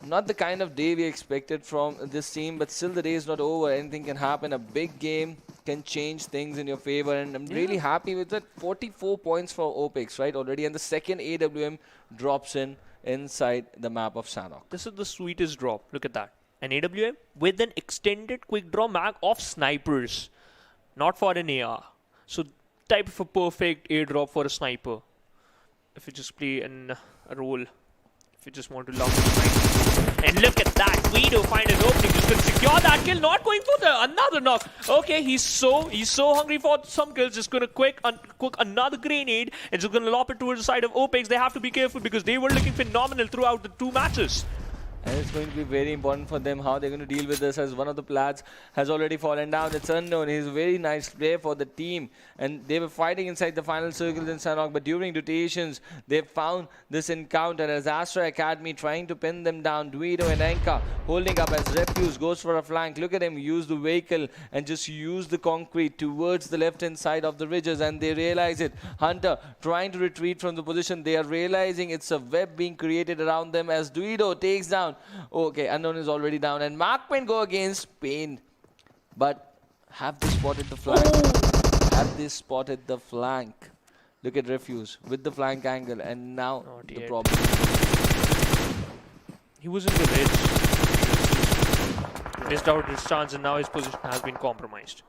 Speaker 2: Not the kind of day we expected from this team, but still the day is not over. Anything can happen. A big game can change things in your favor, and I'm really happy with that. 44 points for Opex, right, already, and the second AWM drops in inside the map of Sanhok.
Speaker 3: This is the sweetest drop. Look at that. An AWM with an extended quick draw mag of snipers, not for an AR. So type of a perfect airdrop for a sniper. If you just play in a role, if you just want to lock the sniper. And look at that, Guido find an opening, just going to secure that kill, not going for the another knock. Okay, he's so hungry for some kills, just going to cook another grenade and just going to lop it towards the side of Opex. They have to be careful because they were looking phenomenal throughout the two matches.
Speaker 2: And it's going to be very important for them how they're going to deal with this, as one of the plats has already fallen down. It's unknown. He's a very nice player for the team. And they were fighting inside the final circles in Sanhok. But during rotations, they found this encounter as Astra Academy trying to pin them down. Duido and Anka holding up as Refuse goes for a flank. Look at him use the vehicle and just use the concrete towards the left-hand side of the ridges. And they realize it. Hunter trying to retreat from the position. They are realizing it's a web being created around them as Duido takes down. Okay, Unknown is already down, and MAKPEN go against Pain. But have they spotted the flank? Have they spotted the flank? Look at Refuse with the flank angle, and now the problem.
Speaker 3: He was in the ridge. missed out his chance, and now his position has been compromised.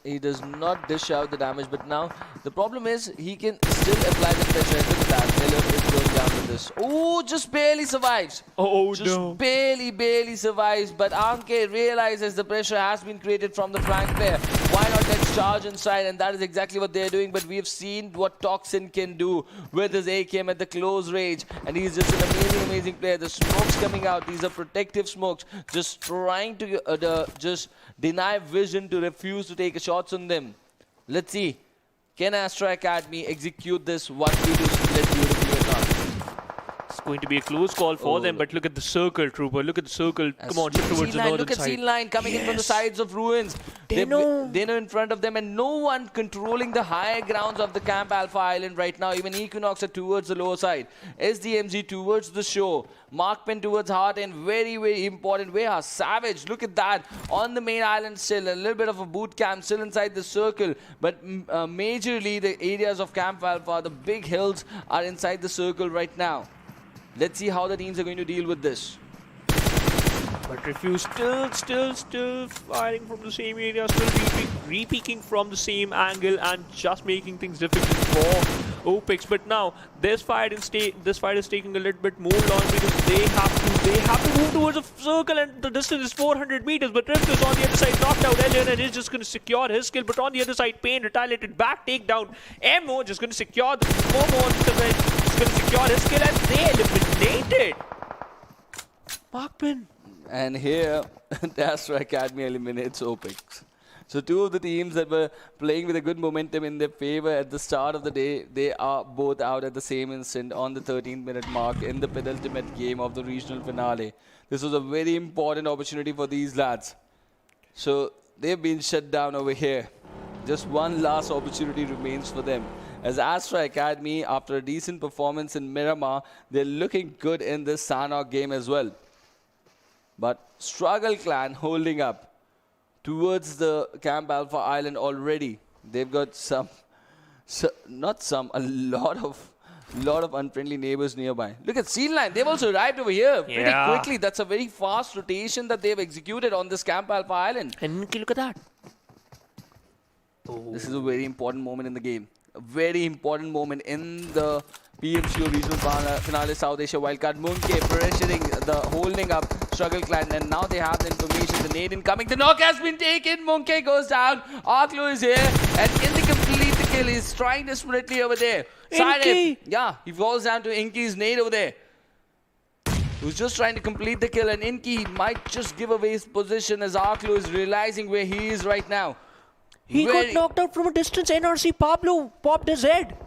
Speaker 2: He does not dish out the damage, but now the problem is he can still apply the pressure. Look at that. Taylor is going down with this. Oh, just barely survives.
Speaker 3: Oh
Speaker 2: Just
Speaker 3: no.
Speaker 2: barely survives. But Anke realizes the pressure has been created from the flank player. Why not let's charge inside? And that is exactly what they're doing. But we've seen what Toxin can do with his AKM at the close range. And he's just an amazing player. The smokes coming out. These are protective smokes. Just trying to just deny vision to refuse to take shots on them. Let's see. Can Astra Academy execute this 1v2 split beautifully or not?
Speaker 3: It's going to be a close call for them, but look at the circle, Trooper. Look at the circle. Come on, shift towards the northern
Speaker 2: Look at
Speaker 3: side.
Speaker 2: scene line coming in from the sides of ruins.
Speaker 3: DENO.
Speaker 2: DENO in front of them, and no one controlling the higher grounds of the Camp Alpha Island right now. Even Equinox are towards the lower side. SDMZ towards the shore. MAKPEN towards Heart, and very important. Where Savage, look at that. On the main island still. A little bit of a boot camp still inside the circle. But majorly the areas of Camp Alpha, the big hills are inside the circle right now. Let's see how the teams are going to deal with this.
Speaker 3: But Refuse still firing from the same area, still re-peeking from the same angle, and just making things difficult for Opex. But now this fight is taking a little bit more long because they have to move towards a circle, and the distance is 400 meters. But Rift is on the other side, knocked out Alien, and is just going to secure his kill. But on the other side, Pain retaliated back, takedown. Mo just going to secure the Momo on the side. Just going to secure his kill, and they eliminated MAKPEN.
Speaker 2: And here, the Astra Academy eliminates Opex. So two of the teams that were playing with a good momentum in their favor at the start of the day, they are both out at the same instant on the 13th-minute mark in the penultimate game of the regional finale. This was a very important opportunity for these lads. So they've been shut down over here. Just one last opportunity remains for them. As Astra Academy, after a decent performance in Miramar, they're looking good in this Sanhok game as well. But Struggle Clan holding up towards the Camp Alpha Island already. They've got a lot of unfriendly neighbors nearby. Look at Scene Line. They've also arrived over here pretty quickly. That's a very fast rotation that they've executed on this Camp Alpha Island.
Speaker 3: And look at that.
Speaker 2: This is a very important moment in the game. A very important moment in the PMCO Regional Finale South Asia Wildcard. Munke pressuring the holding up Struggle Clan, and now they have the information. The nade incoming. The knock has been taken. Munke goes down. Arklo is here, and can they complete the kill? He's trying desperately over there.
Speaker 3: Inky.
Speaker 2: Yeah, he falls down to Inky's nade over there. Who's just trying to complete the kill, and Inky might just give away his position as Arklo is realizing where he is right now.
Speaker 3: He got knocked out from a distance. NRC Pablo popped his head.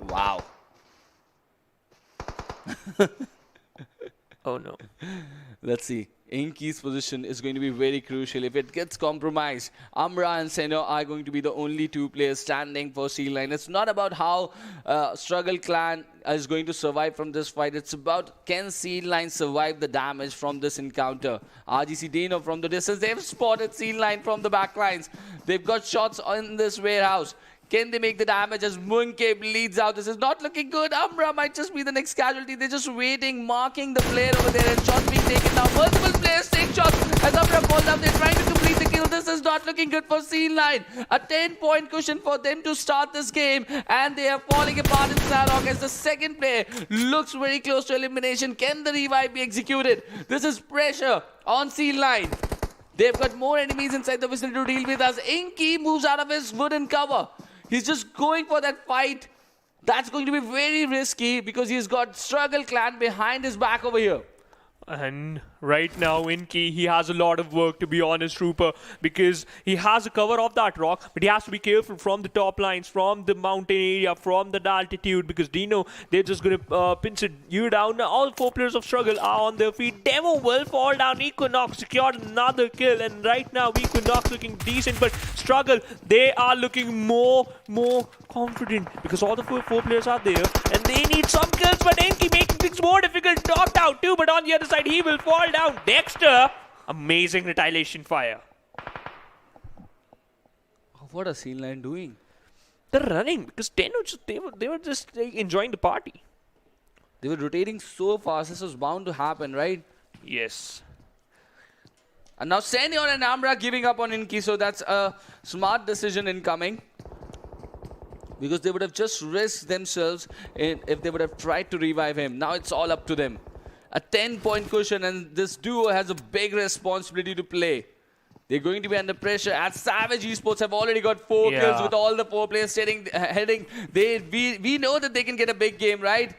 Speaker 2: Wow.
Speaker 3: Oh no.
Speaker 2: Let's see. Inky's position is going to be very crucial. If it gets compromised, Amra and Seno are going to be the only two players standing for C-Line. It's not about how Struggle Clan is going to survive from this fight. It's about can C-Line survive the damage from this encounter. RGC DENO from the distance. They've spotted C-Line from the back lines. They've got shots on this warehouse. Can they make the damage as Munke bleeds out? This is not looking good. Amra might just be the next casualty. They're just waiting, marking the player over there, and shots being taken now. Multiple players take shots as Amra falls down. They're trying to complete the kill. This is not looking good for Scene Line. A 10-point cushion for them to start this game, and they are falling apart in Sanhok as the second player looks very close to elimination. Can the revive be executed? This is pressure on Scene Line. They've got more enemies inside the vicinity to deal with as Inky moves out of his wooden cover. He's just going for that fight. That's going to be very risky because he's got Struggle Clan behind his back over here.
Speaker 3: And right now, Inky, he has a lot of work, to be honest, Trooper, because he has a cover of that rock, but he has to be careful from the top lines, from the mountain area, from that altitude, because DENO, they're just going to pinch you down. All four players of Struggle are on their feet. Demo will fall down. Equinox secured another kill, and right now, Equinox looking decent, but Struggle, they are looking more confident because all the four players are there, and they need some kills, but Inky making things more difficult. Knocked out too, but on the other side, he will fall down. Dexter, amazing retaliation fire.
Speaker 2: What are Scene Line doing?
Speaker 3: They're running because they were just like, enjoying the party.
Speaker 2: They were rotating so fast. This was bound to happen, right?
Speaker 3: Yes.
Speaker 2: And now Senior and Amra giving up on Inki, so that's a smart decision incoming. Because they would have just risked themselves if they would have tried to revive him. Now it's all up to them. A 10-point cushion, and this duo has a big responsibility to play. They're going to be under pressure as Savage Esports have already got 4 kills with all the 4 players heading. We know that they can get a big game, right?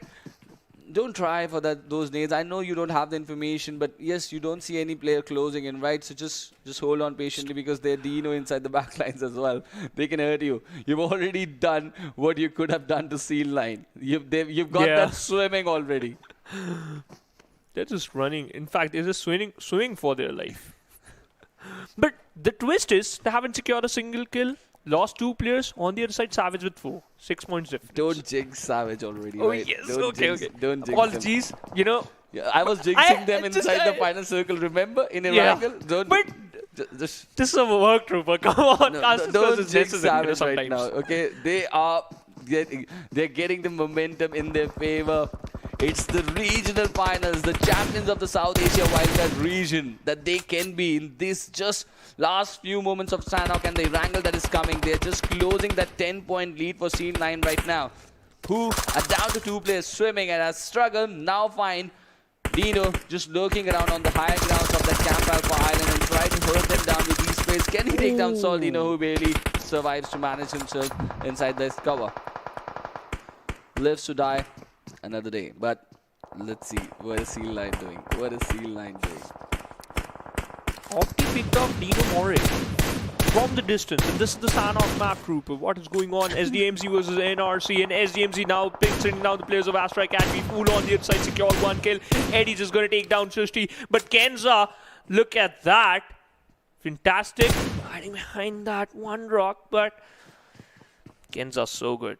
Speaker 2: Don't try for those nades. I know you don't have the information, but yes, you don't see any player closing in, right? So just hold on patiently because they're DENO inside the backlines as well. They can hurt you. You've already done what you could have done to Seal Line. You've got that swimming already.
Speaker 3: They're just running. In fact, they're just swimming for their life. But the twist is they haven't secured a single kill. Lost 2 players. On the other side, Savage with 4. 6 points difference.
Speaker 2: Don't jinx Savage already.
Speaker 3: Oh,
Speaker 2: right?
Speaker 3: yes.
Speaker 2: Don't
Speaker 3: Okay.
Speaker 2: Don't jinx
Speaker 3: Apologies.
Speaker 2: them.
Speaker 3: You know.
Speaker 2: Yeah, I was jinxing them inside the final circle. Remember in Erangel? Don't.
Speaker 3: But this is a work trooper. Come on.
Speaker 2: Don't jinx Savage right now. Okay, they're getting the momentum in their favor. It's the regional finals, the champions of the South Asia Wildcard region that they can be in this just last few moments of Sanhok and the Erangel that is coming. They're just closing that 10-point lead for Scene 9 right now, who are down to 2 players swimming and has struggled. Now find DENO just lurking around on the higher grounds of that Camp Alpha Island and try to hurt them down with these sprays. Can he take down Sol DENO, who barely survives to manage himself inside this cover? Lives to die another day, but let's see what is Seal Line doing. What is Seal Line doing?
Speaker 3: Opti picked off DENO Moray from the distance, and this is the Sanhok map group. What is going on? SDMZ versus NRC, and SDMZ now sending down the players of Astra Academy. Fool on the other side, secure 1 kill. Eddie's just going to take down Srishti, but Kenza, look at that. Fantastic. Hiding behind that one rock, but Kenza's so good.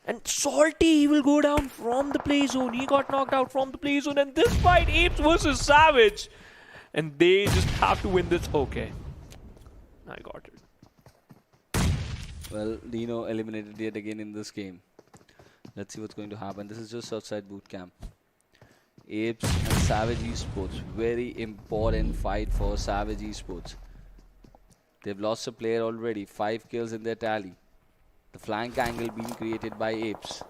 Speaker 3: And Salty, he will go down from the play zone. He got knocked out from the play zone. And this fight, Apes versus Savage. And they just have to win this. Okay. I got it.
Speaker 2: Well, DENO eliminated yet again in this game. Let's see what's going to happen. This is just outside boot camp. Apes and Savage Esports. Very important fight for Savage Esports. They've lost a player already. 5 kills in their tally. The flank angle being created by Apes.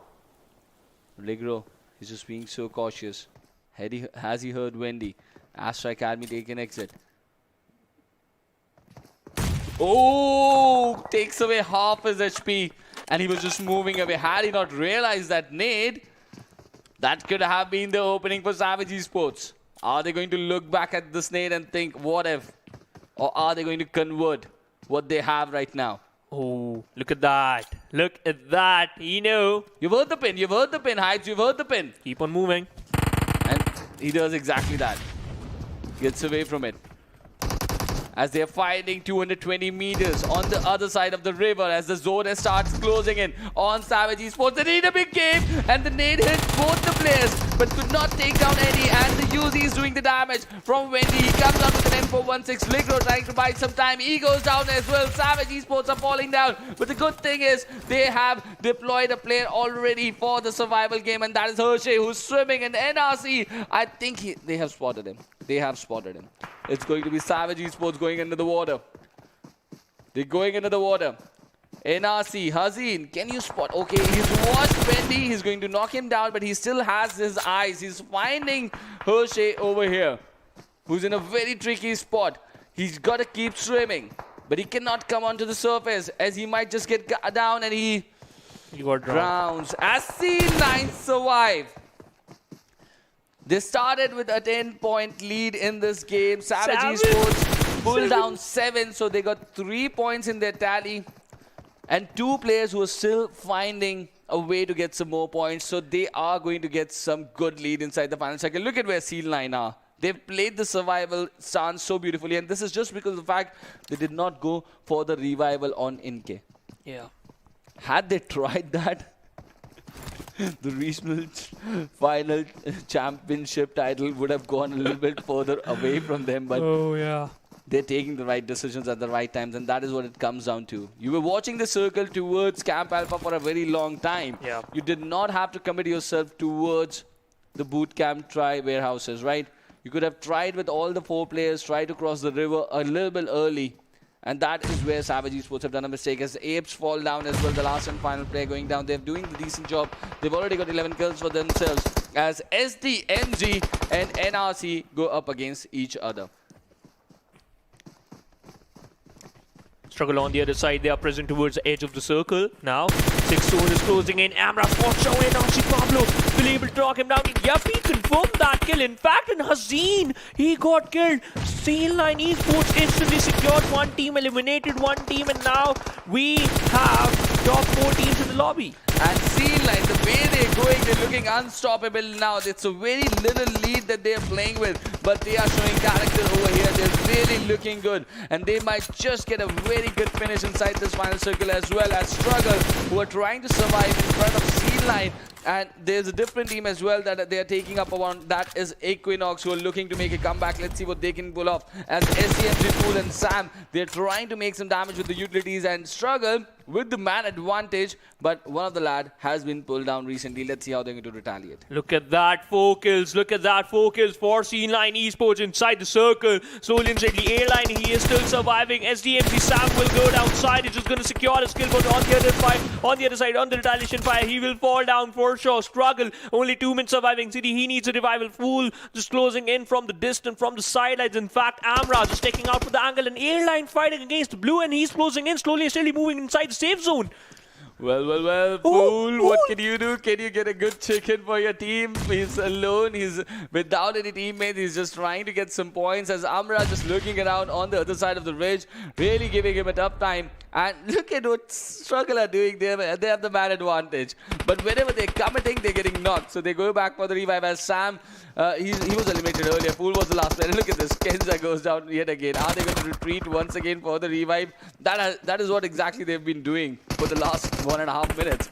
Speaker 2: Ligro is just being so cautious. Has he heard Wendy? Astra Academy take an exit. Oh! Takes away half his HP. And he was just moving away. Had he not realized that nade, that could have been the opening for Savage Esports. Are they going to look back at this nade and think, what if? Or are they going to convert what they have right now?
Speaker 3: Oh, look at that. Look at that. DENO.
Speaker 2: You've heard the pin. You've heard the pin, Hypes. You've heard the pin.
Speaker 3: Keep on moving.
Speaker 2: And he does exactly that. Gets away from it. As they're fighting 220 meters on the other side of the river as the zone starts closing in on Savage Esports. They need a big game, and the nade hit both the players but could not take down Eddie, and the UZ is doing the damage from Wendy. He comes out with an M416. Ligro trying to buy some time. He goes down as well. Savage Esports are falling down, but the good thing is they have deployed a player already for the survival game, and that is Hershey, who's swimming in NRC. I think they have spotted him. They have spotted him. It's going to be Savage Esports going into the water. They're going into the water. NRC, Hazin, can you spot? Okay, he's watched Wendy. He's going to knock him down, but he still has his eyes. He's finding Hershey over here, who's in a very tricky spot. He's got to keep swimming, but he cannot come onto the surface as he might just get down and he
Speaker 3: got
Speaker 2: drowns. As C9 survive. They started with a 10-point lead in this game. Savage Esports pulled down 7, so they got 3 points in their tally. And 2 players who are still finding a way to get some more points. So they are going to get some good lead inside the final cycle. Look at where Seal 9 are. They've played the survival stance so beautifully. And this is just because of the fact they did not go for the revival on Inke.
Speaker 3: Yeah.
Speaker 2: Had they tried that, the regional final championship title would have gone a little bit further away from them. But they're taking the right decisions at the right times, and that is what it comes down to. You were watching the circle towards Camp Alpha for a very long time.
Speaker 3: Yeah.
Speaker 2: You did not have to commit yourself towards the boot camp warehouses, right? You could have tried with all the 4 players, tried to cross the river a little bit early. And that is where Savage eSports have done a mistake, as the Apes fall down as well. The last and final player going down. They're doing the decent job. They've already got 11 kills for themselves, as SDMZ and NRC go up against each other.
Speaker 3: Struggle on the other side. They are present towards the edge of the circle. Now, 6 zone is closing in. Amra spot show in. Archie Pablo will able to talk him down. Yuffie confirmed that kill. In fact, in Hazeen, he got killed. C9 eSports instantly secured 1 team, eliminated 1 team, and now we have top 4 teams in the lobby.
Speaker 2: And C9, the way they're going, they're looking unstoppable now. It's a very little lead that they're playing with, but they are showing character over here. They're really looking good, and they might just get a very good finish inside this final circle, as well as Struggle, who are trying to survive in front of C9. And there's a different team as well that they are taking up on. That is Equinox, who are looking to make a comeback. Let's see what they can pull off. As SDMZ, Pool and Sam, they're trying to make some damage with the utilities and Struggle with the man advantage. But one of the lad has been pulled down recently. Let's see how they're going to retaliate.
Speaker 3: Look at that 4 kills. Look at that 4 kills for C9 eSports inside the circle. Slowly and steadily, Airline, he is still surviving. SDMC Sam will go downside. He's just going to secure his kill, but on the other side, on the retaliation fire, he will fall down for sure. Struggle, only 2 minutes surviving. City, he needs a revival. Fool just closing in from the distance, from the sidelines. In fact, Amra just taking out for the angle, and Airline fighting against Blue, and he's closing in, slowly and steadily moving inside the safe zone.
Speaker 2: Well, Fool, what can you do? Can you get a good chicken for your team? He's alone. He's without any teammates. He's just trying to get some points, as Amra just looking around on the other side of the ridge, really giving him a tough time. And look at what Struggle are doing. They have the man advantage. But whenever they're committing, they're getting knocked. So they go back for the revive, as Sam, he was eliminated earlier. Fool was the last player. Look at this. Kenza goes down yet again. Are they going to retreat once again for the revive? That is what exactly they've been doing for the last 1.5 minutes.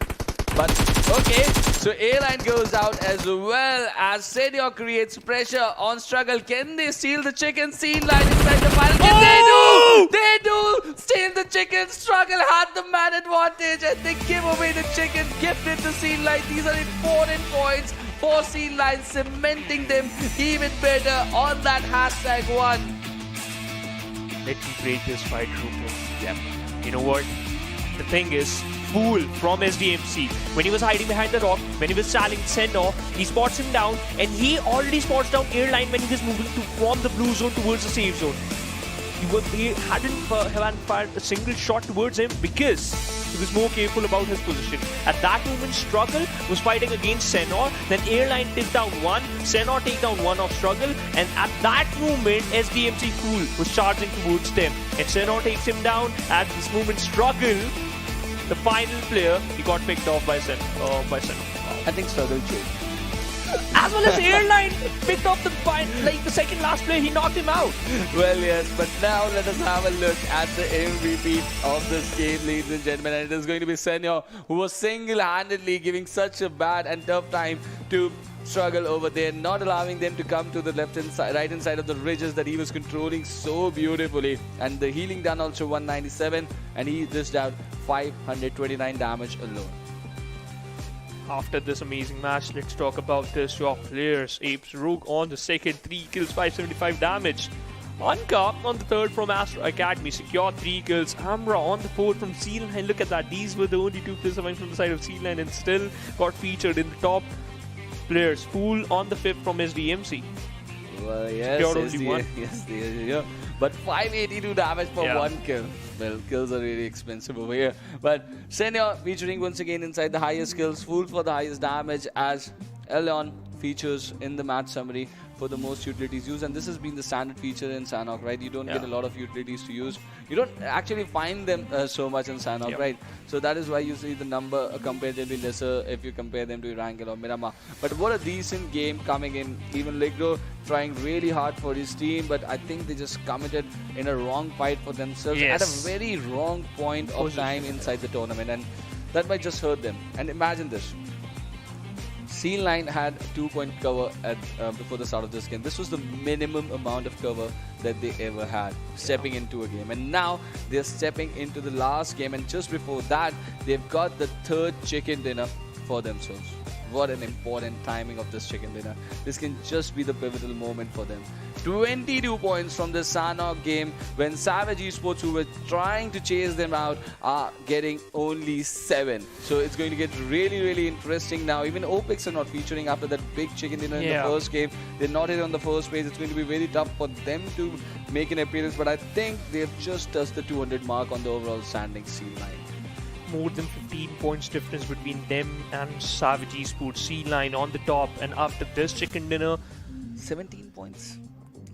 Speaker 2: But okay, so A-line goes out, as well as Sanhok creates pressure on Struggle. Can they steal the chicken? C-line inside the final. Can they do? They do! Steal the chicken. Struggle had the man advantage, and they give away the chicken, gifted to C-line. These are important points for C-line, cementing them even better on that #1.
Speaker 3: Let me break this fight, Rupert. Yeah. You know what? The thing is, Fool from SDMC, when he was hiding behind the rock, when he was challenging Sanhok, he spots him down, and he already spots down Airline when he was moving from the blue zone towards the safe zone. He hadn't fired a single shot towards him because he was more careful about his position. At that moment, Struggle was fighting against Sanhok. Then Airline took down 1, Sanhok take down 1 of Struggle, and at that moment, SDMC Fool was charging towards them. And Sanhok takes him down. At this moment, Struggle, the final player, he got picked off by Sanhok.
Speaker 2: I think Struggle changed.
Speaker 3: As well as Airline picked off the second last player, he knocked him out.
Speaker 2: Well, yes, but now let us have a look at the MVP of this game, ladies and gentlemen. And it is going to be Sanhok, who was single-handedly giving such a bad and tough time to Struggle over there, not allowing them to come to the right-hand side of the ridges that he was controlling so beautifully. And the healing done also 197, and he dished out 529 damage alone.
Speaker 3: After this amazing match, let's talk about this top players. Apes Rogue on the second, 3 kills, 575 damage. Anka on the third from Astra Academy, secured 3 kills. Amra on the fourth from C-Line. Look at that. These were the only 2 players surviving from the side of C-Line and still got featured in the top players. Fool on the fifth from SDMC.
Speaker 2: Well, yes, yeah. But 582 damage for 1 kill. Well, kills are really expensive over here. But Sanhok featuring once again inside the highest kills, Fool for the highest damage, as Elon features in the match summary for the most utilities used. And this has been the standard feature in Sanhok, right? You don't get a lot of utilities to use. You don't actually find them so much in Sanhok, right? So that is why you see the number comparatively lesser if you compare them to Erangel or Miramar. But what a decent game coming in. Even Ligro trying really hard for his team, but I think they just committed in a wrong fight for themselves at a very wrong point of time inside the tournament, and that might just hurt them. And imagine this. C-Line had 2-point cover before the start of this game. This was the minimum amount of cover that they ever had stepping into a game. And now they're stepping into the last game. And just before that, they've got the 3rd chicken dinner for themselves. what an important timing of this chicken dinner. This can just be the pivotal moment for them. 22 points from the Sanhok game when Savage eSports, who were trying to chase them out, are getting only 7. So it's going to get really, really interesting now. Even Opex are not featuring after that big chicken dinner in the first game. They're not in on the first page. It's going to be very tough for them to make an appearance, but I think they've just touched the 200 mark on the overall standing C9.
Speaker 3: More than 15 points difference between them and Savage eSports. C9 on the top, and after this chicken dinner,
Speaker 2: 17 points.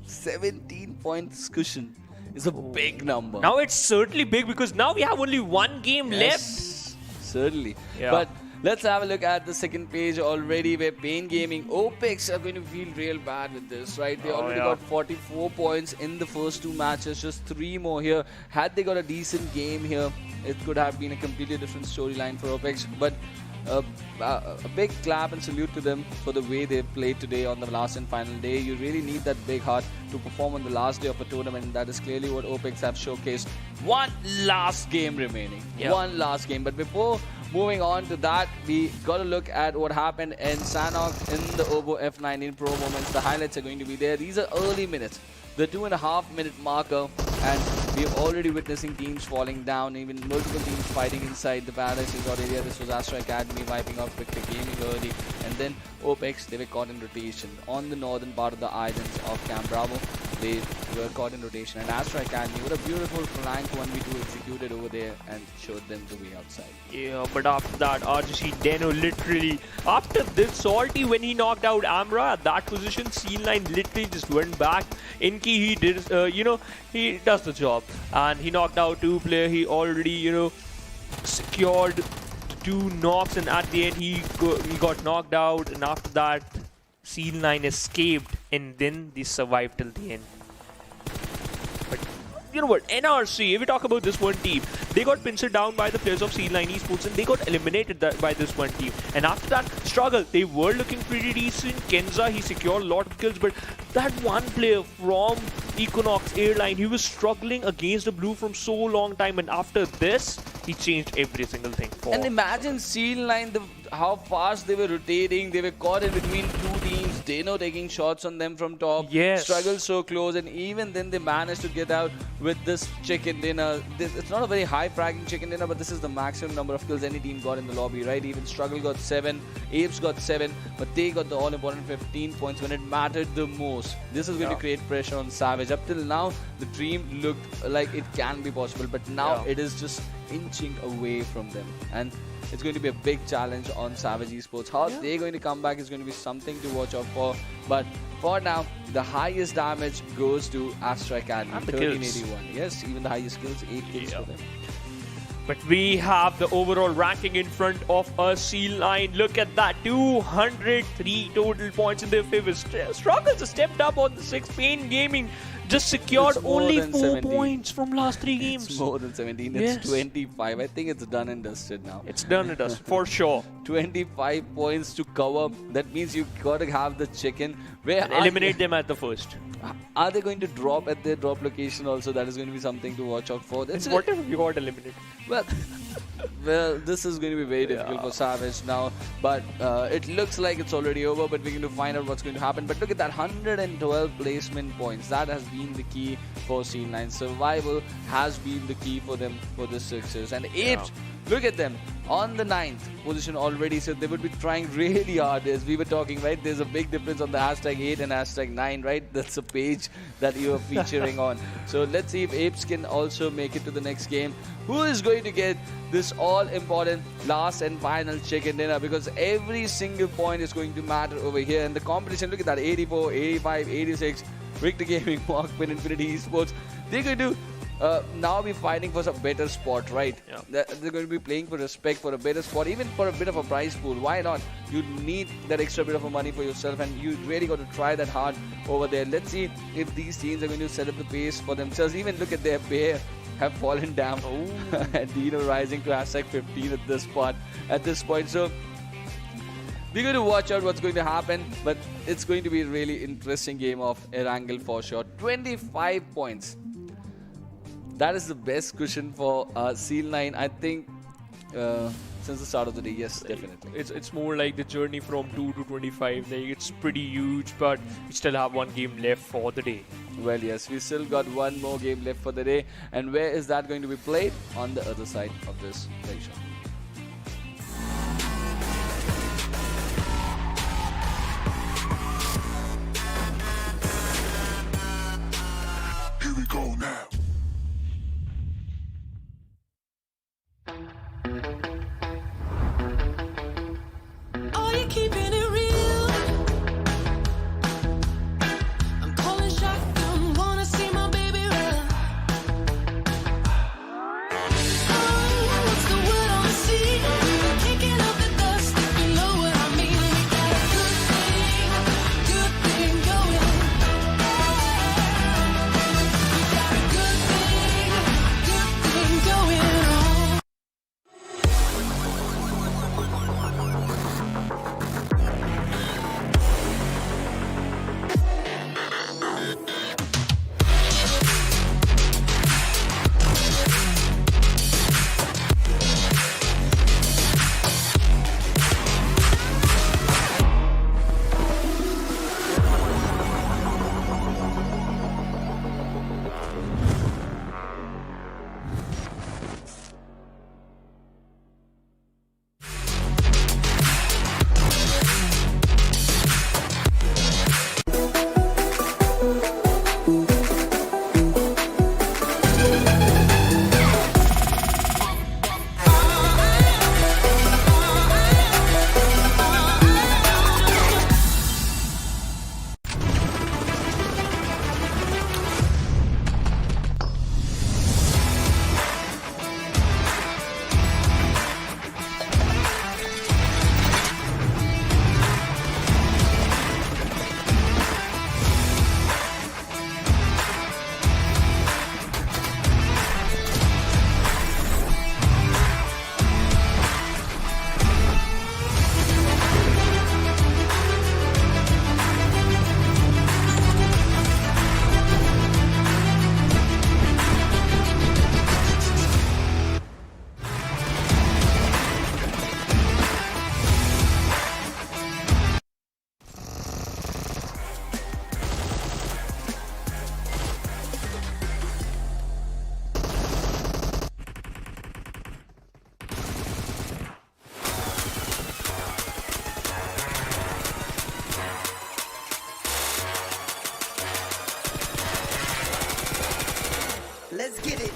Speaker 2: 17 points cushion is a big number.
Speaker 3: now it's certainly big because now we have only one game left.
Speaker 2: Certainly.
Speaker 3: Yeah.
Speaker 2: But let's have a look at the second page already, where Pain Gaming, Opex are going to feel real bad with this, right? They already got 44 points in the first 2 matches, just 3 more here. Had they got a decent game here, it could have been a completely different storyline for Opex. But a big clap and salute to them for the way they played today on the last and final day. You really need that big heart to perform on the last day of a tournament, and that is clearly what Opex have showcased. One last game remaining. One last game. But before moving on to that, we got to look at what happened in Sanhok in the OVO F19 Pro moments. The highlights are going to be there. These are early minutes. The 2.5 minute marker, and we are already witnessing teams falling down, even multiple teams fighting inside the Paradise Resort area. This was Astra Academy wiping out Victor Gaming early, and then Opex, they were caught in rotation on the northern part of the islands of Camp Bravo. They were caught in rotation, and Astra Academy with a beautiful flank 1v2 executed over there and showed them the way outside.
Speaker 3: Yeah, but after that, RGC DENO literally, after this Salty, when he knocked out Amra at that position, C9 literally just went back. Inky, he did, he does the job. And he knocked out 2 players. He already, secured 2 knocks, and at the end, he got knocked out. And after that, C9 escaped, and then they survived till the end. But you know what, NRC, if we talk about this one team, they got pinched down by the players of C9 eSports, and they got eliminated by this one team. And after that struggle, they were looking pretty decent. Kenza, he secured a lot of kills, but that one player from Equinox airline, he was struggling against the blue from so long time, and after this, he changed every single thing for.
Speaker 2: And imagine C9, how fast they were rotating. They were caught in between 2 teams. DENO taking shots on them from top.
Speaker 3: Yes.
Speaker 2: Struggled so close, and even then they managed to get out with this chicken dinner. It's not a very high fragging chicken dinner, but this is the maximum number of kills any team got in the lobby, right? Even Struggle got 7, Apes got 7, but they got the all-important 15 points when it mattered the most. This is going to create pressure on Savage. Up till now, the dream looked like it can be possible, but now it is just inching away from them, and it's going to be a big challenge on Savage eSports. How they're going to come back is going to be something to watch out for. But for now, the highest damage goes to Astra Academy, 1381. Yes, even the highest kills, 8 kills for them.
Speaker 3: But we have the overall ranking in front of us. C9, look at that, 203 total points in their favor. Struggles stepped up on the 6. Pain Gaming just secured only 4
Speaker 2: 17.
Speaker 3: points from last 3 games.
Speaker 2: It's more than 17. It's 25. I think it's done and dusted now.
Speaker 3: It's done and dusted for sure.
Speaker 2: 25 points to cover. That means you got to have the chicken. Where
Speaker 3: And eliminate them at the first.
Speaker 2: Are they going to drop at their drop location also? That is going to be something to watch out for.
Speaker 3: And what if you got eliminated?
Speaker 2: Well, this is going to be very difficult for Savage now. But it looks like it's already over, but we're going to find out what's going to happen. But look at that, 112 placement points. That has been the key for C9. Survival has been the key for them for the success. And Apes, look at them. On the 9th position already, so they would be trying really hard. As we were talking, right? There's a big difference on the #8 and #9, right? That's a page that you are featuring on. So let's see if Apes can also make it to the next game. Who is going to get this all-important last and final chicken dinner? Because every single point is going to matter over here. And the competition, look at that, 84, 85, 86. Victor Gaming, MAKPEN, Infinity eSports. They're going to now be fighting for some better spot, right? They're going to be playing for respect, for a better spot, even for a bit of a prize pool. Why not? You need that extra bit of money for yourself, and you really got to try that hard over there. Let's see if these teams are going to set up the pace for themselves. Even look at their pair have fallen down. And DENO rising to #15 at this point. So we're going to watch out what's going to happen, but it's going to be a really interesting game of Erangel for sure. 25 points. That is the best cushion for Seal 9. I think it's since the start of the day. Yes, definitely.
Speaker 3: It's more like the journey from 2 to 25. Like it's pretty huge, but we still have one game left for the day.
Speaker 2: Well, yes, we still got one more game left for the day. And where is that going to be played? On the other side of this section.
Speaker 1: Here we go now.
Speaker 4: Are you keeping it real? I'm calling shotgun, wanna see my baby run. Oh, what's the word on the sea? Kicking up the dust, if you know what I mean. We got a good thing going. We got a good thing going on.
Speaker 5: Let's get it.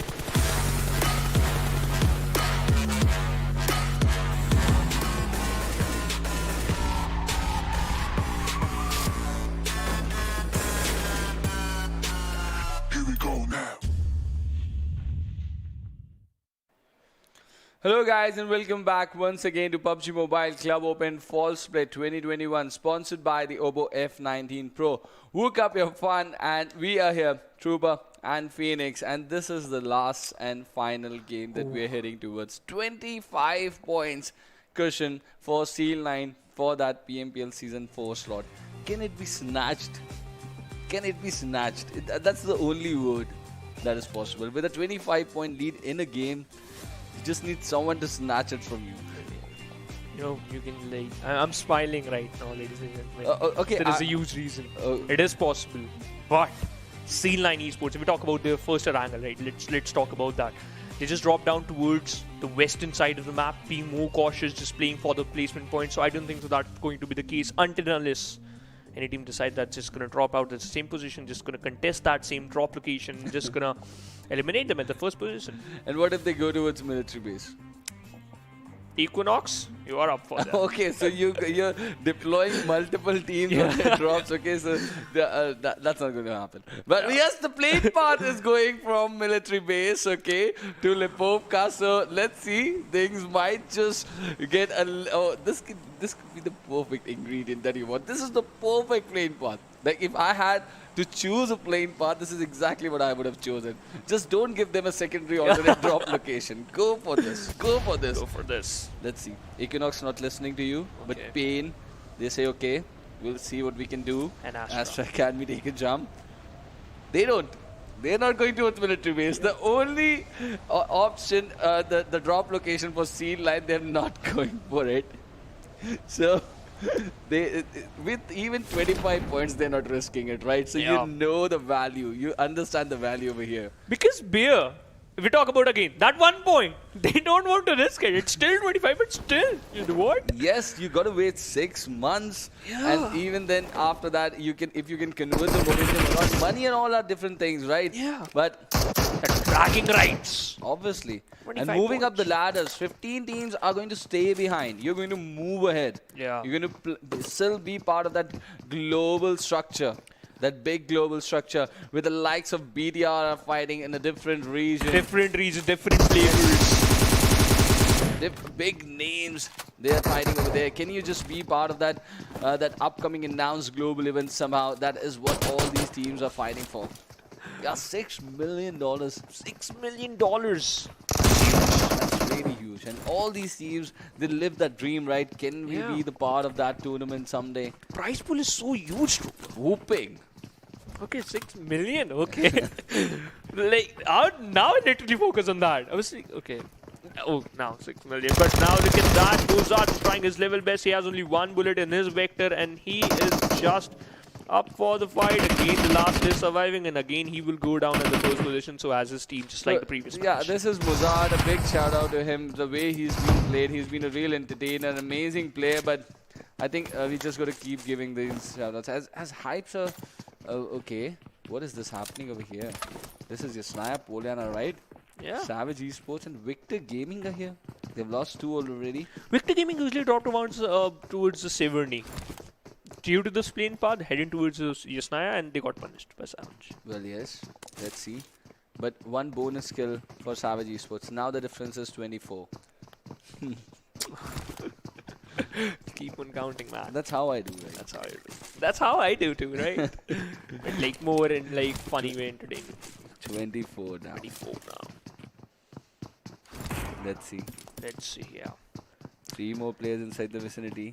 Speaker 1: Here we go now.
Speaker 2: Hello guys and welcome back once again to PUBG Mobile Club Open Fall Split 2021 sponsored by the Oppo F19 Pro. Woke up your fun and we are here, Trooper and Phoenix, and this is the last and final game that we are heading towards. 25 points cushion for Steel 9 for that PMPL Season 4 slot. Can it be snatched? Can it be snatched? That's the only word that is possible. With a 25-point lead in a game, you just need someone to snatch it from you.
Speaker 3: You know, you can like. I'm smiling right now, ladies and gentlemen.
Speaker 2: Okay,
Speaker 3: There is a huge reason. It is possible, but Steel 9 eSports. If we talk about their first Erangel, right? Let's talk about that. They just dropped down towards the western side of the map, being more cautious, just playing for the placement point. So I don't think so that's going to be the case until and unless any team decides that's just going to drop out at the same position, just going to contest that same drop location, just going to eliminate them at the first position.
Speaker 2: And what if they go towards military base?
Speaker 3: Equinox, you are up for that.
Speaker 2: Okay, so you're deploying multiple teams on their drops. Okay, so that's not going to happen. But yes, the plane path is going from military base, okay, to Lipovka. So let's see, things might just get this could be the perfect ingredient that you want. This is the perfect plane path. Like if I had to choose a plane path, this is exactly what I would have chosen. Just don't give them a secondary alternate drop location. Go for this. Go for this.
Speaker 3: Go for this.
Speaker 2: Let's see. Equinox not listening to you, but
Speaker 3: Okay.
Speaker 2: Pain, they say, okay, we'll see what we can do.
Speaker 3: And
Speaker 2: Astra Academy take a jump. They don't. They're not going towards military base. The only option, the drop location for Seal Line, they're not going for it. So, with even 25 points, they're not risking it, right? So
Speaker 3: Yeah.
Speaker 2: you know the value. You understand the value over here.
Speaker 3: Because Beer, if we talk about again, that 1 point, they don't want to risk it. It's still 25, but still, you know what?
Speaker 2: Yes, you got to wait 6 months, and even then after that, you can if you can convert the momentum around. Money and all are different things, right?
Speaker 3: Yeah.
Speaker 2: But
Speaker 3: The dragging rights.
Speaker 2: obviously, and
Speaker 3: 25
Speaker 2: moving up the
Speaker 3: points.
Speaker 2: ladders, 15 teams are going to stay behind. You're going to move ahead.
Speaker 3: Yeah.
Speaker 2: You're going to still be part of that global structure. That big global structure with the likes of BDR are fighting in a different region.
Speaker 3: Different regions, different flavors.
Speaker 2: Big names they are fighting over there. Can you just be part of that that upcoming announced global event somehow? That is what all these teams are fighting for. Yeah, $6 million.
Speaker 3: $6 million.
Speaker 2: That's really huge. And all these teams, they live that dream, right? Can we
Speaker 3: Yeah.
Speaker 2: be the part of that tournament someday?
Speaker 3: Prize pool is so huge, too.
Speaker 2: Whooping.
Speaker 3: Okay, 6 million. Okay. Like, now I literally focus on that. I was like, okay. Oh, now 6 million. But now look at that. Mozart trying his level best. He has only 1 bullet in his vector, and he is just up for the fight. Again, the last is surviving, and again, he will go down in the first position. So, as his team, just like the previous
Speaker 2: Yeah,
Speaker 3: match.
Speaker 2: this is Mozart. A big shout out to him. The way he's been played, he's been a real entertainer, an amazing player. But I think we just got to keep giving these shout outs. As hypes are. Okay, what is this happening over here? This is Yasnaya Poliana, right?
Speaker 3: Yeah.
Speaker 2: Savage Esports and Victor Gaming are here. They've lost 2 already.
Speaker 3: Victor Gaming usually dropped towards the Severny. Due to the spleen path, heading towards Yasnaya, and they got punished by Savage.
Speaker 2: Well, yes. Let's see. But 1 bonus kill for Savage Esports. Now the difference is 24.
Speaker 3: Keep on counting, man.
Speaker 2: That's how I do, right?
Speaker 3: That's how I do. That's how I do too, right? But like more in like funny way entertaining.
Speaker 2: 24 now.
Speaker 3: 24 now.
Speaker 2: Let's see.
Speaker 3: Let's see here.
Speaker 2: 3 more players inside the vicinity.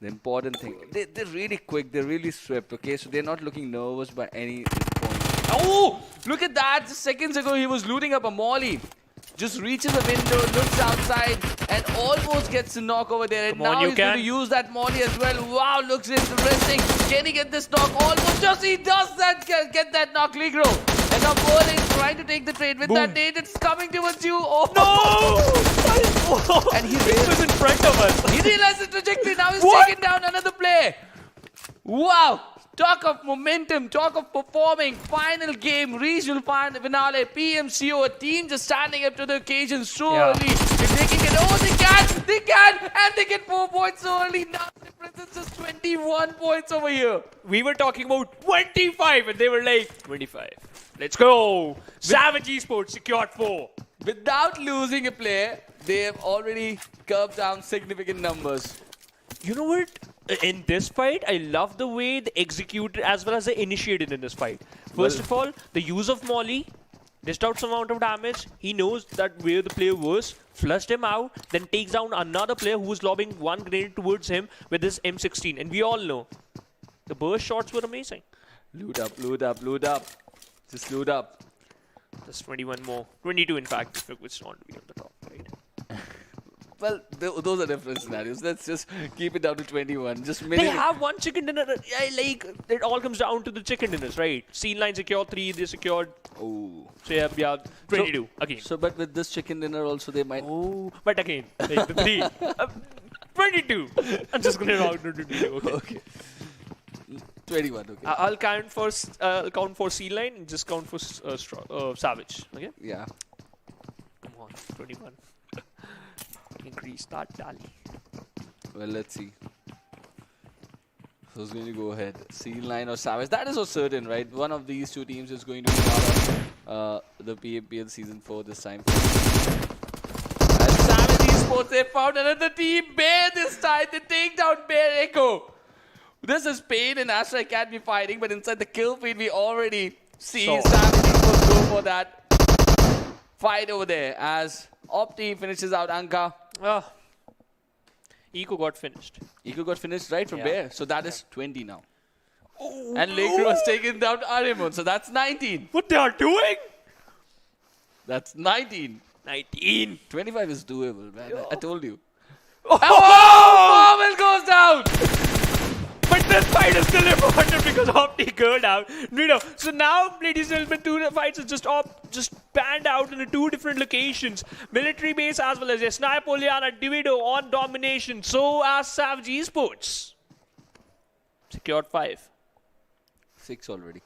Speaker 2: The important thing, they're really quick, they're really swift, okay? So they're not looking nervous by any point. Oh! Look at that! Just seconds ago, he was looting up a molly. Just reaches the window, looks outside, and almost gets a knock over there. And
Speaker 3: Come on,
Speaker 2: now
Speaker 3: you
Speaker 2: he's going to
Speaker 3: can.
Speaker 2: use that molly as well. Wow, looks interesting. Can he get this knock? Almost just he does that, get that knock, Ligro. And now Berlin trying to take the trade with
Speaker 3: Boom.
Speaker 2: that nade. It's coming towards you. Oh!
Speaker 3: No!
Speaker 2: And he
Speaker 3: was in front of us.
Speaker 2: He realized the trajectory. Now he's
Speaker 3: What?
Speaker 2: taking down another play. Wow. Talk of momentum. Talk of performing. Final game. Regional finale. PMCO. A team just standing up to the occasion so
Speaker 3: Yeah.
Speaker 2: early. They're taking it. Oh, they can. They can. And they get 4 points so early. Now the difference is just 21 points over here.
Speaker 3: We were talking about 25 and they were like 25. Let's go. Savage Esports secured 4.
Speaker 2: Without losing a play, they have already curved down significant numbers.
Speaker 3: You know what? In this fight, I love the way they executed as well as they initiated in this fight. First of all, the use of Molly dished out some amount of damage. He knows that where the player was, flushed him out, then takes down another player who was lobbing 1 grenade towards him with his M16. And we all know the burst shots were amazing.
Speaker 2: Loot up, loot up, loot up. Just loot up.
Speaker 3: There's 21 more. 22 in fact, if it was not to be on the top, right?
Speaker 2: Well, those are different scenarios. Let's just keep it down to 21. Just
Speaker 3: They
Speaker 2: minimum.
Speaker 3: have 1 chicken dinner. Like, it all comes down to the chicken dinners, right? Scene line secured 3, they secured.
Speaker 2: Oh.
Speaker 3: So yeah, 22 again.
Speaker 2: So, but with this chicken dinner also, they might.
Speaker 3: Oh, but again, like the 3. 22. I'm just gonna round to 22. Okay.
Speaker 2: Okay. 21. Okay.
Speaker 3: I'll count for Scene line and just count for Savage. Okay.
Speaker 2: Yeah.
Speaker 3: Come on, 21. Increase that tally.
Speaker 2: Well, let's see. Who's going to go ahead? Seal Line or Savage? That is so certain, right? One of these 2 teams is going to be part of the PMPL Season 4 this time. And Savage Esports, they found another team. Bear this time. They take down Bear Echo. This is Pain and Astra Academy fighting, but inside the kill feed, we already see
Speaker 3: So-
Speaker 2: Savage Esports go for that fight over there as Opti finishes out Anka.
Speaker 3: Eco got finished.
Speaker 2: Eco got finished right from
Speaker 3: Yeah.
Speaker 2: Bear, so that is 20 now. And Laker was taken down to Arimon. So that's 19.
Speaker 3: What they are doing?
Speaker 2: That's 19.
Speaker 3: 19.
Speaker 2: 25 is doable, man. I told you. Oh! Marvel goes down!
Speaker 3: But this fight is still important because Opti go down. So now, ladies and gentlemen, two fights are just panned out in two different locations. Military base as well as Sniper Poliana Divido on domination. So as Savage eSports. Secured 5.
Speaker 2: 6 already.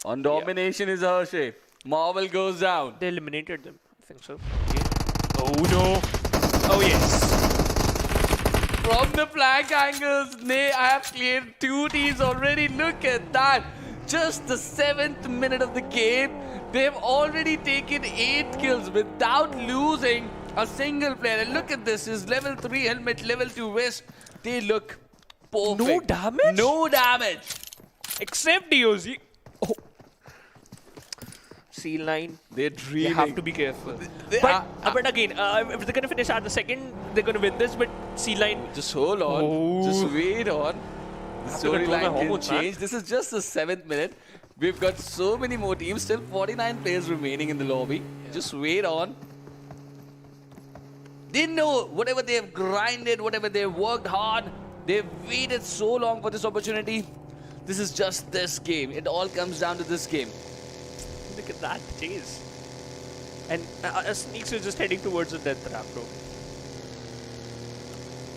Speaker 2: On domination is Hershey. Marvel goes down.
Speaker 3: They eliminated them. I think so. Okay. Oh no. Oh yes.
Speaker 2: From the flank angles, I have cleared 2 teams already. Look at that. Just the 7th minute of the game, they've already taken 8 kills without losing a single player. And look at this, his level 3 helmet, level 2 vest. They look perfect.
Speaker 3: No damage?
Speaker 2: No damage.
Speaker 3: Except DOZ. Oh. C9.
Speaker 2: They're dreaming.
Speaker 3: You have to be careful.
Speaker 2: They
Speaker 3: But again, if they're going to finish at the second, they're going to win this. But C9.
Speaker 2: Just hold on.
Speaker 3: Oh.
Speaker 2: Just wait on. The
Speaker 3: have to control my
Speaker 2: storyline can
Speaker 3: hormones, man.
Speaker 2: change. This is just the 7th minute. We've got so many more teams. Still 49 players remaining in the lobby. Just wait on. They know whatever they've grinded, whatever they've worked hard, they've waited so long for this opportunity. This is just this game. It all comes down to this game.
Speaker 3: Look at that chase. And Sneaks is just heading towards the death trap, bro.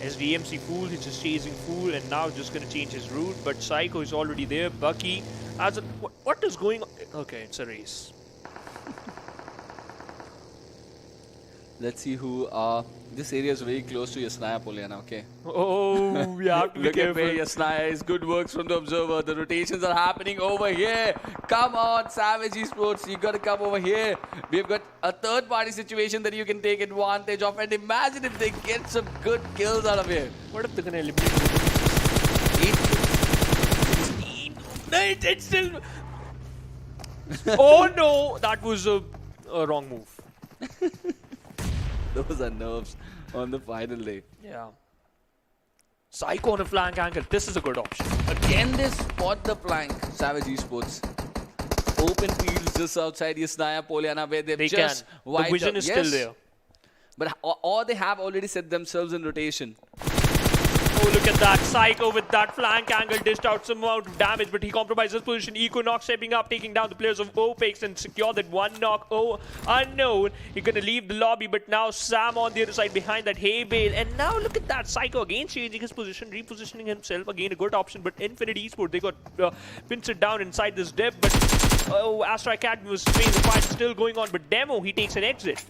Speaker 3: SDMZ Fool, he's just chasing Fool and now just going to change his route. But Psycho is already there. Bucky. What is going on? Okay, it's a race.
Speaker 2: Let's see who this area is very close to Yasnaya Poliana, okay?
Speaker 3: Oh, we have to be
Speaker 2: Look at
Speaker 3: careful.
Speaker 2: where Yasnaya is. Good works from the observer. The rotations are happening over here. Come on, Savage eSports. You got to come over here. We've got a third-party situation that you can take advantage of. And imagine if they get some good kills out of here.
Speaker 3: What if they're going to eliminate?
Speaker 2: 8
Speaker 3: It's still. Oh no, that was a wrong move.
Speaker 2: Those are nerves on the final day.
Speaker 3: Yeah. Psycho on a flank angle. This is a good option.
Speaker 2: Can they spot the flank, Savage eSports? Open fields just outside Yasnaya Poliana where they've
Speaker 3: They
Speaker 2: just
Speaker 3: can. The
Speaker 2: wiped
Speaker 3: vision
Speaker 2: out.
Speaker 3: is
Speaker 2: Yes.
Speaker 3: still there.
Speaker 2: But or they have already set themselves in rotation.
Speaker 3: Oh, look at that. Psycho with that flank angle dished out some amount of damage, but he compromised his position. Equinox stepping up, taking down the players of Opex and secure that one knock. Oh, unknown. He's going to leave the lobby, but now Sam on the other side behind that hay bale. And now look at that. Psycho again changing his position, repositioning himself. Again, a good option, but Infinity eSport, they got pincered down inside this depth. But oh, Astra Academy was saying the fight still going on, but Demo, he takes an exit.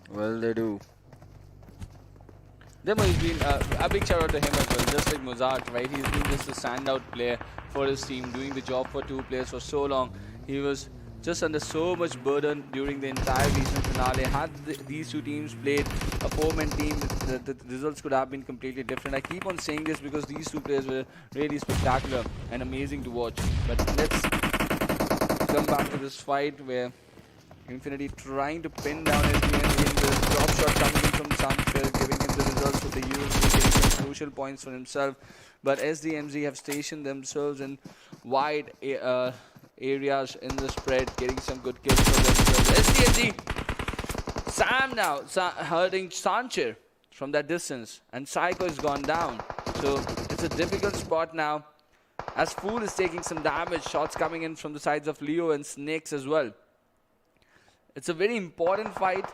Speaker 2: Well, they do. Demo has been a big shout out to him as well, just like Mozart, right? He's been just a standout player for his team, doing the job for 2 players for so long. He was just under so much burden during the entire regional finale. Had these 2 teams played a 4-man team, the results could have been completely different. I keep on saying this because these 2 players were really spectacular and amazing to watch. But let's come back to this fight where Infinity trying to pin down SDMZ in the drop shot coming in from Sanhok, giving him the results with the use, getting some crucial points for himself. But SDMZ have stationed themselves in wide areas in the spread, getting some good kills for themselves. SDMZ, Sam now hurting Sancher from that distance, and Psycho has gone down. So it's a difficult spot now, as Fool is taking some damage, shots coming in from the sides of Leo and Snakes as well. It's a very important fight.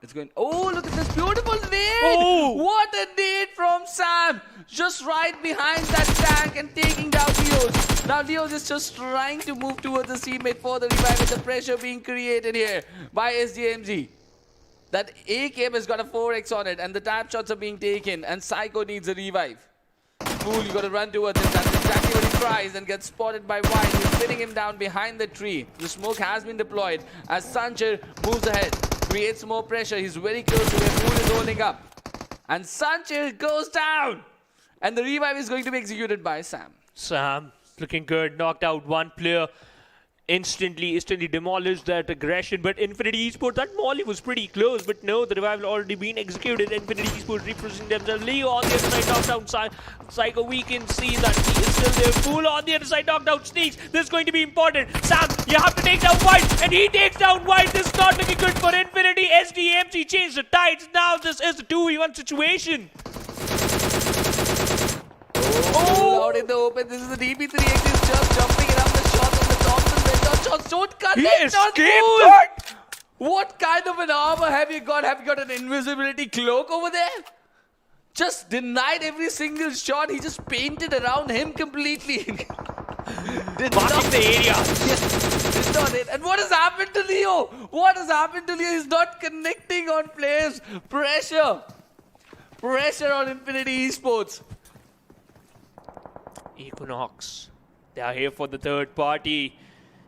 Speaker 2: It's going. Oh, look at this beautiful nade!
Speaker 3: Oh!
Speaker 2: What a nade from Sam! Just right behind that tank and taking down Leos. Now Leos is just trying to move towards his teammate for the revive with the pressure being created here by SDMZ. That AKM has got a 4x on it and the tap shots are being taken and Psycho needs a revive. Fool, you got to run towards him. That's exactly what he tries and gets spotted by White. He's pinning him down behind the tree. The smoke has been deployed as Sancher moves ahead, creates more pressure. He's very close to where Fool is holding up. And Sancher goes down. And the revive is going to be executed by Sam.
Speaker 3: Sam looking good, knocked out 1 player. instantly demolished that aggression. But Infinity Esports, that molly was pretty close. But no, the revival already been executed. Infinity Esports representing themselves. Leo on the other side, knockdown Psycho. We can see that he is still there. Fool on the other side, knockdown Sneaks. This is going to be important. Sam, you have to take down White, and he takes down White. This is not looking good for Infinity. SDMZ changed the tides. Now this is a 2v1 situation.
Speaker 2: Oh, out in the open. This is the DB3X is just jumping around the shots on the Thompson. Red dot shots don't connect.
Speaker 3: He
Speaker 2: on
Speaker 3: escaped
Speaker 2: Fool.
Speaker 3: that.
Speaker 2: What kind of an armor have you got? Have you got an invisibility cloak over there? Just denied every single shot. He just painted around him completely. Did
Speaker 3: Marking the area.
Speaker 2: Yes, did not hit. And what has happened to Leo? What has happened to Leo? He's not connecting on players. Pressure. Pressure on Infinity Esports.
Speaker 3: Equinox, they are here for the third party.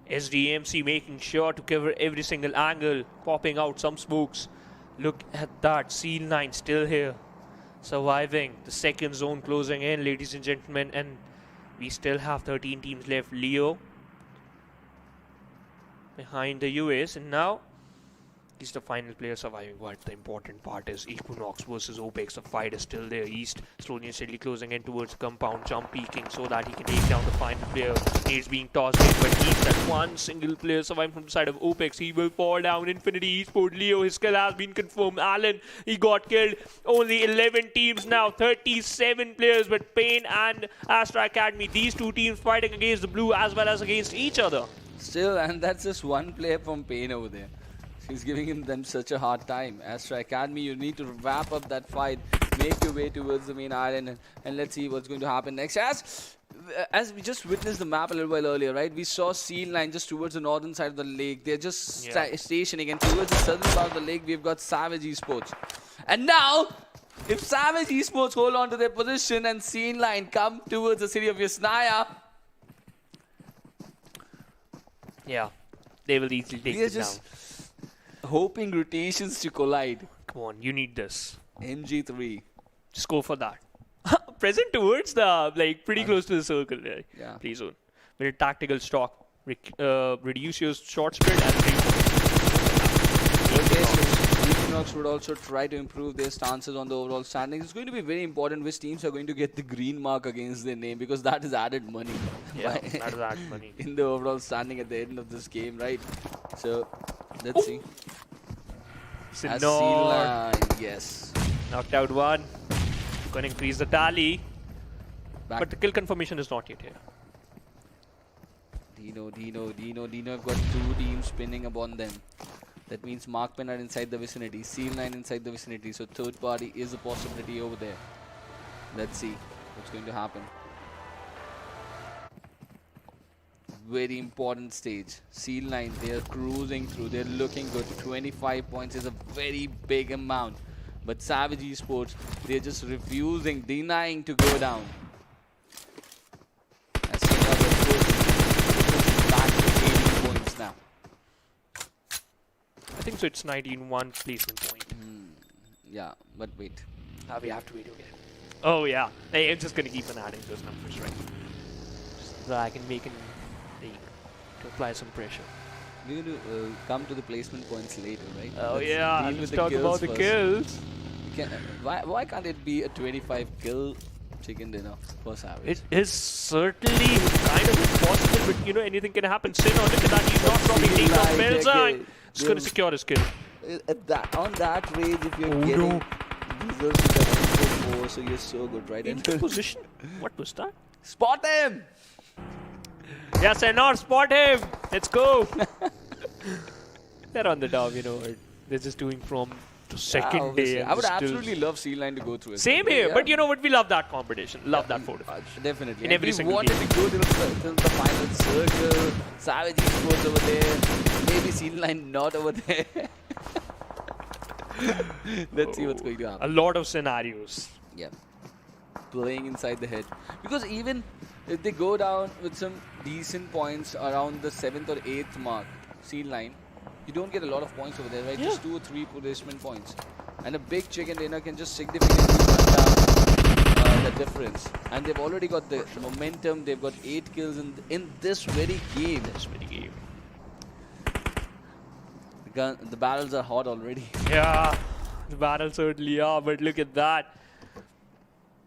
Speaker 3: SDMZ making sure to cover every single angle, popping out some smokes. Look at that, Seal9 still here, surviving. The second zone closing in, ladies and gentlemen, and we still have 13 teams left. Leo behind the US, and now he's the final player surviving. But the important part is Equinox versus Opex. The fight is still there. East slowly and steadily closing in towards the compound, jump peeking so that he can take down the final player. He's being tossed in, but he's that one single player surviving from the side of Opex. He will fall down. Infinity Esports, Leo, his skill has been confirmed. Alan, he got killed. Only 11 teams now, 37 players, but Pain and Astra Academy, these two teams fighting against the blue as well as against each other.
Speaker 2: Still, and that's just one player from Pain over there. He's giving them such a hard time. Astra Academy, you need to wrap up that fight, make your way towards the main island, and let's see what's going to happen next. As we just witnessed the map a little while earlier, right? We saw Seal9 just towards the northern side of the lake. They're just stationing, and towards the southern part of the lake, we've got Savage Esports. And now, if Savage Esports hold on to their position and Seal9 come towards the city of Yasnaya,
Speaker 3: Yeah, they will easily take it down.
Speaker 2: Hoping rotations to collide.
Speaker 3: Come on, you need this.
Speaker 2: MG3.
Speaker 3: Just go for that. Present towards the, like, pretty close to the circle there.
Speaker 2: Yeah.
Speaker 3: Play zone. With a tactical stock. Reduce your short spread and
Speaker 2: Equinox would also try to improve their stances on the overall standings. It's going to be very important which teams are going to get the green mark against their name, because that is added money.
Speaker 3: Yeah, that is added money.
Speaker 2: In the overall standing at the end of this game, right? So, let's see. As Seal9, yes.
Speaker 3: Knocked out one. Gonna increase the tally.
Speaker 2: Back.
Speaker 3: But the kill confirmation is not yet here.
Speaker 2: DENO have got two teams spinning upon them. That means MAKPEN are inside the vicinity, Seal9 inside the vicinity, so third party is a possibility over there. Let's see what's going to happen. Very important stage. Seal9, they are cruising through, they're looking good. 25 points is a very big amount. But Savage Esports, they're just refusing, denying to go down. As back to 18 points now.
Speaker 3: I think so. It's 19-1 placement point.
Speaker 2: Yeah, but wait.
Speaker 3: We have to wait again. Oh yeah, hey, I'm just gonna keep on adding those numbers, right? Just so I can make an to apply some pressure.
Speaker 2: We're going to come to the placement points later, right?
Speaker 3: Oh
Speaker 2: Let's
Speaker 3: yeah,
Speaker 2: deal
Speaker 3: let's
Speaker 2: with
Speaker 3: talk about the
Speaker 2: first.
Speaker 3: kills.
Speaker 2: Why can't it be a 25 kill chicken dinner for Savage?
Speaker 3: It is certainly kind of impossible, but you know, anything can happen. Sin on it, that he's not dropping team from Melzang. Just gonna secure his kill.
Speaker 2: On that rage, if you're
Speaker 3: Oh,
Speaker 2: getting
Speaker 3: no.
Speaker 2: deserves to get 4, so you're so good, right?
Speaker 3: In position? What was that?
Speaker 2: Spot him!
Speaker 3: Yes, and not spot him. Let's go. They're on the dog, you know. They're just doing from the second day.
Speaker 2: I would absolutely love Seal9 to go through it.
Speaker 3: Same here,
Speaker 2: Yeah.
Speaker 3: but you know what? We love that competition. Love that photo.
Speaker 2: Definitely.
Speaker 3: In every
Speaker 2: we
Speaker 3: single
Speaker 2: wanted
Speaker 3: game.
Speaker 2: to go to the final circle. Savage Esports over there. Maybe Seal9 not over there. Let's see what's going to
Speaker 3: A
Speaker 2: happen.
Speaker 3: lot of scenarios.
Speaker 2: Yeah. Playing inside the head. Because even if they go down with some decent points around the 7th or 8th mark, Seal9, you don't get a lot of points over there, right?
Speaker 3: Yeah.
Speaker 2: Just 2 or 3 placement points. And a big chicken dinner can just significantly cut down the difference. And they've already got the momentum. They've got 8 kills in this very game. The barrels are hot already.
Speaker 3: Yeah, the battle certainly are, but look at that.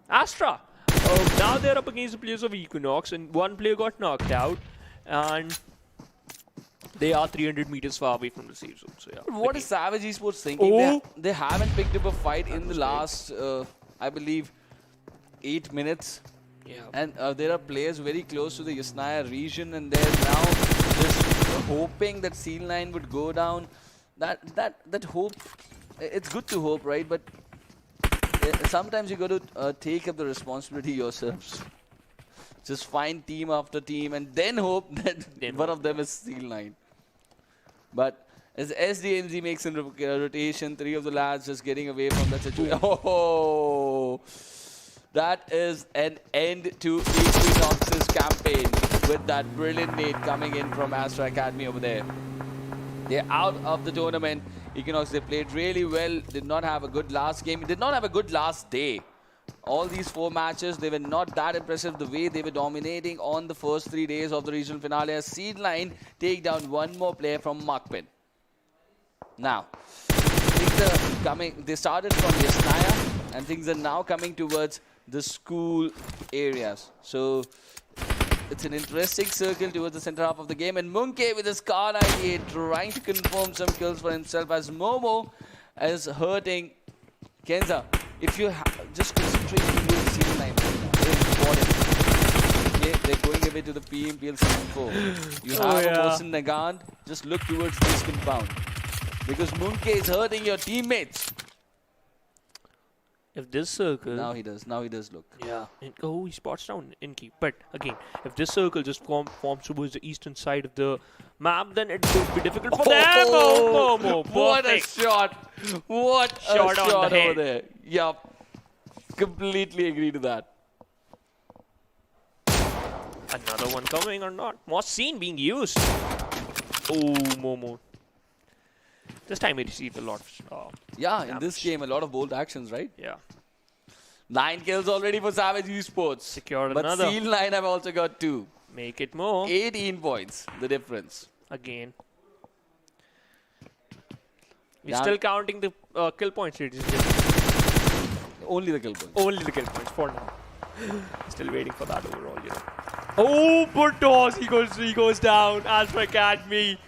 Speaker 3: Astra. Oh, now they're up against the players of Equinox, and one player got knocked out, and they are 300 meters far away from the safe zone. So yeah.
Speaker 2: What is Savage Esports thinking?
Speaker 3: Oh.
Speaker 2: They haven't picked up a fight in the last, I believe, 8 minutes.
Speaker 3: Yeah.
Speaker 2: And there are players very close to the Yasnaya region, and they're now just hoping that Seal9 would go down. That hope, it's good to hope, right? But sometimes you got to take up the responsibility yourselves. Just find team after team, and then hope that one of them is Seal9. But as SDMZ makes a rotation, 3 of the lads just getting away from that situation. Oh, that is an end to Equinox's campaign with that brilliant nade coming in from Astra Academy over there. They're out of the tournament. Equinox, they played really well. Did not have a good last game. Did not have a good last day. All these 4 matches, they were not that impressive the way they were dominating on the first 3 days of the regional finale as Seed9 take down one more player from MAKPEN. Now, things are coming. They started from Yasnaya and things are now coming towards the school areas. So, it's an interesting circle towards the center half of the game. And Munke with his car 98 trying to confirm some kills for himself as Momo is hurting Kenza. If you just concentrate on the scene line, very important. Okay, they're going away to the PMPL season 4. You have a person Nagand, just look towards this compound. Because Munke is hurting your teammates.
Speaker 3: If this circle...
Speaker 2: Now he does look.
Speaker 3: Yeah. Oh, he spots down in key. But again, if this circle just forms towards the eastern side of the map, then it could be difficult for them. Oh, Momo.
Speaker 2: What a shot. What a shot
Speaker 3: on the head.
Speaker 2: over there. Yup. Completely agree to that.
Speaker 3: Another one coming or not? More scene being used. Oh, Momo. This time he received a lot of
Speaker 2: Yeah, in
Speaker 3: damage.
Speaker 2: this game, a lot of bold actions, right?
Speaker 3: Yeah.
Speaker 2: 9 kills already for Savage Esports.
Speaker 3: Secured
Speaker 2: but
Speaker 3: another.
Speaker 2: Seal9 have also got 2.
Speaker 3: Make it more.
Speaker 2: 18 points, the difference.
Speaker 3: Again. We're still counting the kill points.
Speaker 2: Only the kill points.
Speaker 3: Only the kill points for now. Still waiting for that overall, you know. Oh, Burtos! He goes down. Astra Academy.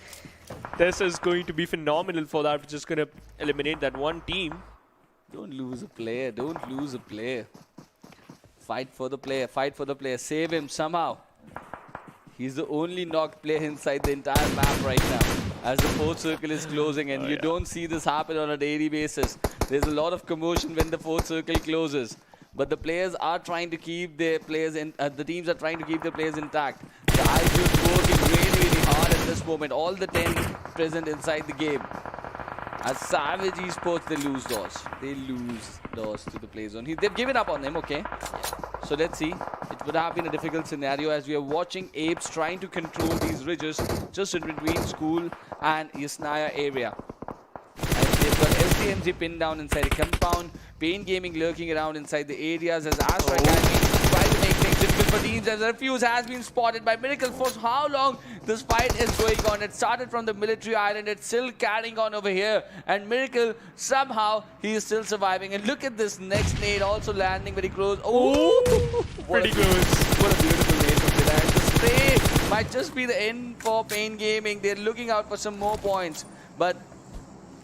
Speaker 3: This is going to be phenomenal for that. We're just going to eliminate that one team.
Speaker 2: Don't lose a player. Don't lose a player. Fight for the player. Fight for the player. Save him somehow. He's the only knocked player inside the entire map right now. As the 4th circle is closing, and you don't see this happen on a daily basis. There's a lot of commotion when the 4th circle closes. But the players are trying to keep their players in. The teams are trying to keep their players intact. The IGs working really hard at this moment. All the 10 present inside the game. As Savage Esports, they lose DOS. They lose DOS to the play zone. They've given up on him, okay? So let's see. It would have been a difficult scenario as we are watching Apes trying to control these ridges just in between school and Yasnaya area. And they've got SDMZ pinned down inside a compound. Pain Gaming lurking around inside the areas as Astra Academy try to make things difficult for teams as a refuse has been spotted by Miracle. For how long this fight is going on? It started from the military island. It's still carrying on over here. And Miracle, somehow, he is still surviving. And look at this next nade also landing very close. Oh,
Speaker 3: pretty close.
Speaker 2: What a beautiful nade from there. And the spray might just be the end for Pain Gaming. They're looking out for some more points. But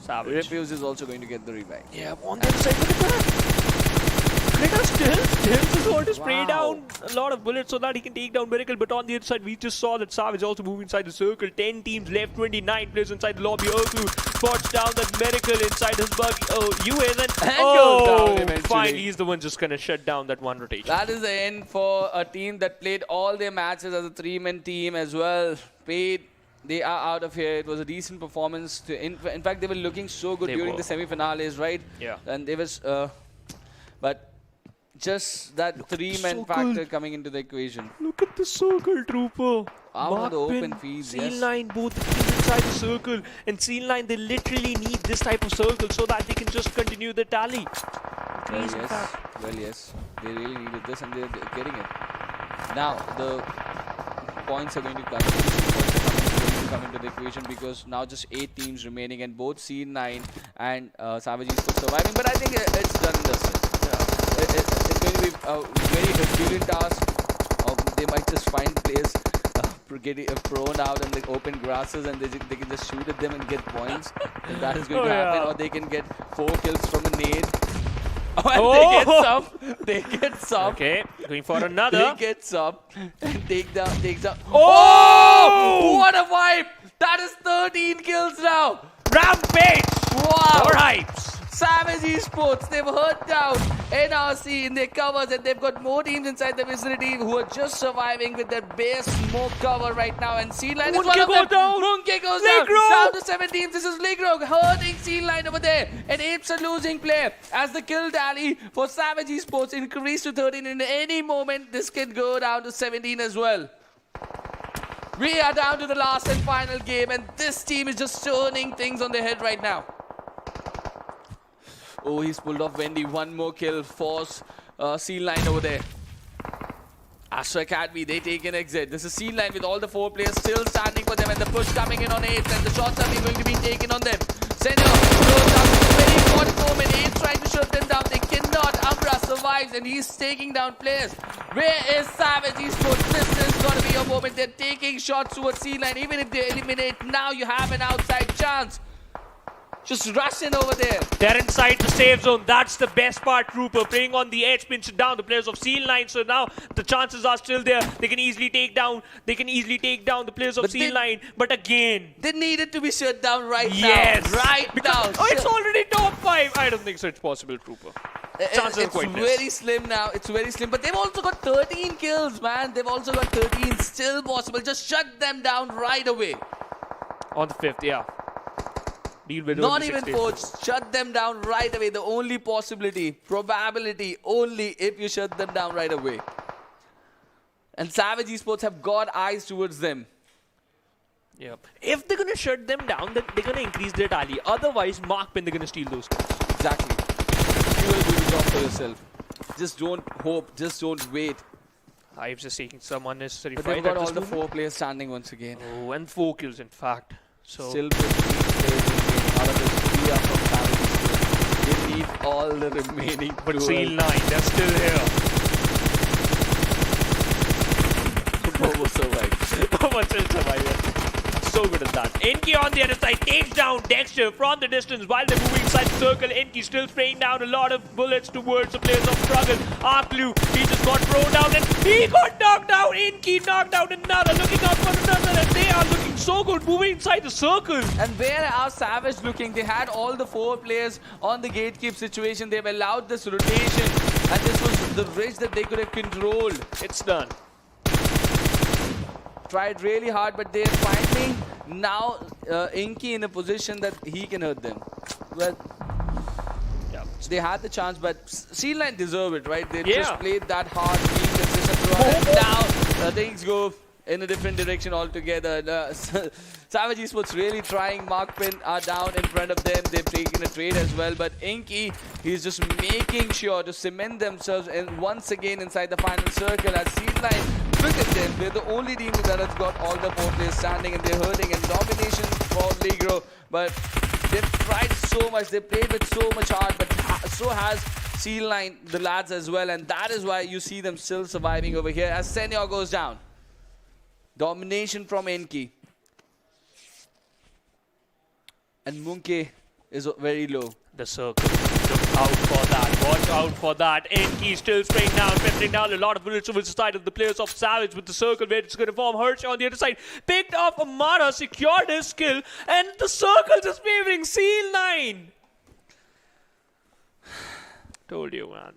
Speaker 3: Savage.
Speaker 2: Refuse is also going to get the revive.
Speaker 3: Yeah, on the other side, look at that. Critter Stills is going to spray down a lot of bullets so that he can take down Miracle. But on the other side, we just saw that Savage also moving inside the circle. 10 teams left, 29 players inside the lobby. Urku spots down that Miracle inside his bug. Oh, US and
Speaker 2: goes down eventually.
Speaker 3: Finally, he's the one just going to shut down that one rotation.
Speaker 2: That is the end for a team that played all their matches as a 3-man team as well. They are out of here. It was a decent performance. In fact, they were looking so good during the semi-finales, right?
Speaker 3: Yeah.
Speaker 2: And they was, but just that 3-man factor coming into the equation.
Speaker 3: Look at the circle, Trooper.
Speaker 2: Out of the
Speaker 3: MAKPEN,
Speaker 2: open fields, yes.
Speaker 3: Seal9, both teams inside the circle. And Seal9, they literally need this type of circle so that they can just continue the tally.
Speaker 2: Well, yes. They really needed this and they're getting it. Now, the points are going to come. to come into the equation because now just 8 teams remaining and both C9 and Savage Esports surviving. But I think it's done and dusted. It's going to be a very Herculean task. They might just find players getting prone out in the open grasses and they can just shoot at them and get points. If that is going to happen. Or they can get 4 kills from a nade. Oh, and they get some.
Speaker 3: Okay, going for another.
Speaker 2: They get some and takes down. Oh! What a wipe! That is 13 kills now.
Speaker 3: Rampage!
Speaker 2: Wow!
Speaker 3: Or Apes.
Speaker 2: Savage Esports, they've hurt down NRC in their covers and they've got more teams inside the vicinity who are just surviving with their base smoke cover right now. And C-Line is one of them. Munke goes down. Down to 7 teams. This is Ligro hurting C-Line over there. And Apes are losing play as the kill tally for Savage Esports increased to 13. In any moment, this can go down to 17 as well. We are down to the last and final game and this team is just turning things on their head right now. Oh, he's pulled off Wendy. One more kill for C-Line over there. Astra Academy, they take an exit. This is C-Line with all the 4 players still standing for them and the push coming in on Apes and the shots are going to be taken on them. Sanhok goes down to a very important moment. Apes trying to shut them down. They cannot. Umbra survives and he's taking down players. Where is Savage Esports? This is going to be a moment. They're taking shots towards C-Line. Even if they eliminate now, you have an outside chance. Just rush in over there.
Speaker 3: They're inside the safe zone. That's the best part, Trooper. Playing on the edge, pinch it down the players of C-Line. So now the chances are still there. They can easily take down. They can easily take down the players of C-Line. But again,
Speaker 2: they needed to be shut down right
Speaker 3: yes,
Speaker 2: now. Right now.
Speaker 3: Oh, it's already top 5. I don't think so. It's possible, Trooper. Chances are quite less.
Speaker 2: It's very slim now. It's very slim. But they've also got 13 kills, man. They've also got 13. Still possible. Just shut them down right away.
Speaker 3: On the 5th, yeah. Deal with
Speaker 2: Not even 4th. Shut them down right away. The only possibility, probability, only if you shut them down right away. And Savage Esports have got eyes towards them.
Speaker 3: Yeah. If they're going to shut them down, then they're going to increase their tally. Otherwise, MAKPEN, they're going to steal those kills.
Speaker 2: Exactly. You will do the job for yourself. Just don't hope. Just don't wait.
Speaker 3: Hives just taking some unnecessary
Speaker 2: But
Speaker 3: fight
Speaker 2: they've got
Speaker 3: at
Speaker 2: all
Speaker 3: this
Speaker 2: the
Speaker 3: moment.
Speaker 2: 4 players standing once again.
Speaker 3: Oh, and 4 kills, in fact. So
Speaker 2: Still 15 players remaining. Out of the 3 are from Savage Esports. They need all the remaining.
Speaker 3: but
Speaker 2: 12.
Speaker 3: C9, they're still here.
Speaker 2: Bobo survived.
Speaker 3: What's in survivor? So good at that. Enki on the other side takes down Dexter from the distance while they're moving inside the circle. Enki still spraying down a lot of bullets towards the players of Struggle. Arklu, he just got thrown down and he got knocked down. Enki knocked down another, looking out for another, and they are looking so good moving inside the circle.
Speaker 2: And where are Savage looking? They had all the 4 players on the gatekeep situation. They've allowed this rotation. And this was the ridge that they could have controlled.
Speaker 3: It's done.
Speaker 2: Tried really hard, but they're finding now Inky in a position that he can hurt them. Well,
Speaker 3: Yeah.
Speaker 2: they had the chance, but C-Line deserve it, right? They
Speaker 3: Yeah.
Speaker 2: just played that hard, being consistent throughout. And now things go in a different direction altogether. Savage Esports really trying. MAKPEN are down in front of them. They've taken a trade as well. But Inky, he's just making sure to cement themselves and once again inside the final circle. As C-Line, look at them. They're the only team that has got all the 4 players standing and they're hurting. And domination for Ligro. But they've tried so much. They played with so much heart. But so has C-Line, the lads as well. And that is why you see them still surviving over here as Sanhok goes down. Domination from Enki. And Munke is very low.
Speaker 3: The circle. Look out for that. Watch out for that. Enki still spraying down, peppering down a lot of bullets over the side of the players of Savage with the circle where it's going to form. Hirsch on the other side. Picked off Amara, secured his kill, and the circle just favoring C9. Told you, man.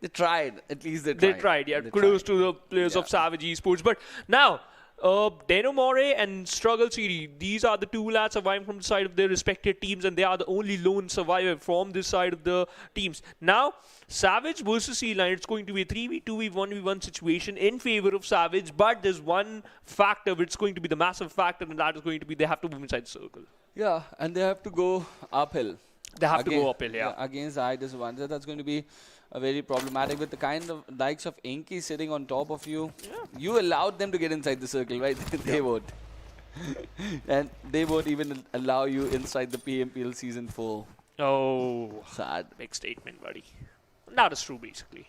Speaker 2: They tried. At least they tried.
Speaker 3: They tried, yeah. Kudos to the players of Savage Esports. But now, DENO Moray and Struggle City, these are the 2 lads surviving from the side of their respective teams, and they are the only lone survivor from this side of the teams. Now, Savage versus C-Line, it's going to be a 3v2v 1v1 situation in favor of Savage, but there's one factor which is going to be the massive factor, and that is going to be they have to move inside the circle.
Speaker 2: Yeah, and they have to go uphill.
Speaker 3: They have to go uphill, yeah.
Speaker 2: Against Idas one. That's going to be very problematic with the kind of likes of Enki sitting on top of you. Yeah. You allowed them to get inside the circle, right? They won't. And they won't even allow you inside the PMPL Season 4.
Speaker 3: Oh,
Speaker 2: Sad.
Speaker 3: big statement, buddy. That is true, basically.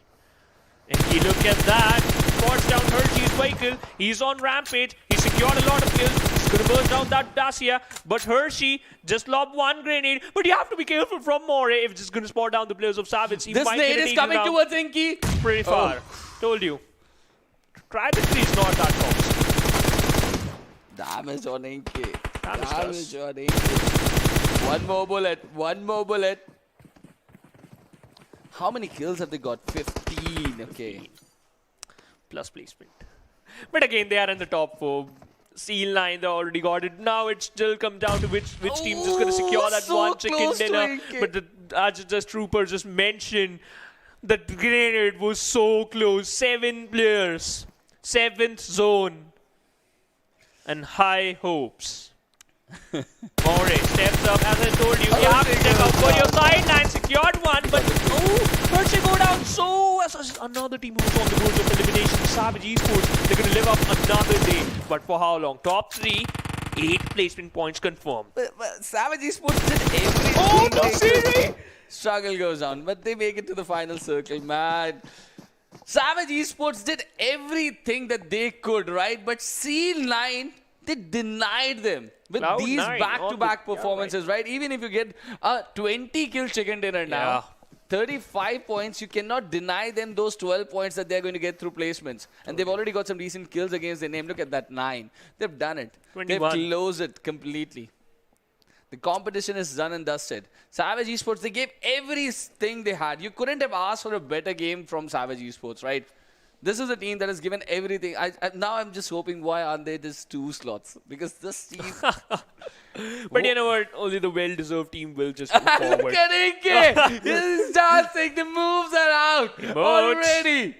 Speaker 3: And you look at that. Spots down Hershey's vehicle. He's on rampage. He secured a lot of kills. He's going to burst down that Dacia. But Hershey just lobbed one grenade. But you have to be careful from More if it's just going to spot down the players of Savage. He
Speaker 2: This
Speaker 3: might
Speaker 2: nade
Speaker 3: get an
Speaker 2: is
Speaker 3: eagle
Speaker 2: coming
Speaker 3: now.
Speaker 2: towards Inky.
Speaker 3: Pretty far. Told you. Trajectory is not that fast.
Speaker 2: Damage on Inky.
Speaker 3: Damage
Speaker 2: Damage on Inky. One more bullet. One more bullet. How many kills have they got? 15. Okay.
Speaker 3: Plus placement. But again, they are in the top 4. Seal 9, they already got it. Now it still comes down to which team is going to secure that
Speaker 2: so
Speaker 3: one chicken
Speaker 2: close to
Speaker 3: dinner.
Speaker 2: Inky.
Speaker 3: But the just Trooper just mentioned that the grenade was so close. 7 players. 7th zone. And high hopes. More steps up, as I told you. You have to step up for your sideline. Secured one, but Hershey go down. So another team who's on the road of elimination, Savage eSports. They're going to live up another day. But for how long? Top 3, 8 placement points confirmed.
Speaker 2: But Savage Esports did everything.
Speaker 3: Oh, no,
Speaker 2: they could.
Speaker 3: Siri!
Speaker 2: Struggle goes on, but they make it to the final circle, man. Savage Esports did everything that they could, right? But Seal 9, they denied them with
Speaker 3: Cloud
Speaker 2: these
Speaker 3: 9
Speaker 2: back-to-back
Speaker 3: on the-
Speaker 2: performances, right? Even if you get a 20-kill chicken dinner now,
Speaker 3: Yeah.
Speaker 2: 35 points, you cannot deny them those 12 points that they're going to get through placements. And they've already got some decent kills against their name. Look at that 9. They've done it.
Speaker 3: 21.
Speaker 2: They've closed it completely. The competition is done and dusted. Savage Esports, they gave everything they had. You couldn't have asked for a better game from Savage Esports, right? This is a team that has given everything. Now I'm just hoping, why aren't they just 2 slots? Because this team...
Speaker 3: But you know what? Only the well-deserved team will just move
Speaker 2: Look
Speaker 3: forward.
Speaker 2: at Inky! He's dancing. The moves are out already.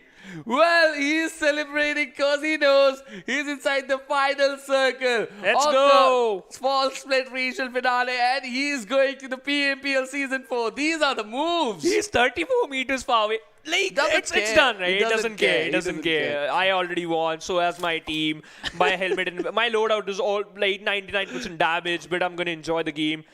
Speaker 2: Well, he's celebrating because he knows he's inside the final circle.
Speaker 3: Let's
Speaker 2: of
Speaker 3: go.
Speaker 2: The small split regional finale, and he's going to the PMPL Season 4. These are the moves.
Speaker 3: He's 34 meters far away. Like,
Speaker 2: Doesn't
Speaker 3: it's
Speaker 2: care.
Speaker 3: done, right?
Speaker 2: He
Speaker 3: It doesn't care. He doesn't care. I already won, so has my team. My helmet and my loadout is all like 99% damage, but I'm going to enjoy the game.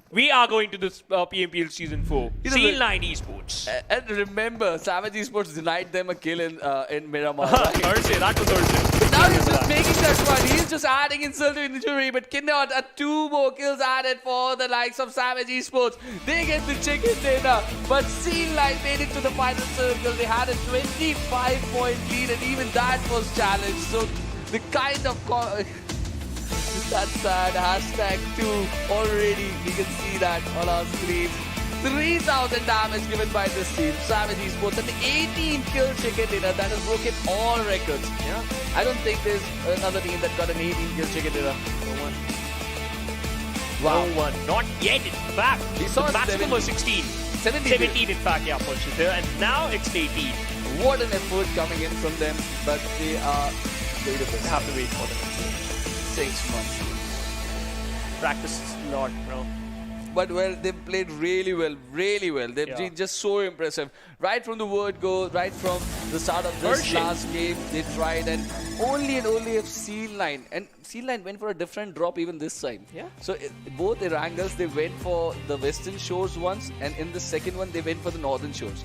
Speaker 3: We are going to this PMPL Season 4. Seal 9 eSports.
Speaker 2: And remember, Savage Esports denied them a kill in Miramar. Right?
Speaker 3: Thursday, that was Thursday.
Speaker 2: Now he's just making that one. He's just adding insult to injury, but cannot. 2 more kills added for the likes of Savage Esports. They get the chicken dinner, but Seal 9 made it to the final circle. They had a 25-point lead, and even that was challenged. So the kind of that's sad. #2 already. You can see that on our screens. 3,000 damage given by this team. Savage Esports and 18-kill chicken dinner that has broken all records.
Speaker 3: Yeah.
Speaker 2: I don't think there's another team that got an 18-kill chicken dinner.
Speaker 3: No one.
Speaker 2: Wow.
Speaker 3: No one. Not yet, in fact.
Speaker 2: We saw
Speaker 3: The maximum was 16. 17 in fact, yeah, for sure. And now it's 18.
Speaker 2: What an effort coming in from them, but they are
Speaker 3: They have to wait for the next
Speaker 2: 6 months.
Speaker 3: practice a lot, bro.
Speaker 2: But well, they played really well, really well. They've
Speaker 3: Yeah.
Speaker 2: been just so impressive. Right from the word go, right from the start of this
Speaker 3: Hershey.
Speaker 2: last game, they tried, and only if Seal 9. And Seal 9 went for a different drop even this time.
Speaker 3: Yeah.
Speaker 2: So both Erangels, they went for the western shores once, and in the second one, they went for the northern shores.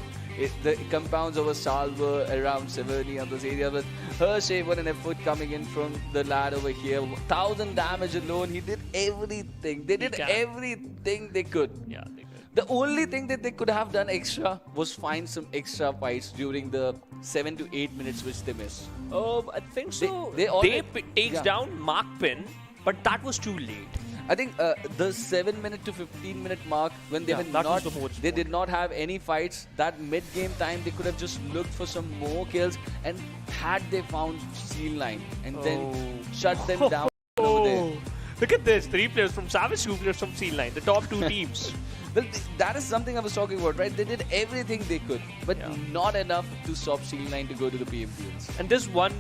Speaker 2: The compounds over Salver, around Severny and those areas. But Hershey, what an effort coming in from the lad over here. 1,000 damage alone. He did everything. They did
Speaker 3: can.
Speaker 2: everything they could.
Speaker 3: Yeah, they could.
Speaker 2: The only thing that they could have done extra was find some extra fights during the 7 to 8 minutes which they missed.
Speaker 3: I think so.
Speaker 2: they already-
Speaker 3: takes
Speaker 2: yeah.
Speaker 3: down MAKPEN, but that was too late.
Speaker 2: I think the 7-minute to 15-minute mark when they
Speaker 3: Yeah,
Speaker 2: were
Speaker 3: that was
Speaker 2: not,
Speaker 3: the most
Speaker 2: they did not have any fights. That mid-game time, they could have just looked for some more kills, and had they found Seal 9 and then shut them down over there.
Speaker 3: Look at this. 3 players from Savage, 2 players from Seal 9. The top 2 teams.
Speaker 2: Well, that is something I was talking about, right? They did everything they could, but
Speaker 3: Yeah.
Speaker 2: not enough to stop Seal 9 to go to the PMPLs.
Speaker 3: And this one,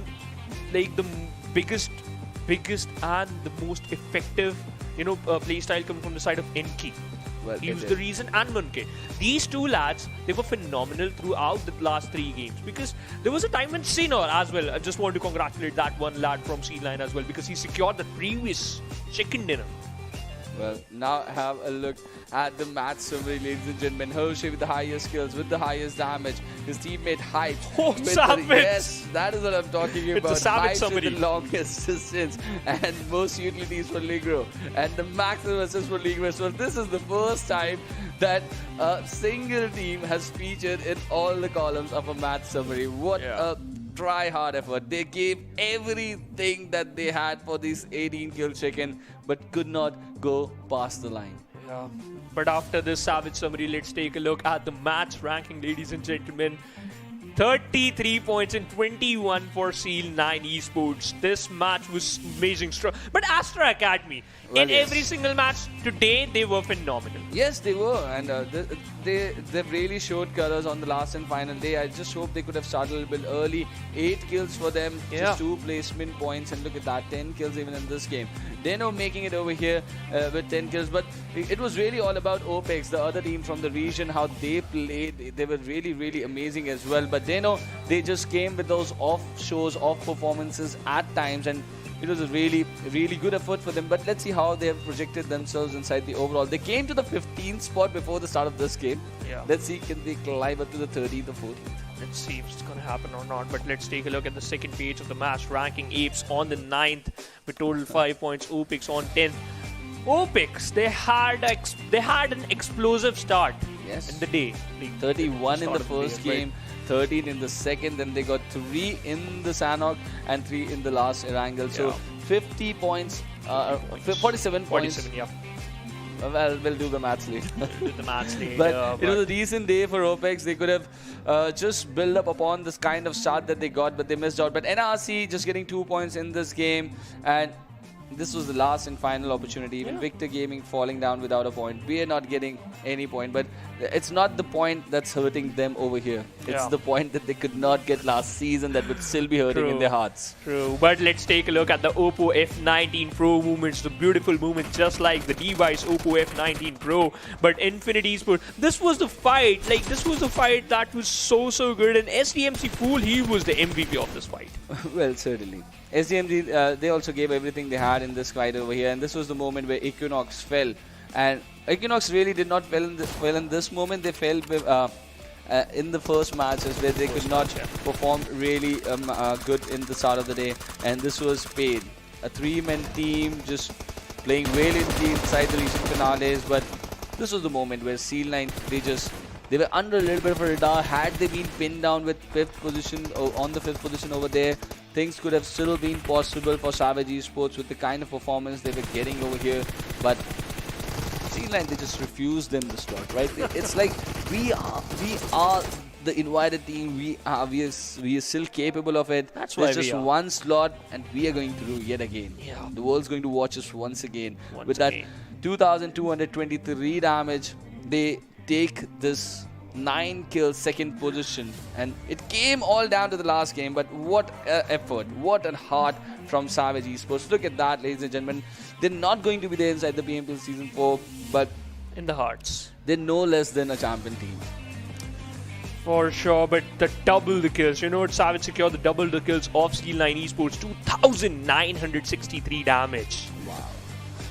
Speaker 3: like the biggest and the most effective, playstyle come from the side of Enki.
Speaker 2: Well,
Speaker 3: He
Speaker 2: it
Speaker 3: was
Speaker 2: did.
Speaker 3: the reason, and Munke. These two lads, they were phenomenal throughout the last 3 games. Because there was a time when Sinor as well. I just want to congratulate that one lad from C-Line as well, because he secured the previous chicken dinner.
Speaker 2: Well, now have a look at the match summary, ladies and gentlemen. Hershey with the highest kills, with the highest damage. His teammate Hype.
Speaker 3: Oh,
Speaker 2: with
Speaker 3: Savage!
Speaker 2: Yes, that is what I'm talking
Speaker 3: It's a
Speaker 2: about.
Speaker 3: Savage
Speaker 2: Hype with
Speaker 3: summary.
Speaker 2: the longest distance and most utilities for Ligro. And the maximum assists for Ligro. So this is the first time that a single team has featured in all the columns of a match summary. What a try-hard effort. They gave everything that they had for this 18-kill chicken, but could not go past the line.
Speaker 3: Yeah. But after this savage summary, let's take a look at the match ranking, ladies and gentlemen. 33 points and 21 for Seal 9 Esports. This match was amazing strong. But Astra Academy,
Speaker 2: Well,
Speaker 3: in
Speaker 2: yes.
Speaker 3: every single match today, they were phenomenal.
Speaker 2: Yes, they were, and they've really showed colors on the last and final day. I just hope they could have started a little bit early. 8 kills for them, just 2 placement points, and look at that, 10 kills even in this game. DENO making it over here with 10 kills, but it was really all about Opex, the other team from the region, how they played. They were really, really amazing as well. But DENO, they just came with those off shows, off performances at times, and it was a really, really good effort for them. But let's see how they have projected themselves inside the overall. They came to the 15th spot before the start of this game.
Speaker 3: Yeah.
Speaker 2: Let's see, can they climb up to the 13th or 14th?
Speaker 3: Let's see if it's going to happen or not. But let's take a look at the second page of the match ranking. Apes on the 9th with total 5 points. Opex on 10th. Opex, they had an explosive start
Speaker 2: Yes.
Speaker 3: in the day.
Speaker 2: 31 in the
Speaker 3: Start of
Speaker 2: first
Speaker 3: day,
Speaker 2: game, 13 in the second, then they got 3 in the Sanhok and 3 in the last Erangel. So
Speaker 3: Yeah.
Speaker 2: 50 points, 47 points.
Speaker 3: 47, yeah.
Speaker 2: Well, we'll do the maths later.
Speaker 3: With the match later.
Speaker 2: But it was a decent day for Opex. They could have just built up upon this kind of start that they got, but they missed out. But NRC just getting 2 points in this game, and this was the last and final opportunity. Even Victor Gaming falling down without a point. We are not getting any point, but it's not the point that's hurting them over here. It's
Speaker 3: Yeah.
Speaker 2: the point that they could not get last season that would still be hurting in
Speaker 3: True.
Speaker 2: their hearts.
Speaker 3: True, but let's take a look at the Oppo F19 Pro movements, the beautiful movements just like the device Oppo F19 Pro. But Infinity Sport, this was the fight, that was so good, and SDMC Fool, he was the MVP of this fight.
Speaker 2: Well, certainly. SDMZ, they also gave everything they had in this fight over here, and this was the moment where Equinox fell. And Equinox really did not fail in this moment. They fell in the first matches where they could not perform really good in the start of the day. And this was paid. A 3-man team just playing really inside the region finales. But this was the moment where Seal9, they were under a little bit of a radar. Had they been pinned down with on the 5th position over there, things could have still been possible for Savage Esports with the kind of performance they were getting over here. But Seal9, they just refused them the slot, right? It's like we are the invited team. We are still capable of it.
Speaker 3: That's
Speaker 2: There's
Speaker 3: why we
Speaker 2: just
Speaker 3: are.
Speaker 2: one slot, and we are going to do yet again.
Speaker 3: Yeah.
Speaker 2: The world's going to watch us once again.
Speaker 3: Once
Speaker 2: With that
Speaker 3: again.
Speaker 2: 2,223 damage, they take this 9 kills second position, and it came all down to the last game. But what effort, what a heart from Savage Esports. Look at that, ladies and gentlemen. They're not going to be there inside the PMPL Season 4, but
Speaker 3: In the hearts.
Speaker 2: they're no less than a champion team.
Speaker 3: For sure, but the double the kills. You know what? Savage secured the double the kills of Steel9 Esports. 2,963 damage.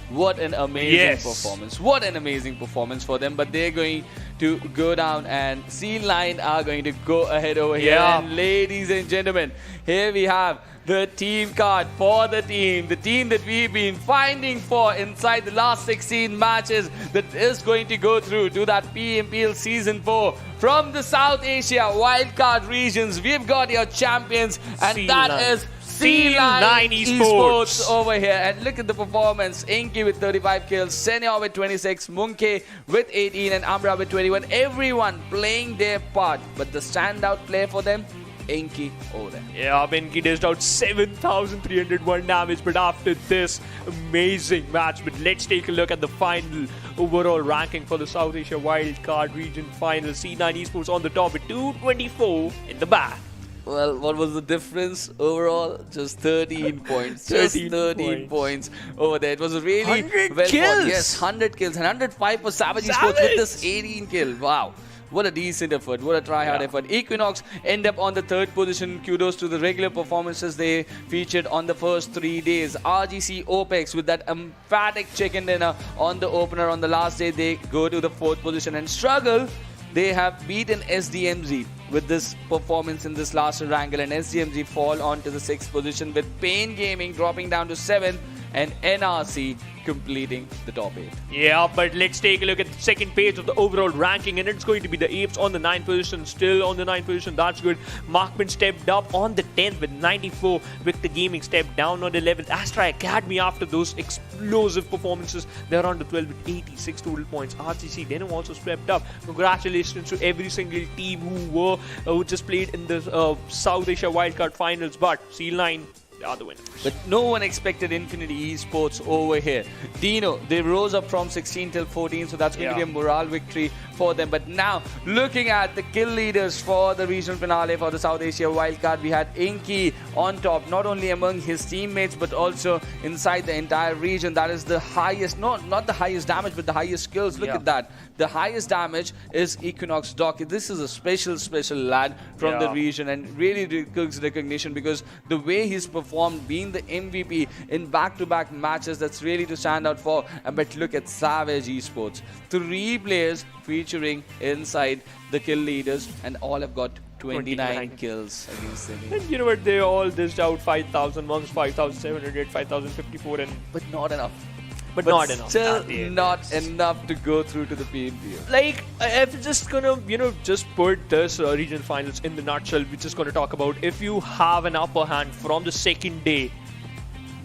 Speaker 2: What an amazing
Speaker 3: Yes.
Speaker 2: performance. What an amazing performance for them. But they're going to go down, and Seal9 are going to go ahead over here.
Speaker 3: Yeah.
Speaker 2: And ladies and gentlemen, here we have the team card for the team that we've been finding for inside the last 16 matches, that is going to go through to that PMPL Season 4 from the South Asia Wildcard regions. We've got your champions, and that
Speaker 3: Seal9.
Speaker 2: is Seal9
Speaker 3: Seal9
Speaker 2: Esports
Speaker 3: Esports.
Speaker 2: over here. And look at the performance. Inky with 35 kills, Senor with 26, Munke with 18, and Amra with 21. Everyone playing their part, but the standout player for them, Inky over there.
Speaker 3: Yeah, Benki dished out 7,301 damage, but after this amazing match, but let's take a look at the final overall ranking for the South Asia Wildcard Region Final. C9 Esports on the top with 224 in the back.
Speaker 2: Well, what was the difference overall? Just 13 points. Just 13 points over there. It was a really
Speaker 3: 100
Speaker 2: well
Speaker 3: kills.
Speaker 2: fought. Yes, 100 kills. And 105 for Savage eSports with this 18 kill. Wow. What a decent effort. What a try-hard effort. Equinox end up on the 3rd position. Kudos to the regular performances they featured on the first 3 days. RGC Opex with that emphatic chicken dinner on the opener. On the last day, they go to the 4th position and struggle. They have beaten SDMZ with this performance in this last Erangel, and SDMZ fall on to the 6th position with Pain Gaming dropping down to 7th and NRC completing the top 8.
Speaker 3: Yeah, but let's take a look at the second page of the overall ranking, and it's going to be the Apes on the 9th position, still on the 9th position. That's good. MAKPEN stepped up on the 10th with 94. Victor Gaming stepped down on the 11th. Astra Academy, after those explosive performances, they're on the 12th with 86 total points. RGC DENO also stepped up. Congratulations to every single team who just played in the South Asia Wildcard Finals, but C9 are the winners.
Speaker 2: But no one expected Infinity Esports over here. DENO, they rose up from 16 till 14, so that's going to be a morale victory for them. But now, looking at the kill leaders for the regional finale for the South Asia Wildcard, we had Inky on top, not only among his teammates, but also inside the entire region. That is the highest, not the highest damage, but the highest kills. Look at that. The highest damage is Equinox Doc. This is a special lad from the region, and really deserves recognition because the way he's performed, being the MVP in back-to-back matches, that's really to stand out for. But look at Savage Esports. 3 players featuring inside the kill leaders, and all have got 29 kills against them.
Speaker 3: And you know what? They all dished out 5,000, one's 5,708, 5,054, and
Speaker 2: But not enough.
Speaker 3: but not enough.
Speaker 2: Still
Speaker 3: at the end.
Speaker 2: not enough to go through to the PMPO.
Speaker 3: Like, if we're just gonna, just put this regional finals in the nutshell, we're just gonna talk about if you have an upper hand from the second day,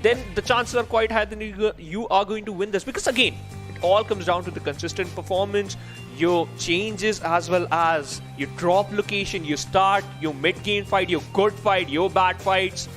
Speaker 3: then the chances are quite high that you are going to win this. Because again, it all comes down to the consistent performance, your changes, as well as your drop location, your start, your mid-game fight, your good fight, your bad fights.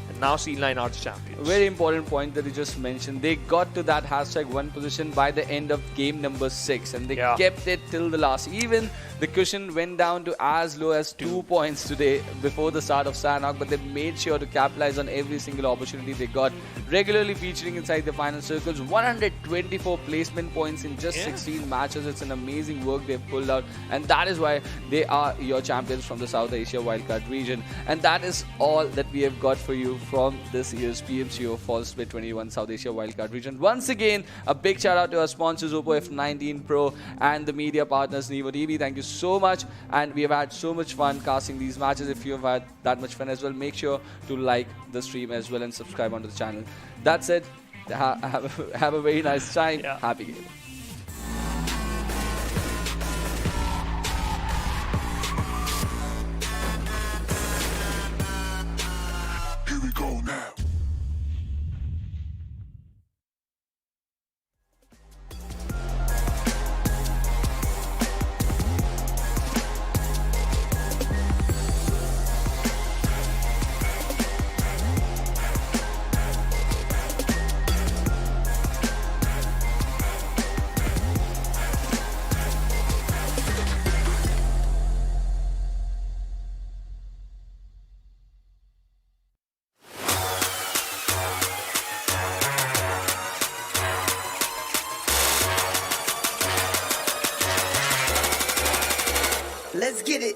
Speaker 3: And now C9 are the champions.
Speaker 2: A very important point that you just mentioned. They got to that #1 position by the end of game number 6, and they kept it till the last. Even the cushion went down to as low as 2 points today before the start of Sanhok, but they made sure to capitalize on every single opportunity they got, regularly featuring inside the final circles. 124 placement points in just 16 matches. It's an amazing work they've pulled out, and that is why they are your champions from the South Asia Wildcard region. And that is all that we have got for you from this year's PMCO Finals.Winner South Asia Wildcard region. Once again, a big shout out to our sponsors Oppo F19 Pro and the media partners Nevo TV. Thank you so much, and we have had so much fun casting these matches. If you have had that much fun as well, make sure to like the stream as well and subscribe onto the channel. That's it. Have a very nice time. Happy gaming.
Speaker 1: Here we go now.
Speaker 5: Let's get it.